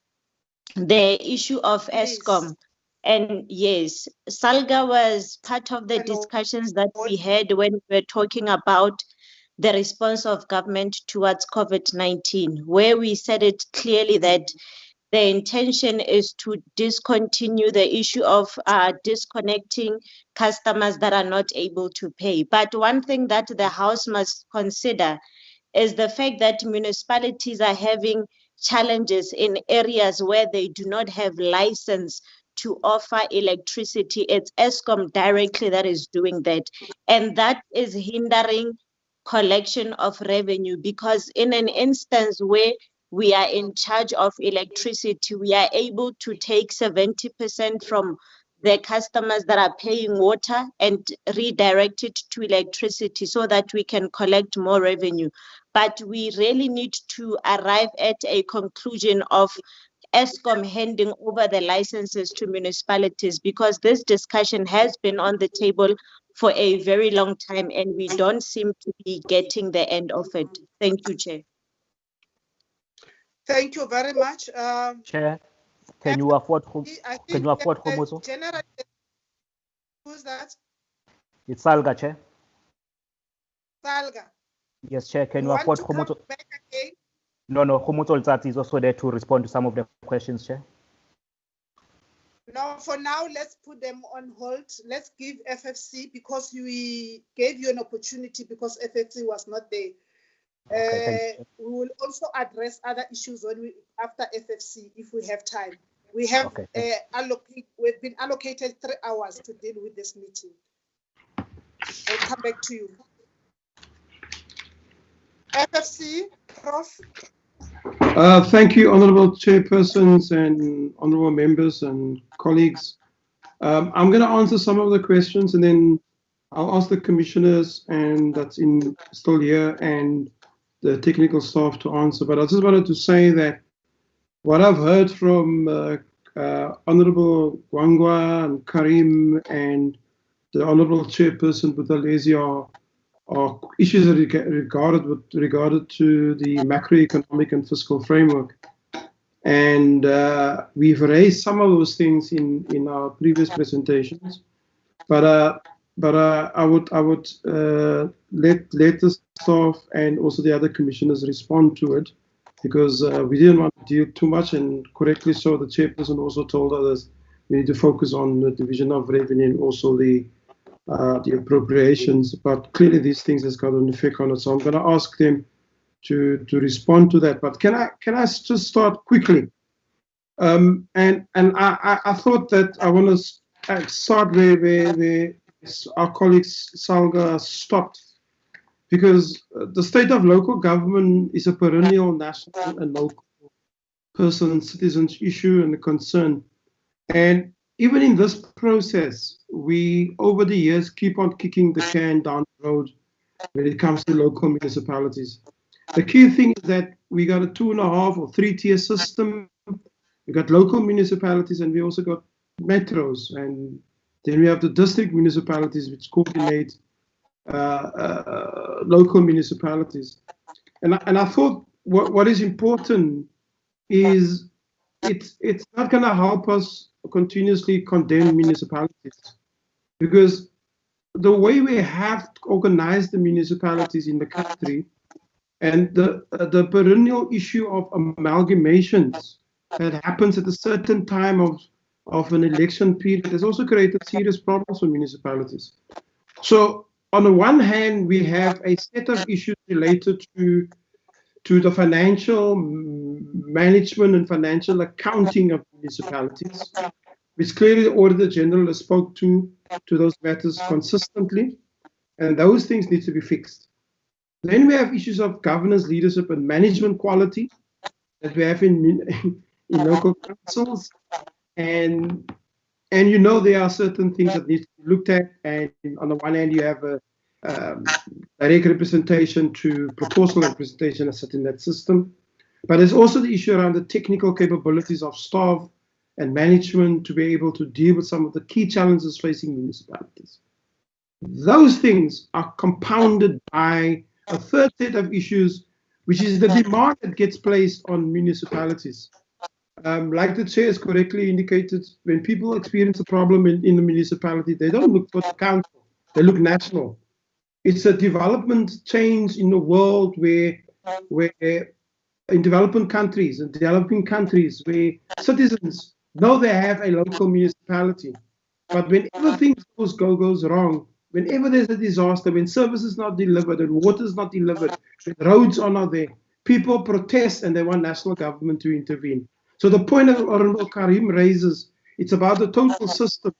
the issue of ESCOM. And yes, Salga was part of the discussions that we had when we were talking about the response of government towards COVID-19, where we said it clearly that the intention is to discontinue the issue of disconnecting customers that are not able to pay. But one thing that the House must consider is the fact that municipalities are having challenges in areas where they do not have license to offer electricity. It's ESCOM directly that is doing that. And that is hindering collection of revenue, because in an instance where we are in charge of electricity, we are able to take 70% from the customers that are paying water and redirect it to electricity so that we can collect more revenue. But we really need to arrive at a conclusion of ESCOM handing over the licenses to municipalities, because this discussion has been on the table for a very long time and we don't seem to be getting the end of it. Thank you, Chair. Thank you very much. Chair, can you afford Homoso? Who's that? It's Salga, Chair. Salga. Yes, Chair, can you afford Homoso? No, Homoso Ltsatsi is also there to respond to some of the questions, Chair. No, for now, let's put them on hold. Let's give FFC, because we gave you an opportunity because FFC was not there. Okay, we will also address other issues when after FFC if we have time. We have we've been allocated 3 hours to deal with this meeting. I'll come back to you. FFC, Prof. Thank you, Honourable Chairpersons and Honourable Members and colleagues. I'm going to answer some of the questions and then I'll ask the commissioners and that's still here and the technical staff to answer. But I just wanted to say that what I've heard from Honourable Gwangwa and Karim and the Honourable Chairperson Buthelezi are issues regarded to the macroeconomic and fiscal framework. And we've raised some of those things in our previous presentations. But I would let the staff and also the other commissioners respond to it, because we didn't want to deal too much, and correctly so. The chairperson also told others we need to focus on the division of revenue and also the appropriations. But clearly these things has got an effect on it, so I'm going to ask them to respond to that. But can I just start quickly? And I thought that I want to start where our colleagues Salga stopped, because the state of local government is a perennial national and local citizens issue and a concern. And even in this process, we over the years keep on kicking the can down the road when it comes to local municipalities. The key thing is that we got a 2.5 or 3-tier system. We got local municipalities and we also got metros, and then we have the district municipalities which coordinate local municipalities. And I thought what is important is it's not going to help us continuously condemn municipalities, because the way we have organized the municipalities in the country and the perennial issue of amalgamations that happens at a certain time of of an election period has also created serious problems for municipalities. So on the one hand, we have a set of issues related to the financial management and financial accounting of municipalities, which clearly the Auditor General has spoke to those matters consistently, and those things need to be fixed. Then we have issues of governance, leadership, and management quality that we have in local councils, and you know there are certain things that need to be looked at. And on the one hand, you have a direct representation to proportional representation as set in that system, but there's also the issue around the technical capabilities of staff and management to be able to deal with some of the key challenges facing municipalities. Those things are compounded by a third set of issues, which is the demand that gets placed on municipalities. Like the chair has correctly indicated, when people experience a problem in the municipality, they don't look for the council, they look national. It's a development change in the world where in developing countries, where citizens know they have a local municipality. But whenever things goes wrong, whenever there's a disaster, when service is not delivered, when water is not delivered, when roads are not there, people protest and they want national government to intervene. So the point that Honorable Karim raises, it's about the total system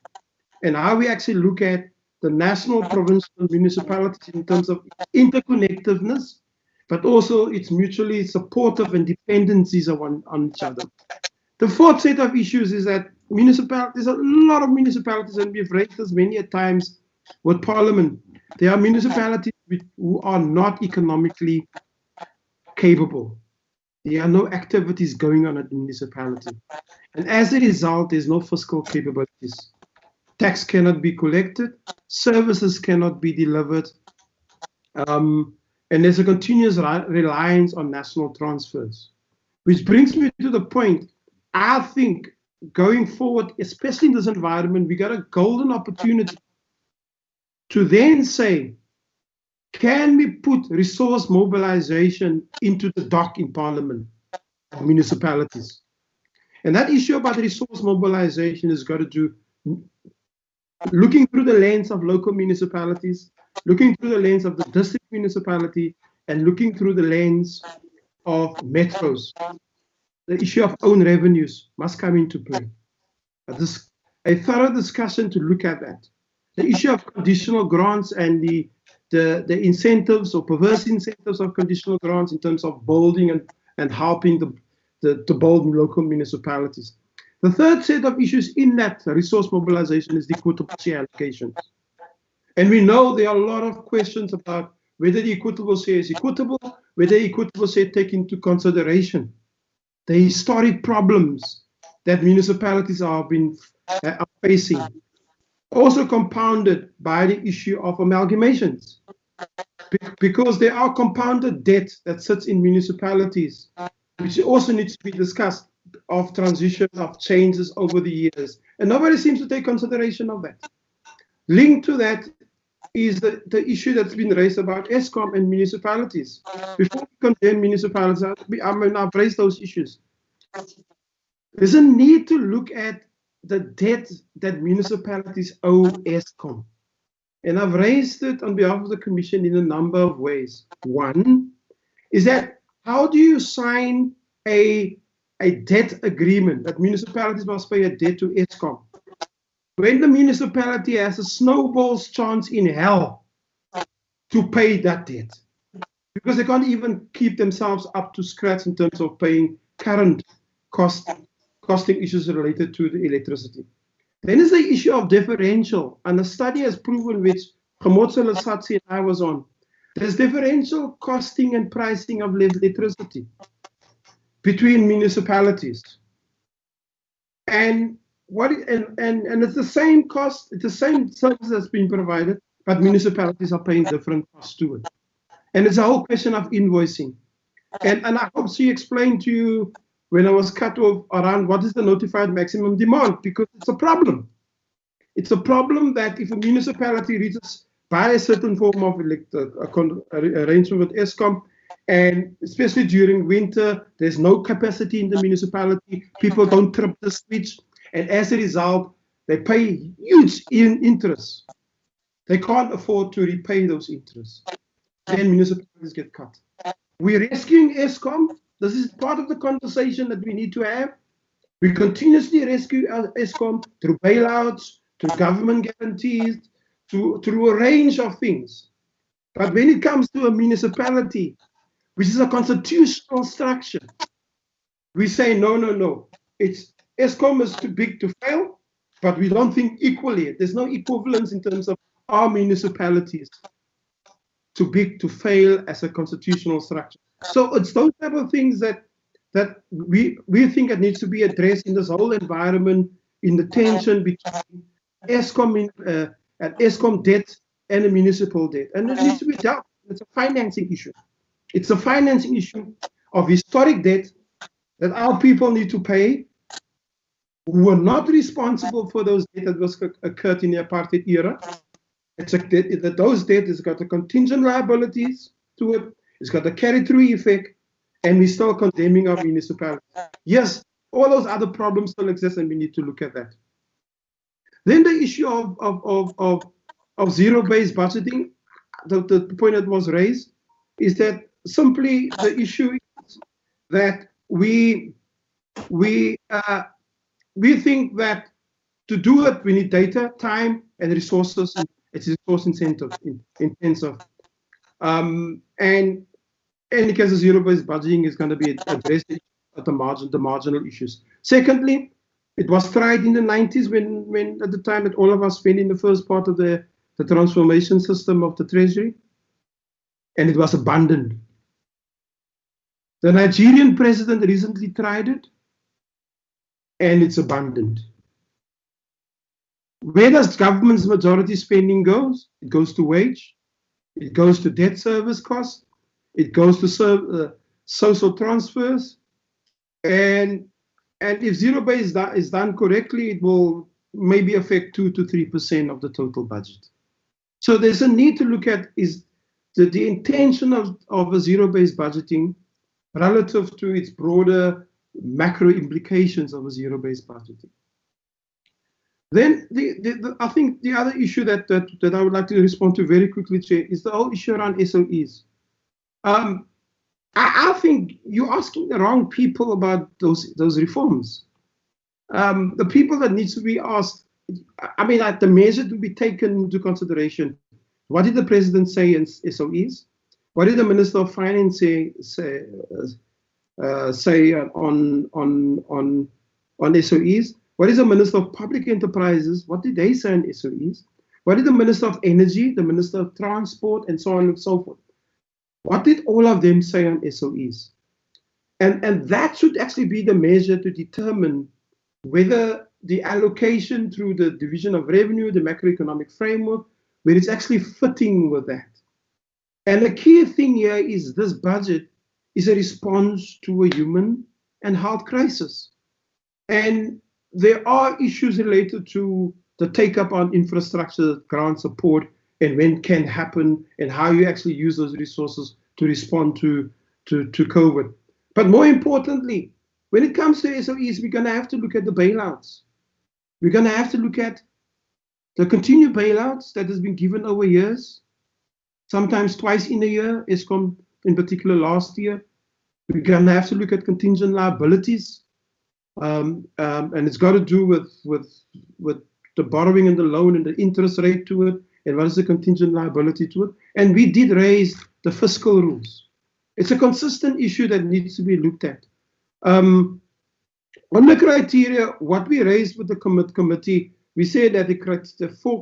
and how we actually look at the national, provincial, municipalities in terms of interconnectedness, but also it's mutually supportive and dependencies on each other. The fourth set of issues is that municipalities, a lot of municipalities, and we've raised this many a times with Parliament, there are municipalities who are not economically capable. There are no activities going on at the municipality. And as a result, there's no fiscal capabilities. Tax cannot be collected, services cannot be delivered, and there's a continuous reliance on national transfers. Which brings me to the point, I think going forward, especially in this environment, we got a golden opportunity to then say, can we put resource mobilization into the dock in Parliament of municipalities? And that issue about resource mobilization has got to do looking through the lens of local municipalities, looking through the lens of the district municipality, and looking through the lens of metros. The issue of own revenues must come into play. A thorough discussion to look at that. The issue of conditional grants and the incentives or perverse incentives of conditional grants in terms of building and helping to build local municipalities. The third set of issues in that resource mobilization is the equitable share allocations. And we know there are a lot of questions about whether the equitable share is equitable, whether the equitable share take into consideration the historic problems that municipalities are facing. Also compounded by the issue of amalgamations, because there are compounded debt that sits in municipalities, which also needs to be discussed, of transition, of changes over the years. And nobody seems to take consideration of that. Linked to that is the issue that's been raised about ESCOM and municipalities. Before we condemn municipalities, I've raised those issues. There's a need to look at the debt that municipalities owe ESCOM. And I've raised it on behalf of the Commission in a number of ways. One is that how do you sign a debt agreement that municipalities must pay a debt to ESCOM when the municipality has a snowball's chance in hell to pay that debt? Because they can't even keep themselves up to scratch in terms of paying current costing issues related to the electricity. Then is the issue of differential, and the study has proven, which Khamotso Lasatsi and I was on, there's differential costing and pricing of electricity between municipalities. And it's the same cost, it's the same service that's being provided, but municipalities are paying different costs to it. And it's a whole question of invoicing. And I hope she explained to you when I was cut off around what is the notified maximum demand, because it's a problem. It's a problem that if a municipality reaches by a certain form of arrangement with ESCOM, and especially during winter, there's no capacity in the municipality, people don't trip the switch, And as a result, they pay huge interest. They can't afford to repay those interests. Then municipalities get cut. We're rescuing ESCOM. This is part of the conversation that we need to have. We continuously rescue ESCOM through bailouts, through government guarantees, through a range of things. But when it comes to a municipality, which is a constitutional structure, we say, no, no, no. ESCOM is too big to fail, but we don't think equally. There's no equivalence in terms of our municipalities too big to fail as a constitutional structure. So it's those type of things that we think that needs to be addressed in this whole environment, in the tension between ESCOM and ESCOM debt and the municipal debt. And it needs to be dealt. It's a financing issue. It's a financing issue of historic debt that our people need to pay, who were not responsible for those debt that was occurred in the apartheid era. It's a debt, that those debt has got the contingent liabilities to it. It's got the carry-through effect, and we're still condemning our municipalities. Yes, all those other problems still exist, and we need to look at that. Then the issue of zero-based budgeting, the point that was raised, is that simply the issue is that we think that to do it, we need data, time, and resources. It's resource intensive. And in the case of zero-based budgeting, is going to be addressed at the marginal issues. Secondly, it was tried in the 90s when at the time that all of us went in the first part of the transformation system of the Treasury, and it was abandoned. The Nigerian president recently tried it, and it's abandoned. Where does government's majority spending goes? It goes to wage, it goes to debt service costs, it goes to social transfers, and if zero-based is done correctly, it will maybe affect 2 to 3% of the total budget. So there's a need to look at is the intention of a zero-based budgeting relative to its broader macro implications of a zero-based budgeting. Then I think the other issue that I would like to respond to very quickly, Chair, is the whole issue around SOEs. I think you're asking the wrong people about those reforms. The people that needs to be asked, I mean, the measure to be taken into consideration. What did the president say in SOEs? What did the Minister of Finance say on SOEs? What is the Minister of Public Enterprises? What did they say on SOEs? What did the Minister of Energy, the Minister of Transport, and so on and so forth? What did all of them say on SOEs? And that should actually be the measure to determine whether the allocation through the division of revenue, the macroeconomic framework, where it's actually fitting with that. And the key thing here is this budget is a response to a human and health crisis. And there are issues related to the take-up on infrastructure, grant support, and when it can happen, and how you actually use those resources to respond to COVID. But more importantly, when it comes to SOEs, we're going to have to look at the bailouts. We're going to have to look at the continued bailouts that has been given over years, sometimes twice in a year, ESCOM in particular last year. We're going to have to look at contingent liabilities, and it's got to do with the borrowing and the loan and the interest rate to it, and what is the contingent liability to it. And we did raise the fiscal rules. It's a consistent issue that needs to be looked at. On the criteria, what we raised with the committee, we said that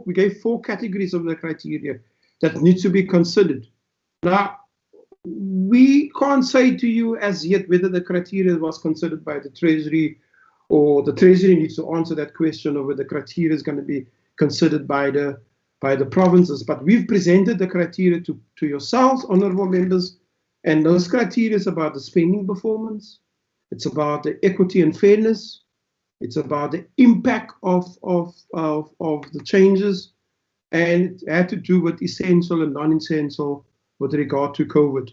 we gave 4 categories of the criteria that needs to be considered. Now, we can't say to you as yet whether the criteria was considered by the Treasury, or the Treasury needs to answer that question, or whether the criteria is going to be considered by the provinces. But we've presented the criteria to yourselves, honorable members, and those criteria is about the spending performance. It's about the equity and fairness. It's about the impact of the changes, and it had to do with essential and non-essential with regard to COVID.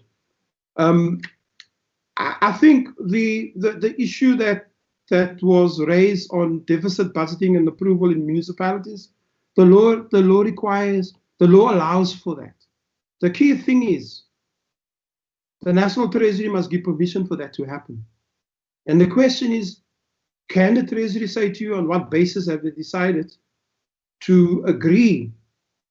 I think the issue that that was raised on deficit budgeting and approval in municipalities, the law requires, the law allows for that. The key thing is the National Treasury must give permission for that to happen. And the question is, can the Treasury say to you on what basis have they decided to agree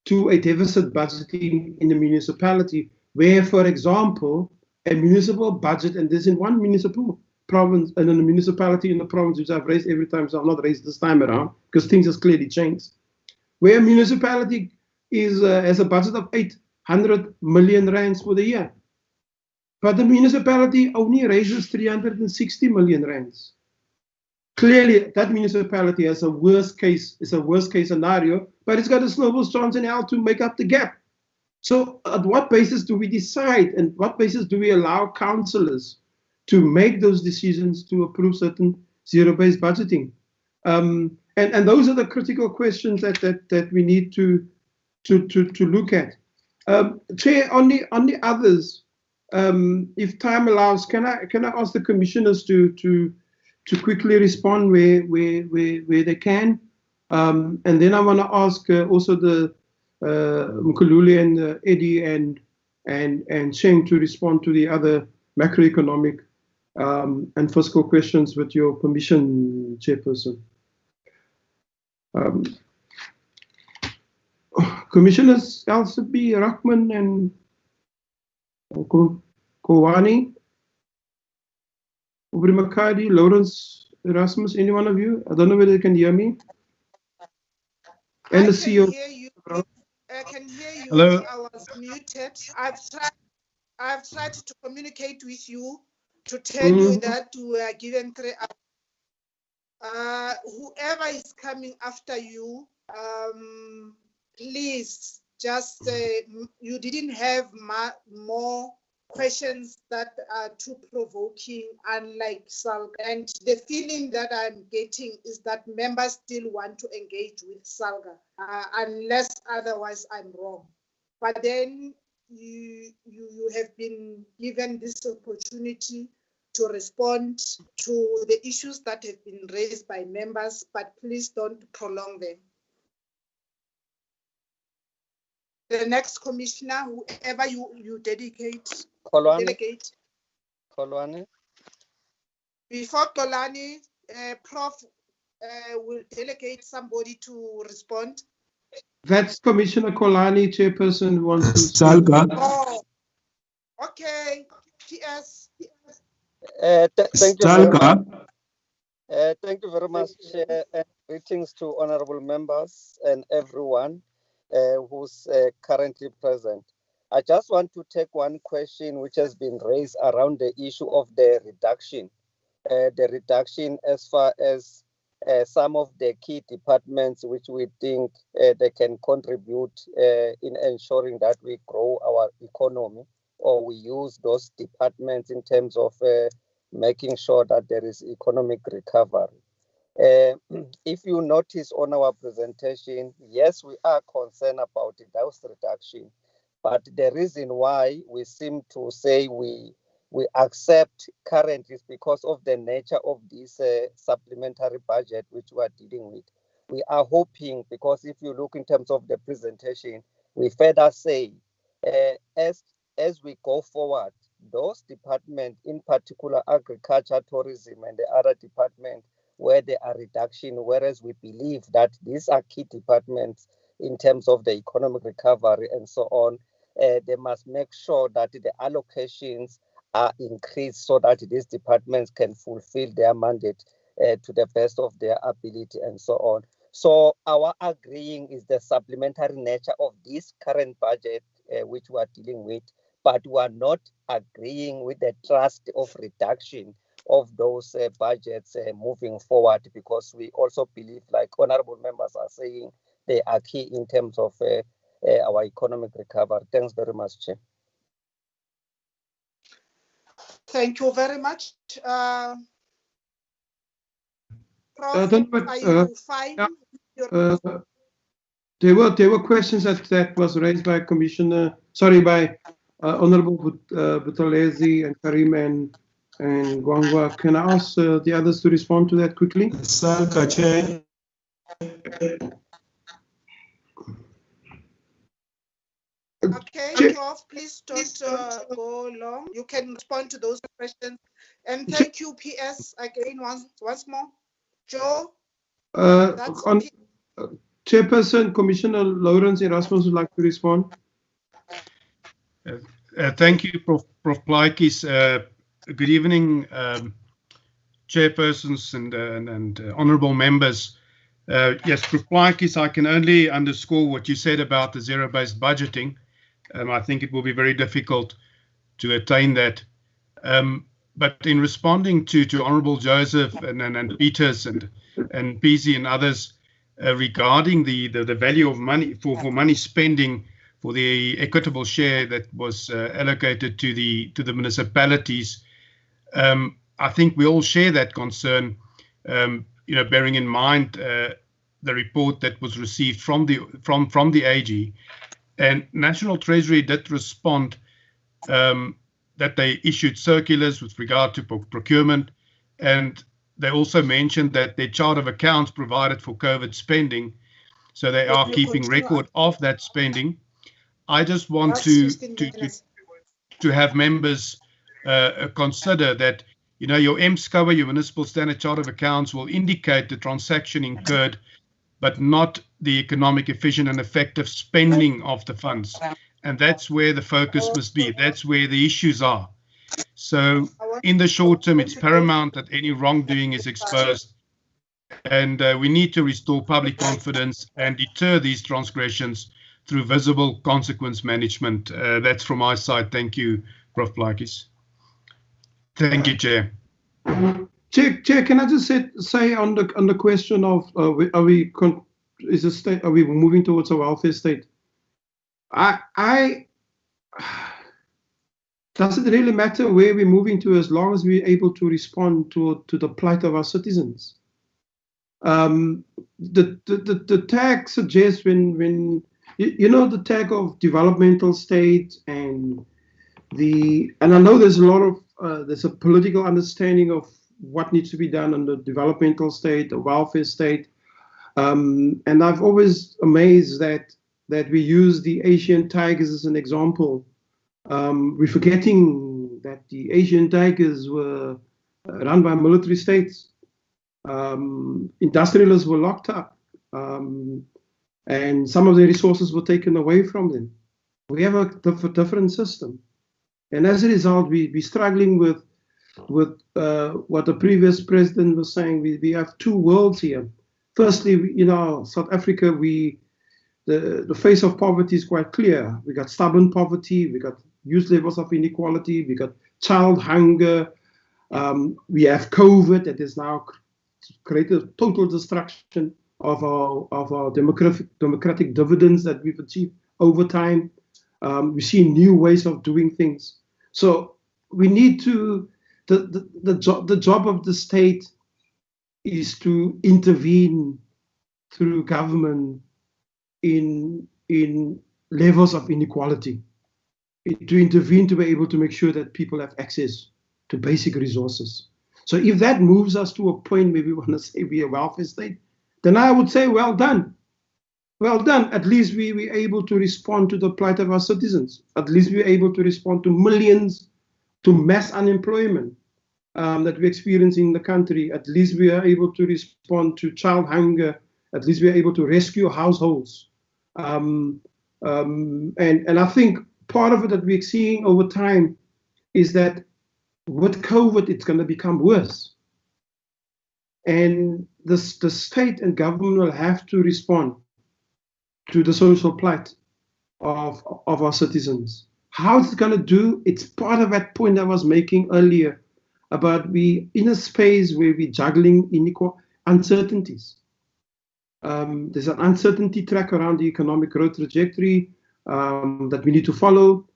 to a deficit budgeting in the municipality where, for example, a municipal budget, and there's in one municipal province and in a municipality in the province, which I've raised every time, so I've not raised this time around because things have clearly changed, where a municipality is has a budget of 800 million rands for the year, but the municipality only raises 360 million rands. Clearly, that municipality has a worst case, it's a worst case scenario, but it's got a snowball's chance in hell to make up the gap. So at what basis do we decide, and what basis do we allow councillors to make those decisions to approve certain zero-based budgeting? And those are the critical questions that we need to look at. Chair, on the others, if time allows, can I ask the commissioners to quickly respond where they can, and then I want to ask also the Mkhululi and Eddie and Sheng to respond to the other macroeconomic and fiscal questions with your permission, Chairperson. Commissioners Elsaby, Rahman, and Kowani, Ubri Makadi, Lawrence, Erasmus, any one of you? I don't know whether you can hear me. And the CEO. I can hear you. Hello. I was muted. I've tried to communicate with you to tell you that we are given 3 hours. Whoever is coming after you, please just you didn't have more questions that are too provoking, unlike Salga. And the feeling that I'm getting is that members still want to engage with Salga, unless otherwise I'm wrong. But then you have been given this opportunity to respond to the issues that have been raised by members, but please don't prolong them. The next commissioner, whoever you delegate. Kolwane. Before Kolani, Prof will delegate somebody to respond. That's Commissioner Kolani, Chairperson, who wants to Salga. Oh, okay. PS. Thank you very much. Thank you very much, Chair, and greetings to honorable members and everyone who's currently present. I just want to take one question which has been raised around the issue of the reduction. The reduction as far as some of the key departments which we think they can contribute in ensuring that we grow our economy, or we use those departments in terms of making sure that there is economic recovery. If you notice on our presentation, yes, we are concerned about those reduction, but the reason why we seem to say we accept currently is because of the nature of this supplementary budget which we are dealing with. We are hoping, because if you look in terms of the presentation, we further say as we go forward, those departments, in particular agriculture, tourism, and the other departments where there are reduction, whereas we believe that these are key departments in terms of the economic recovery and so on, they must make sure that the allocations are increased so that these departments can fulfill their mandate to the best of their ability and so on. So our agreeing is the supplementary nature of this current budget which we are dealing with, but we are not agreeing with the trust of reduction of those budgets moving forward, because we also believe, like honorable members are saying, they are key in terms of our economic recovery. Thanks very much, Chair. Thank you very much. Prof, are you fine? There were questions that was raised by Honorable Buthelezi and Karim and Gwangwa. Can I ask the others to respond to that quickly? Salga, Chair. Okay, Prof, please don't go long. You can respond to those questions. And thank you, PS, again, once more. Joe? Chairperson, Commissioner Lawrence Erasmus would like to respond. Thank you, Prof. Plaatjes. Good evening, chairpersons and honourable members. Yes, Prof. Plaatjes, I can only underscore what you said about the zero-based budgeting. I think it will be very difficult to attain that. But in responding to Honourable Joseph and Peters and PC and others regarding the value of money for money spending for the equitable share that was allocated to the municipalities, I think we all share that concern. Bearing in mind the report that was received from the AG, and National Treasury did respond that they issued circulars with regard to procurement, and they also mentioned that their chart of accounts provided for COVID spending, so they are keeping record of that spending. I just want to have members consider that your MSCOA, your Municipal Standard Chart of Accounts, will indicate the transaction incurred, but not the economic, efficient and effective spending of the funds. And that's where the focus must be. That's where the issues are. So in the short term, it's paramount that any wrongdoing is exposed. And we need to restore public confidence and deter these transgressions through visible consequence management. That's from my side. Thank you, Prof. Plaatjes. Thank you, Chair. Chair, can I just say on the question of are we moving towards a welfare state? Does it really matter where we're moving to as long as we're able to respond to the plight of our citizens? The tag suggests when the tag of developmental state and I know there's a lot of there's a political understanding of what needs to be done on the developmental state, the welfare state, and I've always amazed that we use the Asian tigers as an example. We're forgetting that the Asian tigers were run by military states. Industrialists were locked up, and some of the resources were taken away from them. We have a different system, and as a result, we're struggling with what the previous president was saying. We have two worlds here. Firstly, South Africa, the face of poverty is quite clear. We got stubborn poverty, we got huge levels of inequality, we got child hunger, we have COVID that has now created total destruction of our democratic dividends that we've achieved over time. We see new ways of doing things. So we need to, the job of the state is to intervene through government in levels of inequality, to intervene to be able to make sure that people have access to basic resources. So if that moves us to a point where we want to say we're a welfare state, then I would say, well done. Well done. At least we're able to respond to the plight of our citizens. At least we're able to respond to millions, to mass unemployment that we experience in the country. At least we are able to respond to child hunger. At least we are able to rescue households. And I think part of it that we're seeing over time is that with COVID, it's going to become worse. And the state and government will have to respond to the social plight of our citizens. How it's going to do, it's part of that point I was making earlier about we in a space where we're juggling uncertainties. There's an uncertainty track around the economic growth trajectory that we need to follow.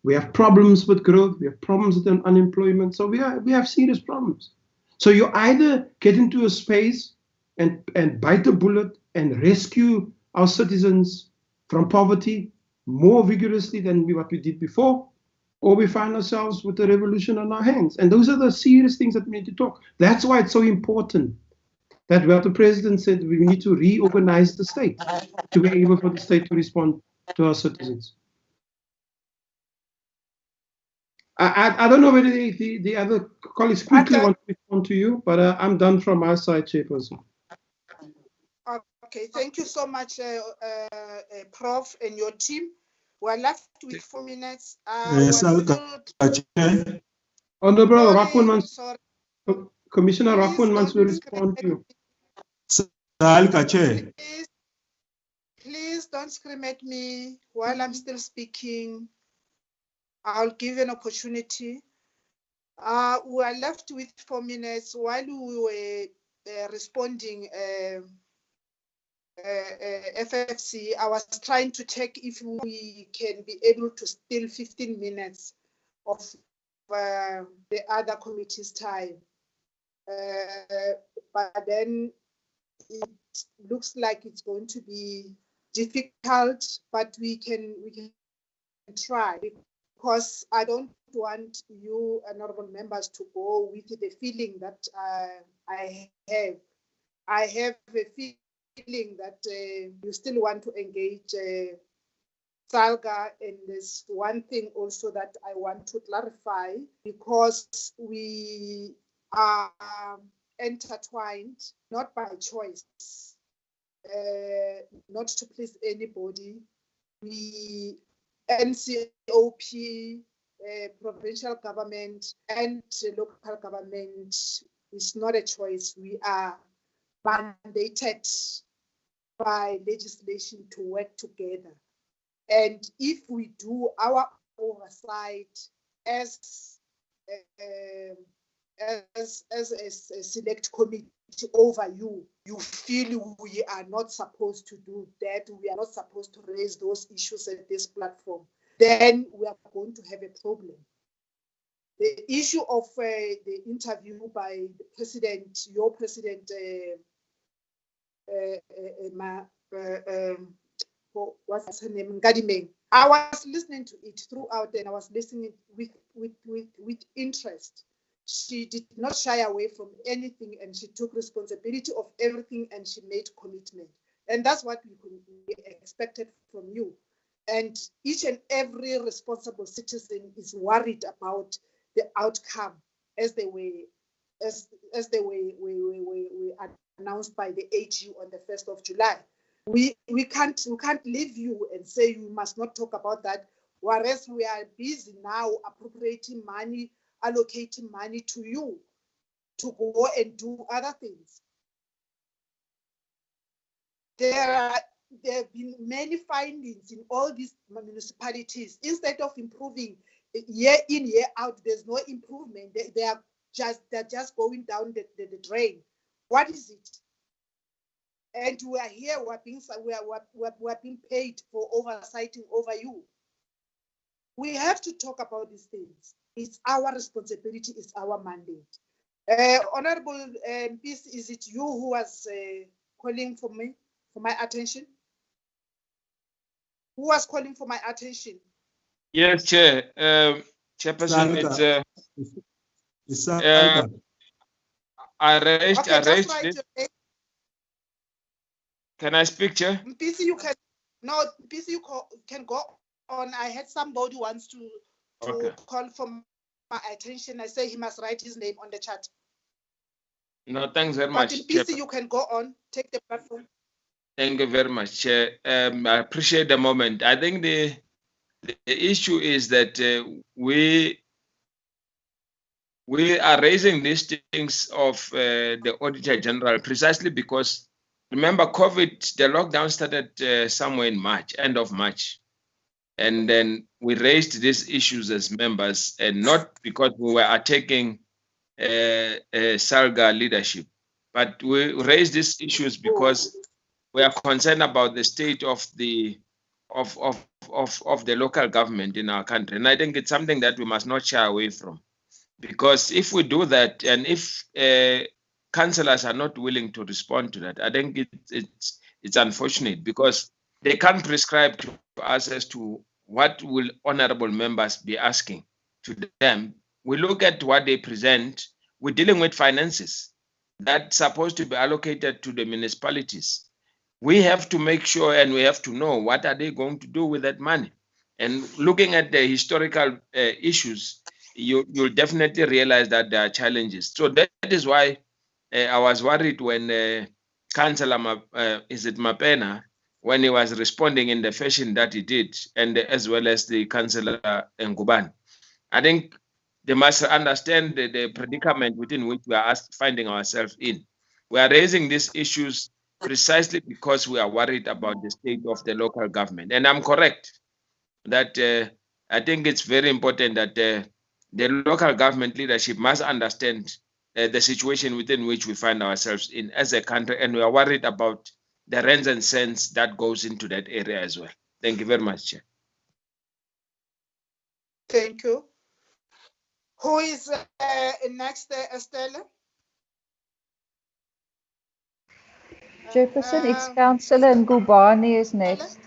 We have problems with growth. We have problems with unemployment. So we have serious problems. So you either get into a space and bite the bullet and rescue our citizens from poverty more vigorously than what we did before, or we find ourselves with a revolution on our hands. And those are the serious things that we need to talk. That's why it's so important that what the president said, we need to reorganize the state to be able for the state to respond to our citizens. I don't know whether the other colleagues quickly want to respond to you, but I'm done from my side, Chairperson. Okay, thank you so much, Prof. and your team. We're left with 4 minutes. Honorable Rakwan, Commissioner Rakwan wants to respond to you. Please don't scream at me while I'm still speaking. I'll give an opportunity. We are left with 4 minutes while we were responding. FFC, I was trying to check if we can be able to steal 15 minutes of the other committee's time. But then it looks like it's going to be difficult, but we can try, because I don't want you, honorable members, to go with the feeling that I have. I have a feeling that you still want to engage Salga, and there's one thing also that I want to clarify, because we are intertwined, not by choice, not to please anybody. We NCOP, provincial government and local government is not a choice. We are mandated by legislation to work together. And if we do our oversight as a select committee over you, you feel we are not supposed to do that, we are not supposed to raise those issues at this platform, then we are going to have a problem. The issue of the interview by the president, your president, what's her name, Ngadimeng, I was listening to it throughout, and I was listening with interest. She did not shy away from anything, and she took responsibility of everything, and she made commitment. And that's what we expected from you. And each and every responsible citizen is worried about the outcome as they were announced by the AG on the 1st of July. We can't leave you and say you must not talk about that, whereas we are busy now appropriating money, allocating money to you to go and do other things. There have been many findings in all these municipalities. Instead of improving year in, year out, there's no improvement. They're just going down the drain. What is it? And we are here, we're being paid for oversighting over you. We have to talk about these things. It's our responsibility, it's our mandate. Honorable Peace, is it you who was calling for my attention? Who was calling for my attention? Yes, Chair. Chairperson, I raised it. Can I speak, Chair? PC, you can. No, PC, you can go on. I had somebody wants to call for my attention. I say he must write his name on the chat. No, thanks very much. But PC, you can go on. Take the platform. Thank you very much, Chair. I appreciate the moment. I think the issue is that we are raising these things of the Auditor General precisely because, remember, COVID, the lockdown started somewhere in March, end of March. And then we raised these issues as members, and not because we were attacking Salga leadership, but we raised these issues because we are concerned about the state of the local government in our country. And I think it's something that we must not shy away from. Because if we do that, and if councillors are not willing to respond to that, I think it's unfortunate, because they can't prescribe to us as to what will honourable members be asking. to them, we look at what they present. We're dealing with finances that's supposed to be allocated to the municipalities. We have to make sure and we have to know what are they going to do with that money. And looking at the historical issues, you'll definitely realize that there are challenges. So that is why I was worried when Councillor Mapena, when he was responding in the fashion that he did, and as well as the Councillor Nguban. I think they must understand the predicament within which we are finding ourselves in. We are raising these issues precisely because we are worried about the state of the local government. And I'm correct that I think it's very important that the local government leadership must understand the situation within which we find ourselves in as a country, and we are worried about the rents and cents that goes into that area as well. Thank you very much, Chair. Thank you. Who is next, Estelle? Jefferson, it's Councillor Ngubane is next.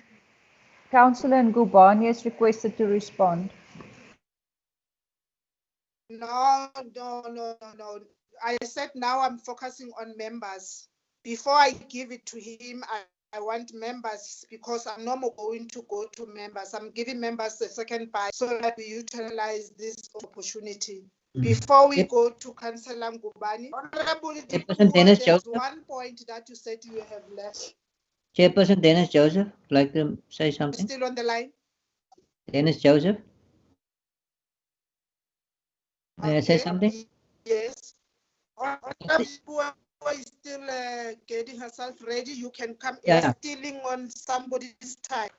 Councillor Ngubane is requested to respond. No. I said now I'm focusing on members. Before I give it to him, I want members, because I'm no more going to go to members. I'm giving members a second bite so that we utilize this opportunity. Before we go to Councillor Ngubane, Honorable Chairperson Dennis there's Joseph. one point that you said you have left. Chairperson Dennis Joseph, would like to say something? Still on the line? Dennis Joseph? May I say something? Yes. Honorable is still getting herself ready. You can come. Yeah. You're stealing on somebody's time.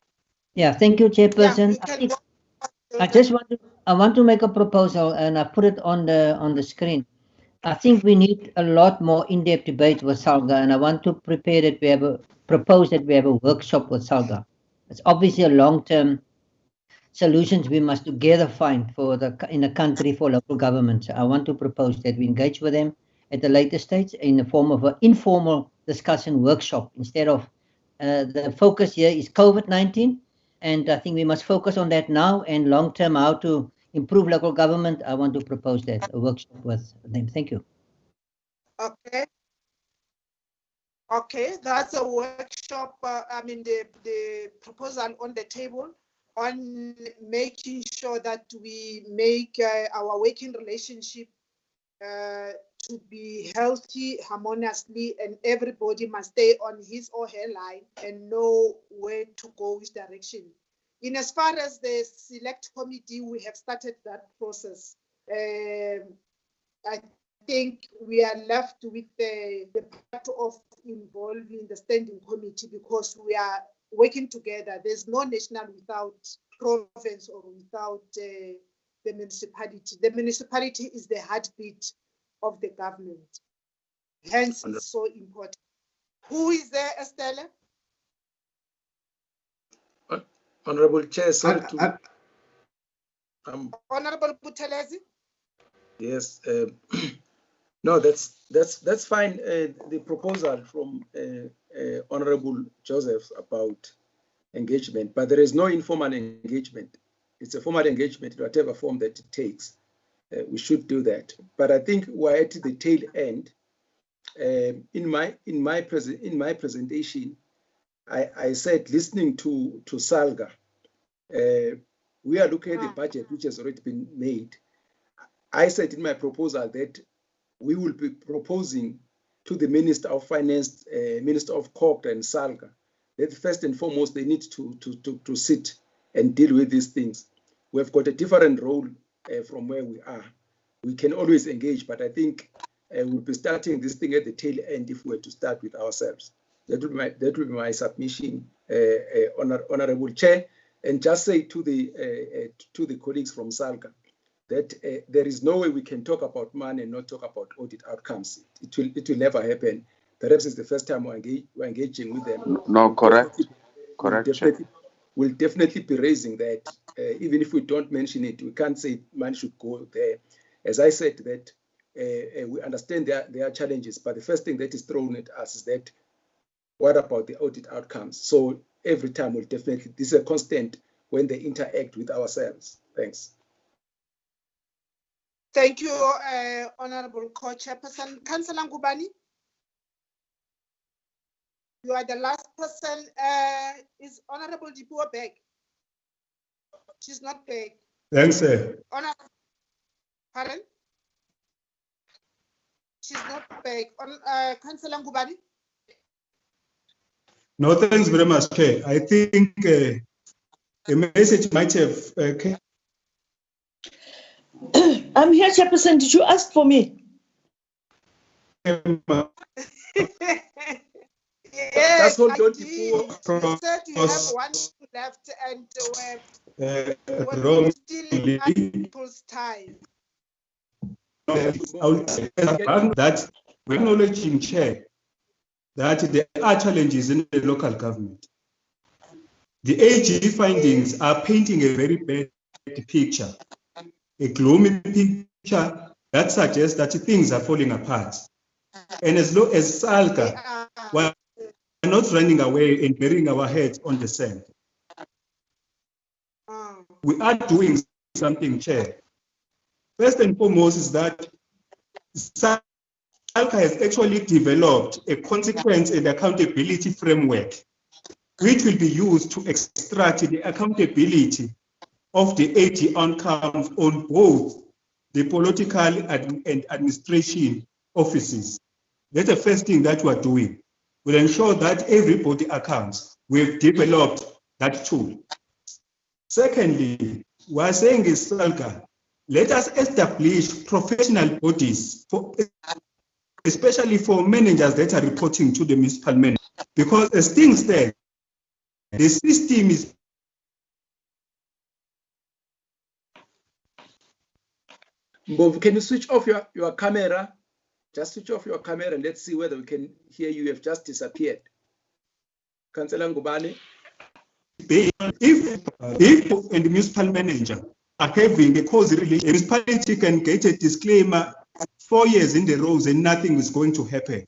Yeah, thank you, Chairperson. Yeah, you can I want to make a proposal, and I put it on the screen. I think we need a lot more in-depth debate with Salga, and I want to propose that we have a workshop with Salga. It's obviously a long-term solutions we must together find in the country for local governments. I want to propose that we engage with them at a later stage in the form of an informal discussion workshop. Instead of the focus here is COVID-19, and I think we must focus on that now, and long-term how to improve local government. I want to propose that, a workshop with them. Thank you. Okay, that's a workshop. The proposal on the table on making sure that we make our working relationship to be healthy, harmoniously, and everybody must stay on his or her line and know where to go, which direction. In as far as the select committee, we have started that process. I think we are left with the part of involving the standing committee, because we are working together. There's no national without province or without the municipality. The municipality is the heartbeat of the government. Hence, it's so important. Who is there, Estelle? Honorable Chair, sorry to... Honorable Buthelezi? Yes. No, that's fine. The proposal from Honorable Joseph about engagement, but there is no informal engagement. It's a formal engagement in whatever form that it takes. We should do that. But I think we're at the tail end. In my presentation, I said, listening to Salga, we are looking at the budget which has already been made. I said in my proposal that we will be proposing to the Minister of Finance, Minister of Corp and Salga, that first and foremost they need to sit and deal with these things. We've got a different role from where we are. We can always engage, but I think we'll be starting this thing at the tail end if we were to start with ourselves. That will be my submission, Honorable Chair, and just say to the colleagues from Salga that there is no way we can talk about money and not talk about audit outcomes. It will never happen. Perhaps it's the first time we're engaging with them. No, correct. Correct. We'll definitely be raising that. Even if we don't mention it, we can't say money should go there. As I said, that we understand there are challenges, but the first thing that is thrown at us is that, what about the audit outcomes? So every time we'll definitely, this is a constant when they interact with ourselves. Thanks. Thank you, Honorable Co-Chairperson. Councillor Ngubane, you are the last person. Is Honorable Dipuo back? She's not back. Thanks, sir. Pardon? She's not back. Councillor Ngubane? No, thanks very much, Chair. I think a message might have. I'm here, Chairperson. Did you ask for me? Yes, Just hold I on, did. You said you have one left and we're still in people's time. That we're acknowledging, Chair, that there are challenges in the local government. The AG findings are painting a very bad picture, a gloomy picture that suggests that things are falling apart. And as long as Salga, we're not running away and burying our heads on the sand. We are doing something, Chair. First and foremost is that Salga has actually developed a consequence and accountability framework, which will be used to extract the accountability of the AG outcomes on both the political and administration offices. That's the first thing that we're doing. We'll ensure that everybody accounts. We've developed that tool. Secondly, we're saying is Salga, let us establish professional bodies, especially for managers that are reporting to the municipal manager. Because as things stand, the system is Mbovu, can you switch off your camera? Just switch off your camera and let's see whether we can hear you. You have just disappeared. Councillor Ngubane. If and the municipal manager are having a cause relationship, the municipality can get a disclaimer 4 years in the rows and nothing is going to happen.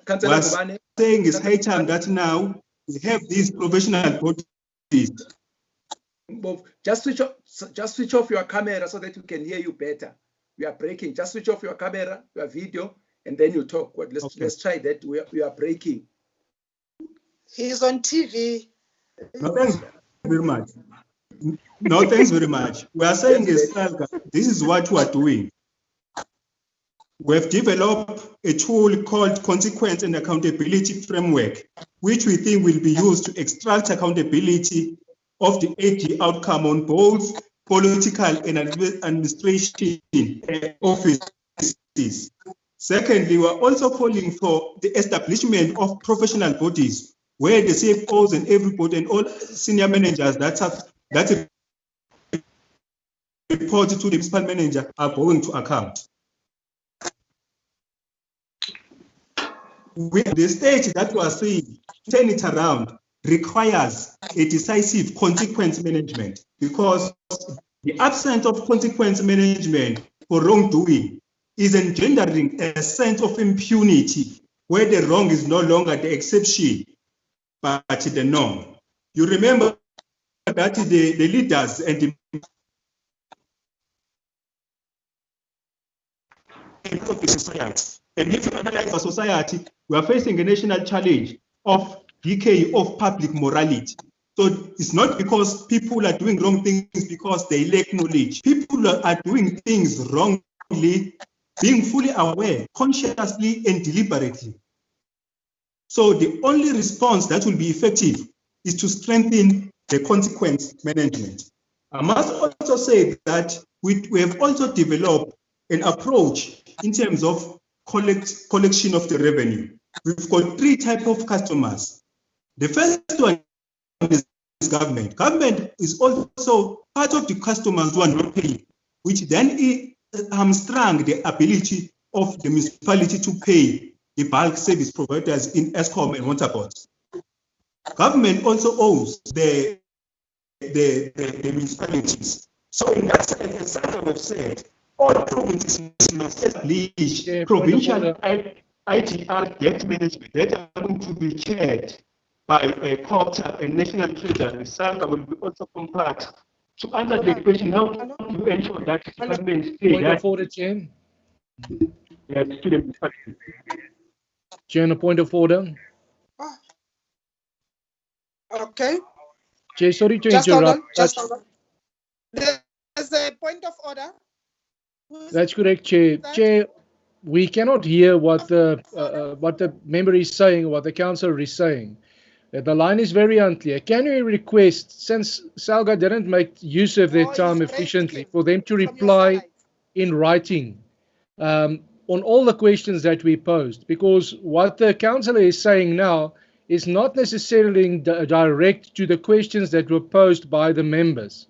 Councillor What Ngubane. saying is high time that now we have these professional bodies. Just switch off your camera so that we can hear you better. We are breaking. Just switch off your camera, your video, and then you talk. Let's try that. We are breaking. He's on TV. No, thanks very much. No, thanks very much. We are saying is this is what we are doing. We have developed a tool called Consequence and Accountability Framework, which we think will be used to extract accountability of the AG outcome on both political and administration offices. Secondly, we are also calling for the establishment of professional bodies where the CFOs and everybody and all senior managers that report to the municipal manager are going to account. The stage that we are seeing, turn it around, requires a decisive consequence management, because the absence of consequence management for wrongdoing is engendering a sense of impunity where the wrong is no longer the exception but the norm. You remember that the leaders and the of the society. And if you analyze our society, we are facing a national challenge of decay of public morality. So it's not because people are doing wrong things because they lack knowledge. People are doing things wrongly, being fully aware, consciously and deliberately. So the only response that will be effective is to strengthen the consequence management. I must also say that we have also developed an approach in terms of collection of the revenue. We've got 3 types of customers. The first one is government. Government is also part of the customers who are not paying, which then hamstrung the ability of the municipality to pay the bulk service providers in ESCOM and water boards. Government also owes the municipalities. So in that sense, as I have said, all provinces must establish provincial ITR debt management that are going to be chaired by a quarter and national treasury. Salga will be also part to answer the question, how to ensure that departments stay Point that of order, Chair. to the municipality. Chair, on a point of order. Okay. Chair, sorry to Just hold interrupt. on. Just hold on. There's a point of order. That's correct, Chair. Chair, we cannot hear what the member is saying, what the councillor is saying. The line is very unclear. Can we request, since Salga didn't make use of their time efficiently, for them to reply in writing on all the questions that we posed? Because what the councillor is saying now is not necessarily direct to the questions that were posed by the members.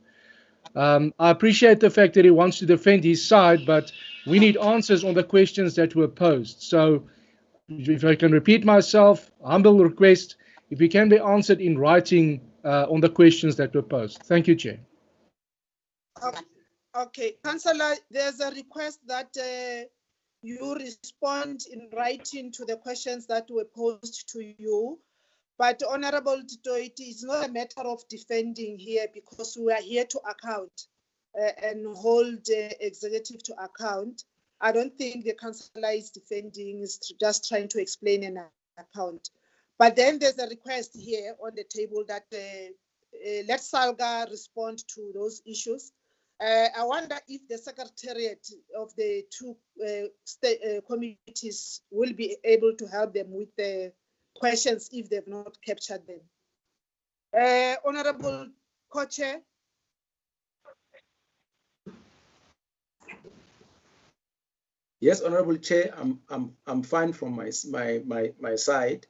I appreciate the fact that he wants to defend his side, but we need answers on the questions that were posed. So if I can repeat myself, humble request, if we can be answered in writing on the questions that were posed. Thank you, Chair. Okay, Councillor, there's a request that you respond in writing to the questions that were posed to you. But Honorable Tito, it is not a matter of defending here, because we are here to account and hold executive to account. I don't think the councillor is defending, is just trying to explain an account. But then there's a request here on the table that let Salga respond to those issues. I wonder if the secretariat of the two committees will be able to help them with the questions if they've not captured them. Honorable Co-Chair. Yes, Honorable Chair, I'm fine from my side.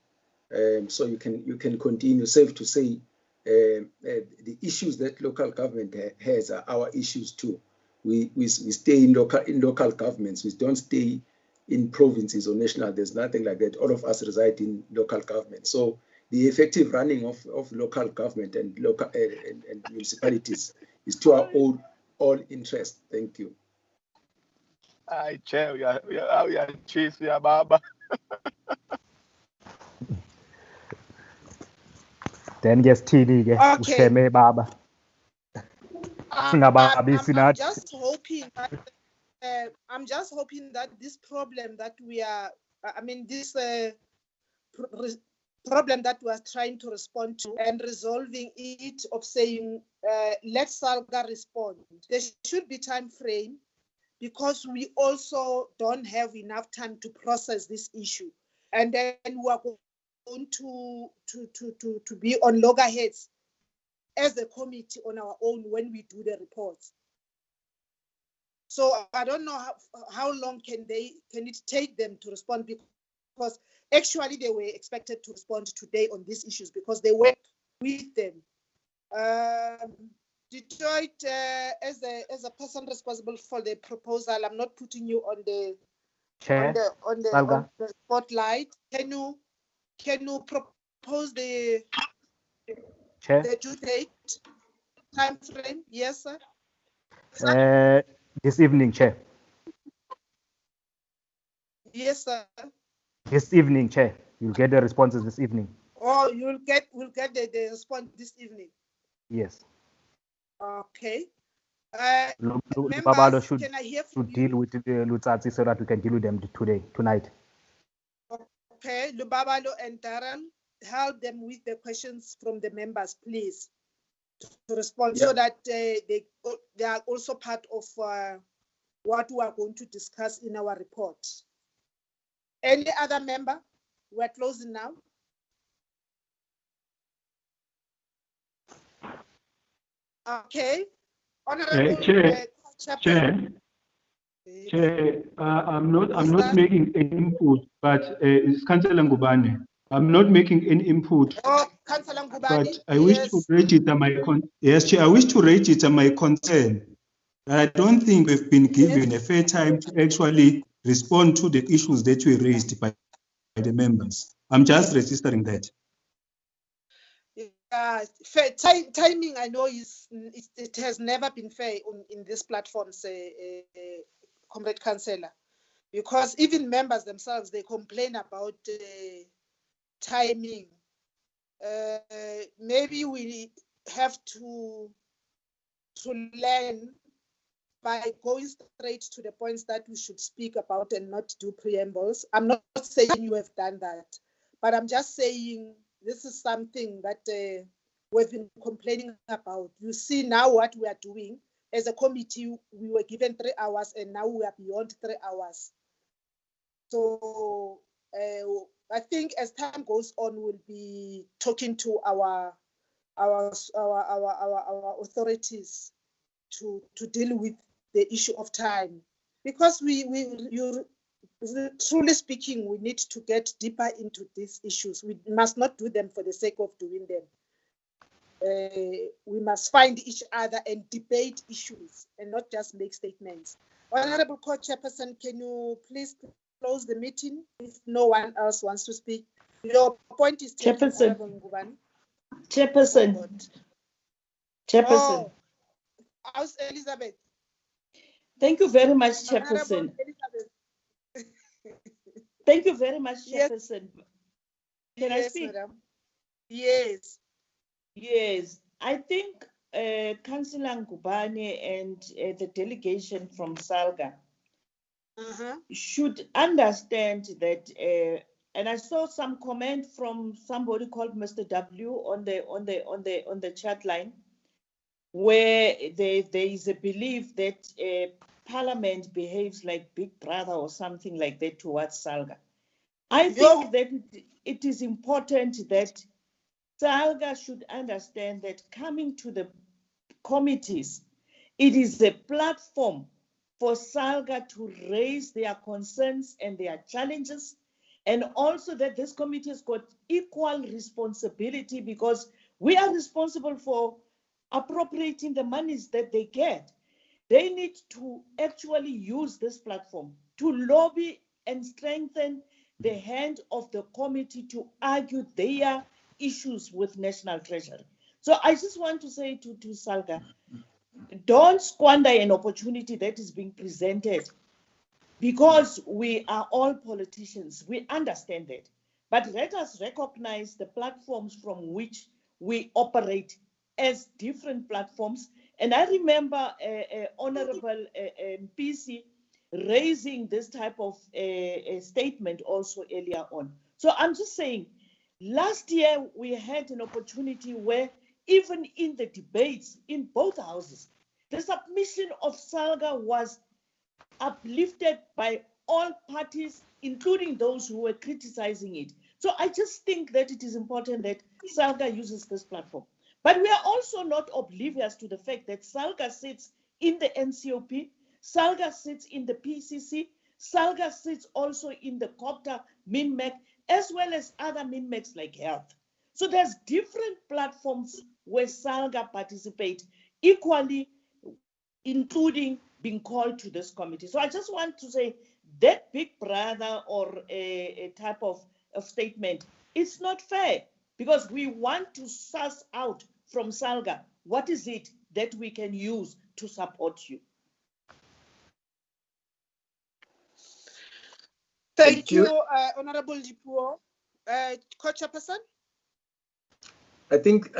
So you can continue. Safe to say, the issues that local government has are our issues too. We stay in local governments. We don't stay in provinces or national. There's nothing like that. All of us reside in local government. So the effective running of local government and local and municipalities is to our all interest. Thank you. Hi, Chair. We are chief, we are Baba. Then yes, TD, Okay. Baba. I'm just hoping that this problem that we are, this problem that we are trying to respond to and resolving it, of saying let Salga respond. There should be time frame, because we also don't have enough time to process this issue, and then we are going to be on loggerheads as a committee on our own when we do the reports. So I don't know how long can it take them to respond, because actually they were expected to respond today on these issues because they work with them. Detroit, as a person responsible for the proposal, I'm not putting you on the spotlight. Can you propose the due date, time frame? Yes, sir. This evening, Chair. Yes, sir. This evening, Chair. You'll get the responses this evening. Oh, we'll get the response this evening. Yes. Okay. Lubabalo should should deal with the Lutsatsi so that we can deal with them tonight. Okay, Lubabalo and Darren, help them with the questions from the members, please, to respond, so that they are also part of what we are going to discuss in our report. Any other member? We're closing now. Okay. Honorable Chair, I'm not making any input, but it's Councillor Ngubane. I'm not making any input. Oh, Councillor Ngubane. But I wish to register Chair, I wish to register my concern. I don't think we've been given a fair time to actually respond to the issues that were raised by the members. I'm just registering that. Timing, I know, it has never been fair in this platform, Comrade Councillor, because even members themselves, they complain about timing. Maybe we have to to learn by going straight to the points that we should speak about and not do preambles. I'm not saying you have done that, but I'm just saying this is something that we've been complaining about. You see now what we are doing. As a committee, we were given 3 hours and now we are beyond 3 hours. So I think as time goes on, we'll be talking to our authorities to deal with the issue of time, because truly speaking, we need to get deeper into these issues. We must not do them for the sake of doing them. We must find each other and debate issues and not just make statements. Honorable Co-Chairperson, can you please close the meeting if no one else wants to speak? Your point is taken, Honorable Ngubane. Chairperson. Chairperson. Oh, House Elizabeth. Thank you very much, Chairperson. Thank you very much, Chairperson. Can I speak? Madam. Yes. Yes. I think Councillor Ngubane and the delegation from Salga should understand that, and I saw some comment from somebody called Mr. W on the chat line, where there is a belief that Parliament behaves like Big Brother or something like that towards Salga. I think that it is important that Salga should understand that coming to the committees, it is a platform for Salga to raise their concerns and their challenges, and also that this committee has got equal responsibility, because we are responsible for appropriating the monies that they get. They need to actually use this platform to lobby and strengthen the hand of the committee to argue their issues with National Treasury. So I just want to say to Salga, don't squander an opportunity that is being presented, because we are all politicians. We understand that. But let us recognize the platforms from which we operate as different platforms. And I remember Honorable PC raising this type of statement also earlier on. So I'm just saying, last year we had an opportunity where even in the debates in both houses, the submission of Salga was uplifted by all parties, including those who were criticizing it. So I just think that it is important that Salga uses this platform. But we are also not oblivious to the fact that Salga sits in the NCOP, Salga sits in the PCC, Salga sits also in the COPTA MINMEC, as well as other MINMECs like health. So there's different platforms where Salga participate equally, including being called to this committee. So I just want to say that Big Brother or a type of statement, it's not fair, because we want to suss out from Salga what is it that we can use to support you. Thank you, Honorable Dipuo. Co-Chairperson? I think,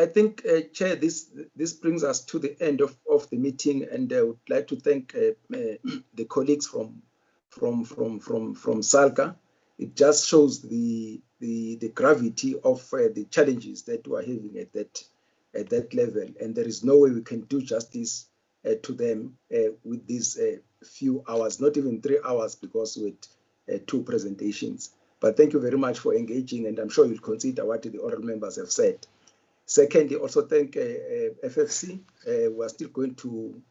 Chair, this brings us to the end of the meeting, and I would like to thank the colleagues from Salga. It just shows the gravity of the challenges that we are having at that level, and there is no way we can do justice to them with these few hours, not even 3 hours, because with 2 presentations. But thank you very much for engaging, and I'm sure you'll consider what the honourable members have said. Secondly, also thank FFC. We are still going to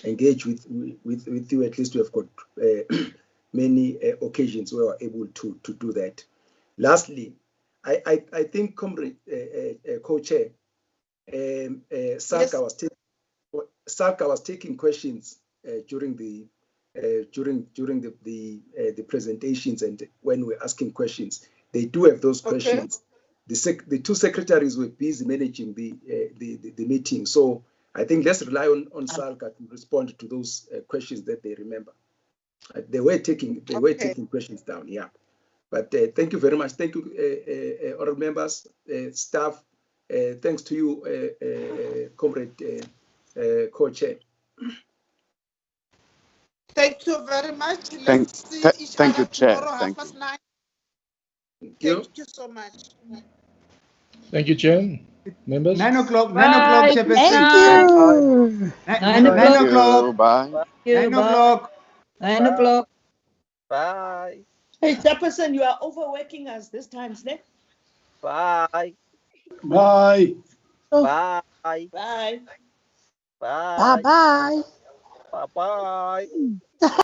engage with you. At least we have got many occasions where we're able to do that. Lastly, I think, Comrade Co-Chair, Salga was taking questions during the presentations, and when we're asking questions, they do have those questions. The 2 secretaries were busy managing the meeting, so I think let's rely on Salga to respond to those questions that they remember. They were taking questions down, yeah. But thank you very much. Thank you, honourable members, staff, Thanks to you, Comrade Co-Chair. Thank you very much. Thank you, Chair. Thank you. 9:30. Thank you so much. Thank you, Chair. Members? 9 o'clock, Bye. Chairperson. Thank you. 9 o'clock. Bye. 9 o'clock. 9 o'clock. Bye. Hey, Jefferson, you are overworking us this time, Snake. Bye. Bye. Bye. Bye. Bye. Bye-bye. Bye-bye.